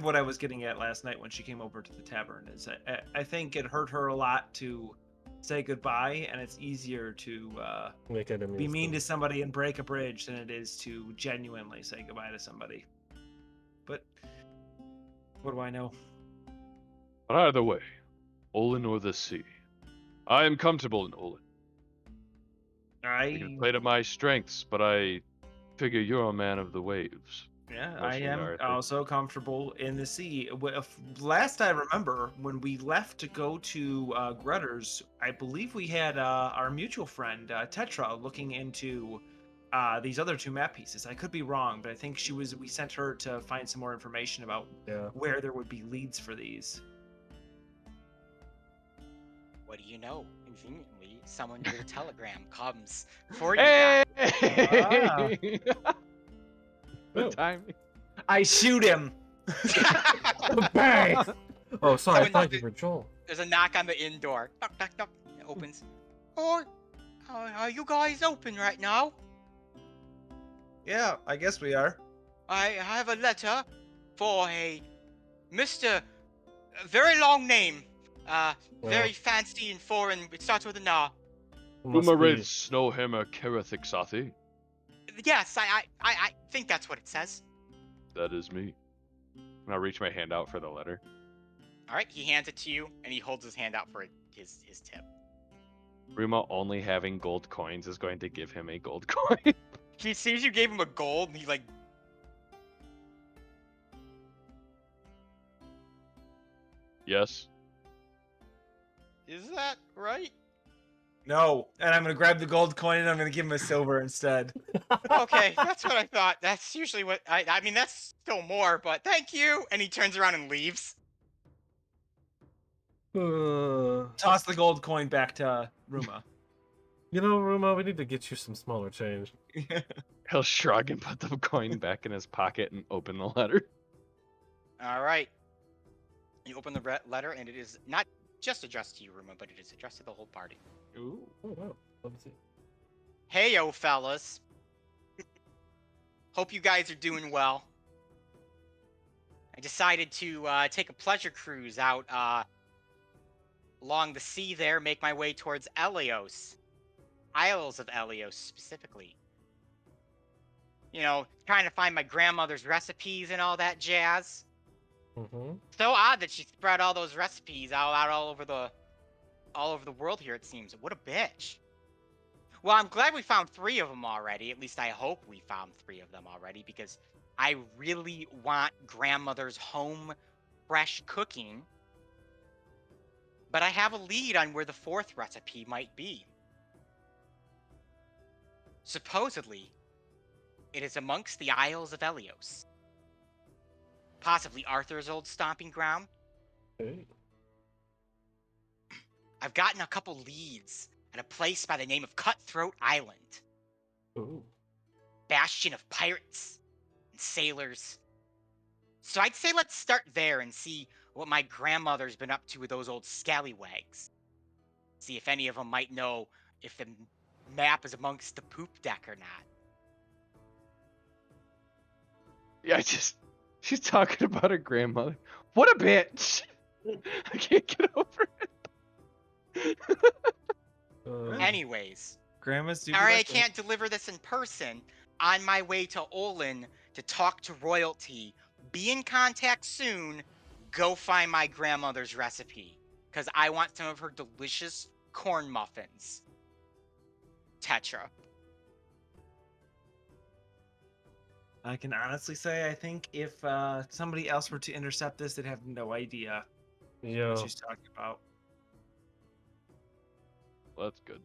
S5: what I was getting at last night when she came over to the tavern is I think it hurt her a lot to say goodbye, and it's easier to
S1: Make it
S5: be mean to somebody and break a bridge than it is to genuinely say goodbye to somebody. But what do I know?
S3: But either way, Olin or the sea, I am comfortable in Olin. I can play to my strengths, but I figure you're a man of the waves.
S5: Yeah, I
S3: Especially
S5: am
S3: Arthur.
S5: also comfortable in the sea. Last I remember, when we left to go to Grutter's, I believe we had our mutual friend Tetra looking into these other 2 map pieces. I could be wrong, but I think we sent her to find some more information about
S1: Yeah.
S5: where there would be leads for these.
S2: What do you know? Conveniently, someone with a telegram comes for you
S3: Hey!
S2: guys.
S3: The
S1: Oh.
S3: timing.
S5: I shoot him.
S1: Bang! Oh, sorry. I
S2: Someone-
S1: thought you were Joel.
S2: There's a knock on the inn door. Knock, knock, knock. It opens. Oh, are you guys open right now?
S5: Yeah, I guess we are.
S2: I have a letter for a Mr. A very long name. Very fancy and foreign. It starts with an R.
S1: Must be-
S3: Umarith Snowhammer Kerathixathi.
S2: Yes, I think that's what it says.
S3: That is me. And I'll reach my hand out for the letter.
S2: All right, he hands it to you, and he holds his hand out for his tip.
S3: Ruma only having gold coins is going to give him a gold coin.
S2: He sees you gave him a gold, and he like.
S3: Yes.
S2: Is that right?
S5: No, and I'm gonna grab the gold coin and I'm gonna give him a silver instead.
S2: Okay, that's what I thought. That's usually what I mean. That's still more, but thank you. And he turns around and leaves.
S5: Toss the gold coin back to Ruma.
S1: Ruma, we need to get you some smaller change.
S3: He'll shrug and put the coin back in his pocket and open the letter.
S2: All right. You open the letter, and it is not just addressed to you, Ruma, but it is addressed to the whole party.
S5: Ooh.
S1: Oh wow. Love to see.
S2: Hey, yo, fellas. Hope you guys are doing well. I decided to take a pleasure cruise out along the sea there, make my way towards Elios. Isles of Elios, specifically. You know, trying to find my grandmother's recipes and all that jazz.
S1: Mm-hmm.
S2: So odd that she spread all those recipes out all over the world here, it seems. What a bitch. Well, I'm glad we found 3 of them already. At least I hope we found 3 of them already, because I really want grandmother's home fresh cooking. But I have a lead on where the 4th recipe might be. Supposedly, it is amongst the Isles of Elios. Possibly Arthur's old stomping ground.
S1: Hey.
S2: I've gotten a couple leads at a place by the name of Cutthroat Island.
S1: Ooh.
S2: Bastion of pirates and sailors. So I'd say let's start there and see what my grandmother's been up to with those old scallywags. See if any of them might know if the map is amongst the poop deck or not.
S3: Yeah, she's talking about her grandmother. What a bitch! I can't get over it.
S2: Anyways,
S5: Grandma's do.
S2: sorry I can't deliver this in person. On my way to Olin to talk to royalty. Be in contact soon. Go find my grandmother's recipe, because I want some of her delicious corn muffins. Tetra.
S5: I can honestly say, I think if somebody else were to intercept this, they'd have no idea
S1: Yeah.
S5: what she's talking about.
S3: Well, that's good.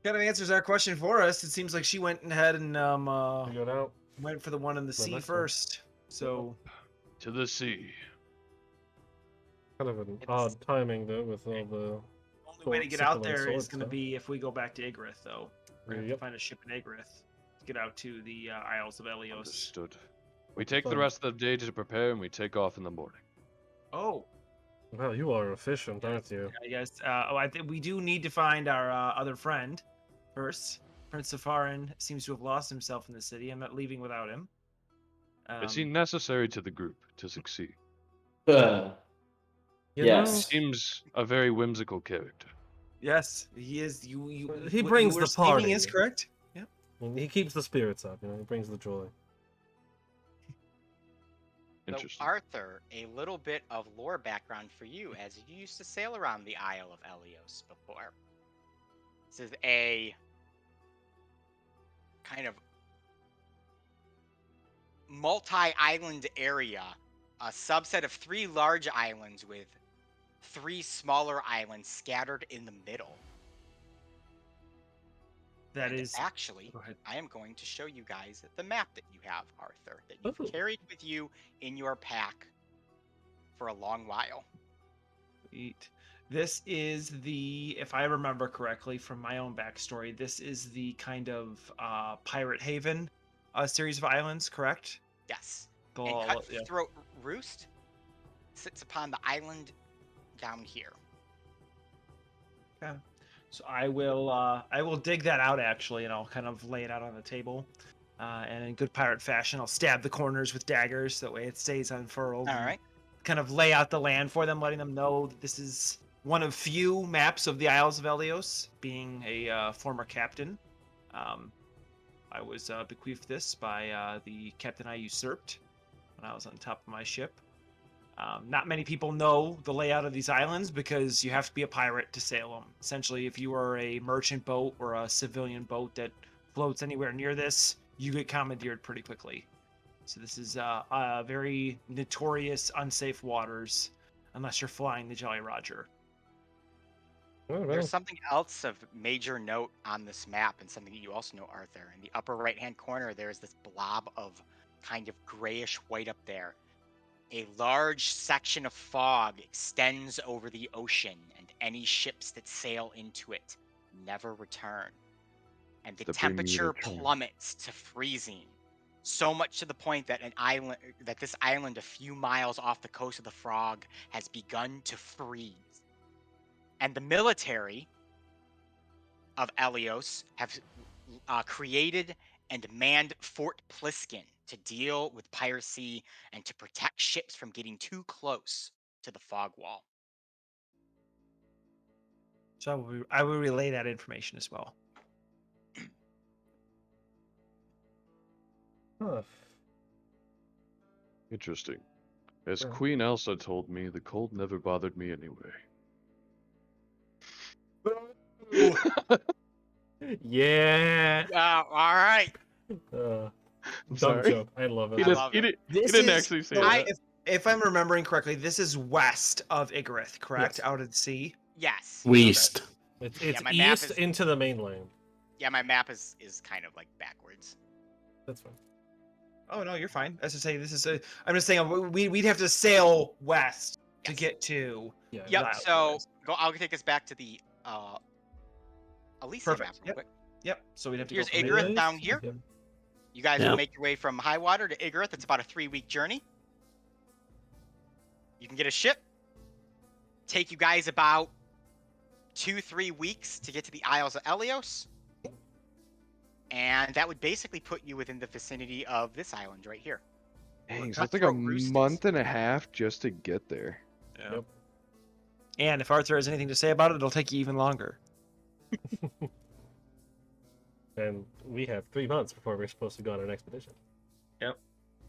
S5: Kind of answers our question for us. It seems like she went ahead and
S1: Figure it out.
S5: went for the one in the sea
S1: next one.
S5: first. So
S3: To the sea.
S1: Kind of an
S2: It's-
S1: odd timing though, with all the.
S5: the only way to get
S1: sickle
S5: out
S1: and
S5: there is
S1: sword
S5: going to
S1: stuff.
S5: be if we go back to Igrith, though. We're going to have
S1: Yep.
S5: to find a ship in Igrith to get out to the Isles of Elios.
S3: Understood. We take the
S1: Fun.
S3: rest of the day to prepare, and we take off in the morning.
S5: Oh,
S1: Wow, you are efficient, aren't you?
S5: I guess. I think we do need to find our other friend first. Prince Safarin seems to have lost himself in the city. I'm not leaving without him.
S3: Is he necessary to the group to succeed?
S1: You
S4: Yes.
S3: Seems a very whimsical character.
S5: Yes, he is. You.
S1: He
S5: what
S1: brings
S5: you were
S1: the
S5: stating
S1: party.
S5: is correct.
S1: He keeps the spirits up, you know, he brings the joy.
S2: So,
S3: Interesting.
S2: Arthur, a little bit of lore background for you, as you used to sail around the Isle of Elios before. This is a kind of multi-island area, a subset of 3 large islands with 3 smaller islands scattered in the middle.
S5: That
S2: And
S5: is.
S2: actually,
S5: Go ahead.
S2: I am going to show you guys the map that you have, Arthur, that you've
S1: Oh.
S2: carried with you in your pack for a long while.
S5: Sweet. This is the, if I remember correctly from my own backstory, this is the kind of pirate haven series of islands, correct?
S2: Yes.
S5: The-
S2: And
S5: yeah.
S2: Cutthroat Roost sits upon the island down here.
S5: So I will dig that out actually, and I'll kind of lay it out on the table. And in good pirate fashion, I'll stab the corners with daggers. That way it stays unfurled.
S2: All
S5: and
S2: right.
S5: Kind of lay out the land for them, letting them know that this is one of few maps of the Isles of Elios. Being a former captain, I was bequeathed this by the captain I usurped when I was on top of my ship. Not many people know the layout of these islands because you have to be a pirate to sail them. Essentially, if you are a merchant boat or a civilian boat that floats anywhere near this, you get commandeered pretty quickly. So this is very notorious, unsafe waters, unless you're flying the Jolly Roger.
S1: Oh, well.
S2: There's something else of major note on this map, and something that you also know, Arthur. In the upper right-hand corner, there's this blob of kind of grayish white up there. A large section of fog extends over the ocean, and any ships that sail into it never return. And the
S3: To bring you
S2: temperature
S3: return.
S2: plummets to freezing. So much to the point that this island a few miles off the coast of the Frog has begun to freeze. And the military of Elyos have created and manned Fort Pliskin to deal with piracy and to protect ships from getting too close to the fog wall.
S5: So I will relay that information as well.
S1: Huh.
S3: Interesting. As
S1: Sure.
S3: Queen Elsa told me, the cold never bothered me anyway.
S1: Yeah.
S2: All right.
S1: Dumb
S3: sorry.
S1: joke. I love it.
S3: He,
S2: I love it.
S3: didn't actually say that.
S5: If I'm remembering correctly, this is west of Igarith, correct?
S1: Yes.
S5: Out at sea.
S2: Yes.
S4: West.
S1: It's
S2: my map
S1: east
S2: is-
S1: into the mainland.
S2: Yeah, my map is kind of like backwards.
S1: That's fine.
S5: Oh no, you're fine. As I say, this is. I'm just saying we'd have to sail west to
S2: Yes.
S5: get to.
S1: Yeah.
S2: Yep.
S5: Wow.
S2: So I'll take us back to the Elyssia map
S5: Perfect.
S2: real
S5: Yep.
S2: quick.
S5: Yep. So we'd have to
S2: Here's
S5: go from
S2: Igarith
S5: there.
S2: down here.
S1: Yeah.
S2: You guys
S4: Yeah.
S2: will make your way from Highwater to Igarith. It's about a 3-week journey. You can get a ship. Take you guys about 2-3 weeks to get to the Isles of Elyos. And that would basically put you within the vicinity of this island right here.
S3: Dang, so
S5: Cut
S3: it's like a
S5: throat roosters.
S3: month and a half just to get there.
S5: Yeah.
S1: Yep.
S5: And if Arthur has anything to say about it, it'll take you even longer.
S1: And we have 3 months before we're supposed to go on an expedition.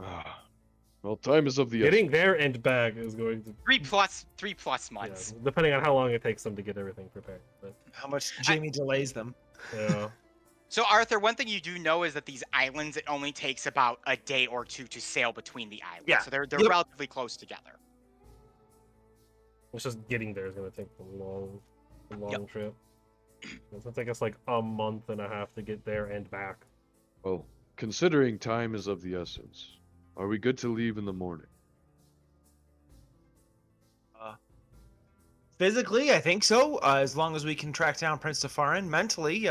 S3: Ah. Well, time is of the
S1: Getting there and back is going to,
S2: 3 plus
S1: yeah,
S2: months.
S1: depending on how long it takes them to get everything prepared. But
S5: How much Jamie delays them.
S1: yeah,
S2: So Arthur, one thing you do know is that these islands, it only takes about a day or two to sail between the islands.
S5: Yeah.
S2: So they're
S5: Yep.
S2: relatively close together.
S1: it's just getting there is going to take a long
S5: Yep.
S1: trip. It's going to take us like a month and a half to get there and back.
S3: Well, considering time is of the essence, are we good to leave in the morning?
S5: Physically, I think so. As long as we can track down Prince Safarin. Mentally,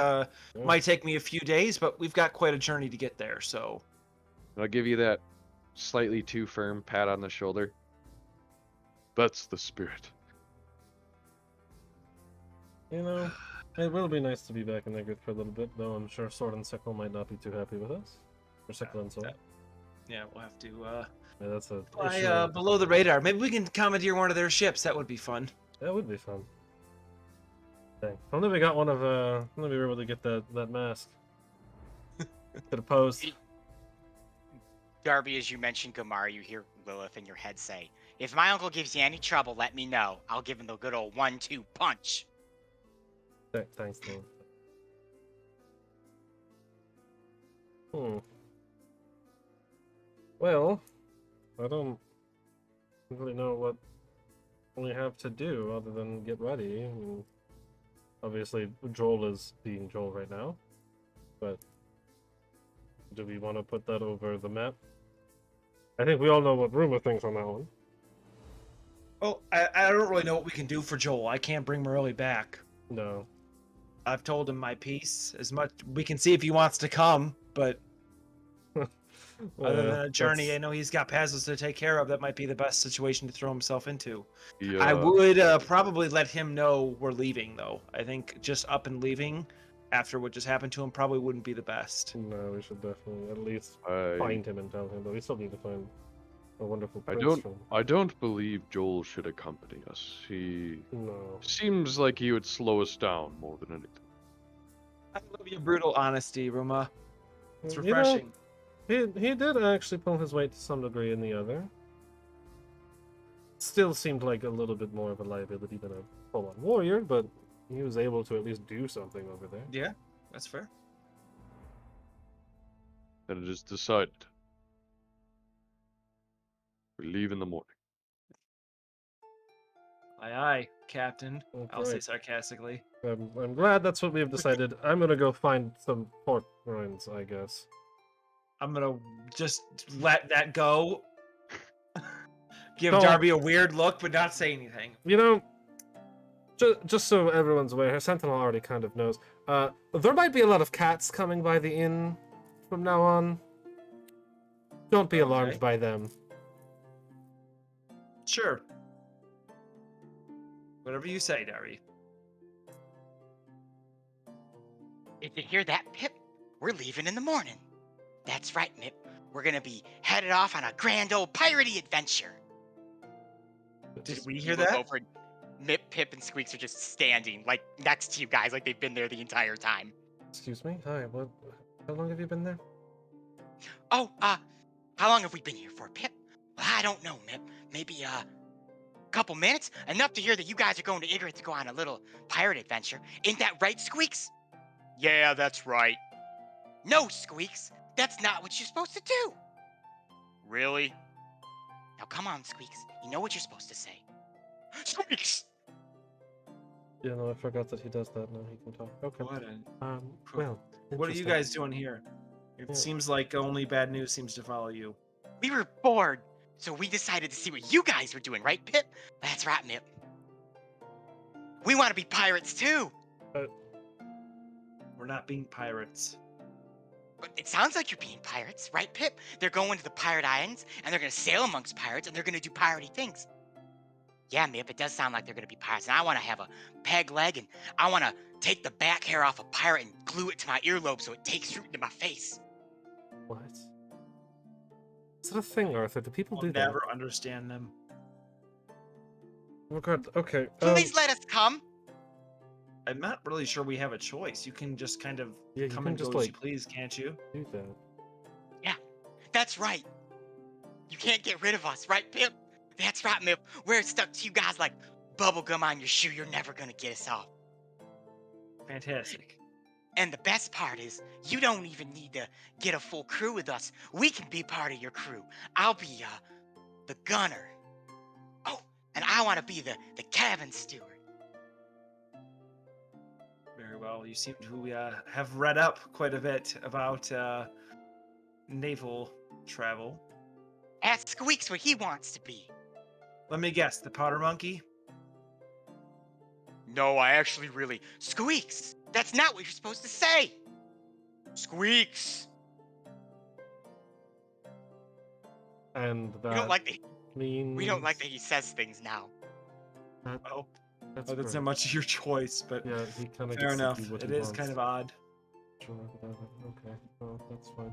S5: might take me a few days, but we've got quite a journey to get there. So
S3: I'll give you that slightly too firm pat on the shoulder. That's the spirit.
S1: You know, it will be nice to be back in Egbert for a little bit, though I'm sure Sword and Sickle might not be too happy with us. Or Sickle and Sword.
S5: yeah, we'll have to
S1: Yeah, that's a
S5: fly
S1: issue.
S5: below the radar. Maybe we can commandeer one of their ships. That would be fun.
S1: That would be fun. Dang. If only we got one of only we were able to get that mask. To the post.
S2: Darby, as you mentioned Gamar, you hear Lilith in your head say, "If my uncle gives you any trouble, let me know. I'll give him the good old 1-2 punch."
S1: Thanks, Lil. Well, I don't really know what we have to do other than get ready. I mean, obviously, Joel is being Joel right now, but do we want to put that over the map? I think we all know what Rumor thinks on that one.
S5: Well, I don't really know what we can do for Joel. I can't bring Morelli back.
S1: No.
S5: I've told him my piece. As much we can see if he wants to come, but other than a journey, I know he's got puzzles to take care of. That might be the best situation to throw himself into.
S3: Yeah.
S5: I would probably let him know we're leaving, though. I think just up and leaving after what just happened to him probably wouldn't be the best.
S1: No, we should definitely at least
S3: I
S1: find him and tell him, but we still need to find a wonderful
S3: I
S1: prince
S3: don't-
S1: from...
S3: I don't believe Joel should accompany us. He
S1: No.
S3: seems like he would slow us down more than anything.
S5: I love your brutal honesty, Ruma. It's
S1: You know,
S5: refreshing.
S1: he did actually pull his weight to some degree in the other. Still seemed like a little bit more of a liability than a full-on warrior, but he was able to at least do something over there.
S5: Yeah, that's fair.
S3: And it is decided. We leave in the morning.
S5: Aye, aye, Captain. I'll say
S1: Okay.
S5: sarcastically.
S1: I'm glad that's what we've decided. I'm gonna go find some port ruins, I guess.
S5: I'm gonna just let that go. Give
S1: Don't-
S5: Darby a weird look, but not say anything.
S1: You know, just so everyone's aware, Sentinel already kind of knows. There might be a lot of cats coming by the inn from now on. Don't be alarmed
S5: Okay.
S1: by them.
S5: Sure. Whatever you say, Dari.
S2: Did you hear that, Pip? We're leaving in the morning. That's right, Mip. We're gonna be headed off on a grand old piratey adventure.
S5: Did we
S2: You
S5: hear
S2: look
S5: that?
S2: over, Mip, Pip, and Squeaks are just standing, like, next to you guys, like they've been there the entire time.
S1: Excuse me? Hi, what? How long have you been there?
S2: Oh, how long have we been here for, Pip? Well, I don't know, Mip. Maybe, couple minutes? Enough to hear that you guys are going to Igorot to go on a little pirate adventure. Ain't that right, Squeaks? Yeah, that's right. No, Squeaks. That's not what you're supposed to do. Really? Now come on, Squeaks. You know what you're supposed to say. Squeaks!
S1: Yeah, no, I forgot that he does that. Now he can talk. Okay. Well.
S5: What are you
S1: interesting.
S5: guys doing here? It
S1: Yeah.
S5: seems like only bad news seems to follow you.
S2: We were bored, so we decided to see what you guys were doing, right, Pip? That's right, Mip. We want to be pirates too.
S5: We're not being pirates.
S2: But it sounds like you're being pirates, right, Pip? They're going to the pirate islands, and they're going to sail amongst pirates, and they're going to do piratey things. Yeah, Mip, it does sound like they're going to be pirates, and I want to have a peg leg, and I want to take the back hair off a pirate and glue it to my earlobe so it takes root into my face.
S1: What? Is that a thing, Arthur? Do people
S5: I'll
S1: do that?
S5: never understand them.
S1: Oh god. Okay.
S2: Please let us come.
S5: I'm not really sure we have a choice. You can just kind of
S1: Yeah, you
S5: come
S1: can
S5: and
S1: just
S5: go as you
S1: like
S5: please, can't you?
S1: do that.
S2: That's right. You can't get rid of us, right, Pip? That's right, Mip. We're stuck to you guys like bubblegum on your shoe. You're never going to get us off.
S5: Fantastic.
S2: And the best part is, you don't even need to get a full crew with us. We can be part of your crew. I'll be, the gunner. Oh, and I want to be the cabin steward.
S5: Very well. You seem to have read up quite a bit about naval travel.
S2: Ask Squeaks what he wants to be.
S5: Let me guess, the powder monkey?
S2: No, I actually really... Squeaks! That's not what you're supposed to say! Squeaks!
S1: And that
S2: We don't like that,
S1: means
S2: we don't like that he says things now.
S5: Oh,
S1: That's
S5: that's
S1: great.
S5: not much of your choice, but
S1: Yeah, he kind of
S5: fair
S1: gets
S5: enough.
S1: to do what
S5: It
S1: he
S5: is
S1: wants.
S5: kind of odd.
S1: Sure, whatever. Okay. Well, that's fine.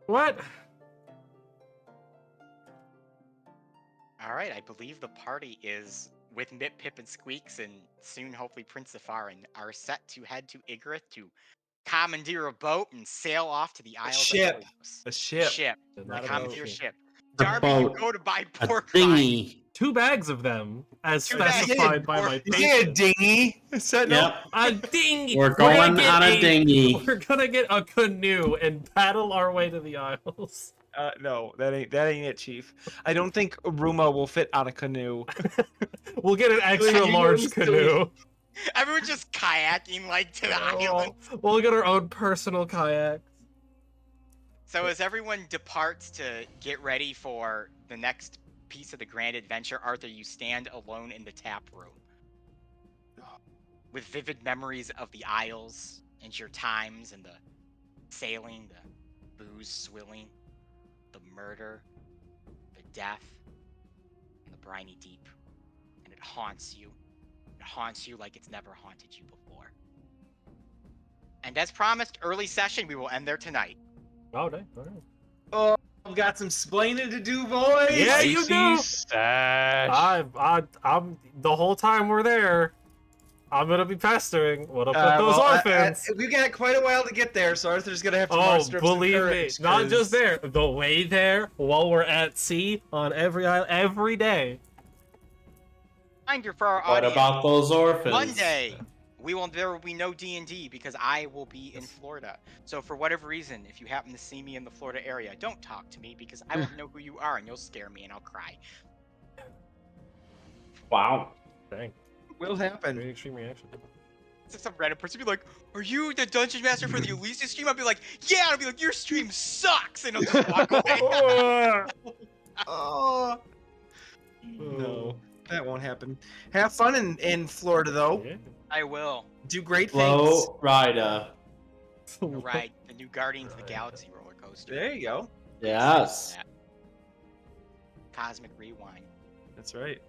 S1: What?
S2: Alright, I believe the party is with Mip, Pip, and Squeaks, and soon hopefully Prince Zafarin are set to head to Igorot to commandeer a boat and sail off to the Isles
S5: ship.
S2: of Delos.
S5: A ship.
S2: Ship.
S5: Not a
S2: Commandeer
S5: boat.
S2: ship.
S4: A
S2: Darby, you
S4: boat.
S2: go to buy
S4: A
S2: pork rinds.
S4: dinghy.
S1: 2 bags of them, as
S2: Two bags.
S1: specified by my
S5: You say a
S1: patron.
S5: dinghy? Is that no?
S4: Yep.
S1: A dinghy.
S4: We're
S1: gonna
S4: going
S1: get
S4: on a dinghy.
S1: We're gonna get a canoe and paddle our way to the Isles.
S5: No, that ain't it, Chief. I don't think Ruma will fit on a canoe.
S1: We'll get an extra
S5: you
S1: large
S5: used to
S1: canoe.
S2: Everyone's just kayaking like to the island.
S1: We'll get our own personal kayak.
S2: So as everyone departs to get ready for the next piece of the grand adventure, Arthur, you stand alone in the tap room with vivid memories of the Isles and your times and the sailing, the booze swilling, the murder, the death, and the briny deep. And it haunts you. It haunts you like it's never haunted you before. And as promised, early session, we will end there tonight.
S1: Oh, dang. All right.
S5: Oh, I've got some splaining to do, boys.
S1: Yeah, you
S3: Spicy
S1: do.
S3: Stash.
S1: I'm the whole time we're there. I'm gonna be pestering. What up with those orphans?
S5: we got quite a while to get there, so Arthur's gonna have to
S1: Oh,
S5: muster up some
S1: believe me,
S5: courage,
S1: not
S5: 'cause-
S1: just there. The way there, while we're at sea, on every island, every day.
S2: Reminder for our
S4: What
S2: audience.
S4: about those orphans?
S2: Monday, there will be no D&D because I will be in Florida. So for whatever reason, if you happen to see me in the Florida area, don't talk to me because I won't know who you are and you'll scare me and I'll cry.
S4: Wow.
S1: Dang,
S5: Will happen.
S1: very extreme reaction.
S2: So some random person be like, "Are you the dungeon master for the Elyssia stream?" I'll be like, "Yeah." And I'll be like, "Your stream sucks," and I'll just walk away.
S5: Oh no, that won't happen. Have fun in Florida though.
S1: Yeah.
S2: I will.
S5: Do great things.
S4: Flow Rida.
S2: to ride the new Guardians of the Galaxy roller coaster.
S5: There you go.
S4: Yes.
S2: Cosmic Rewind.
S5: That's right.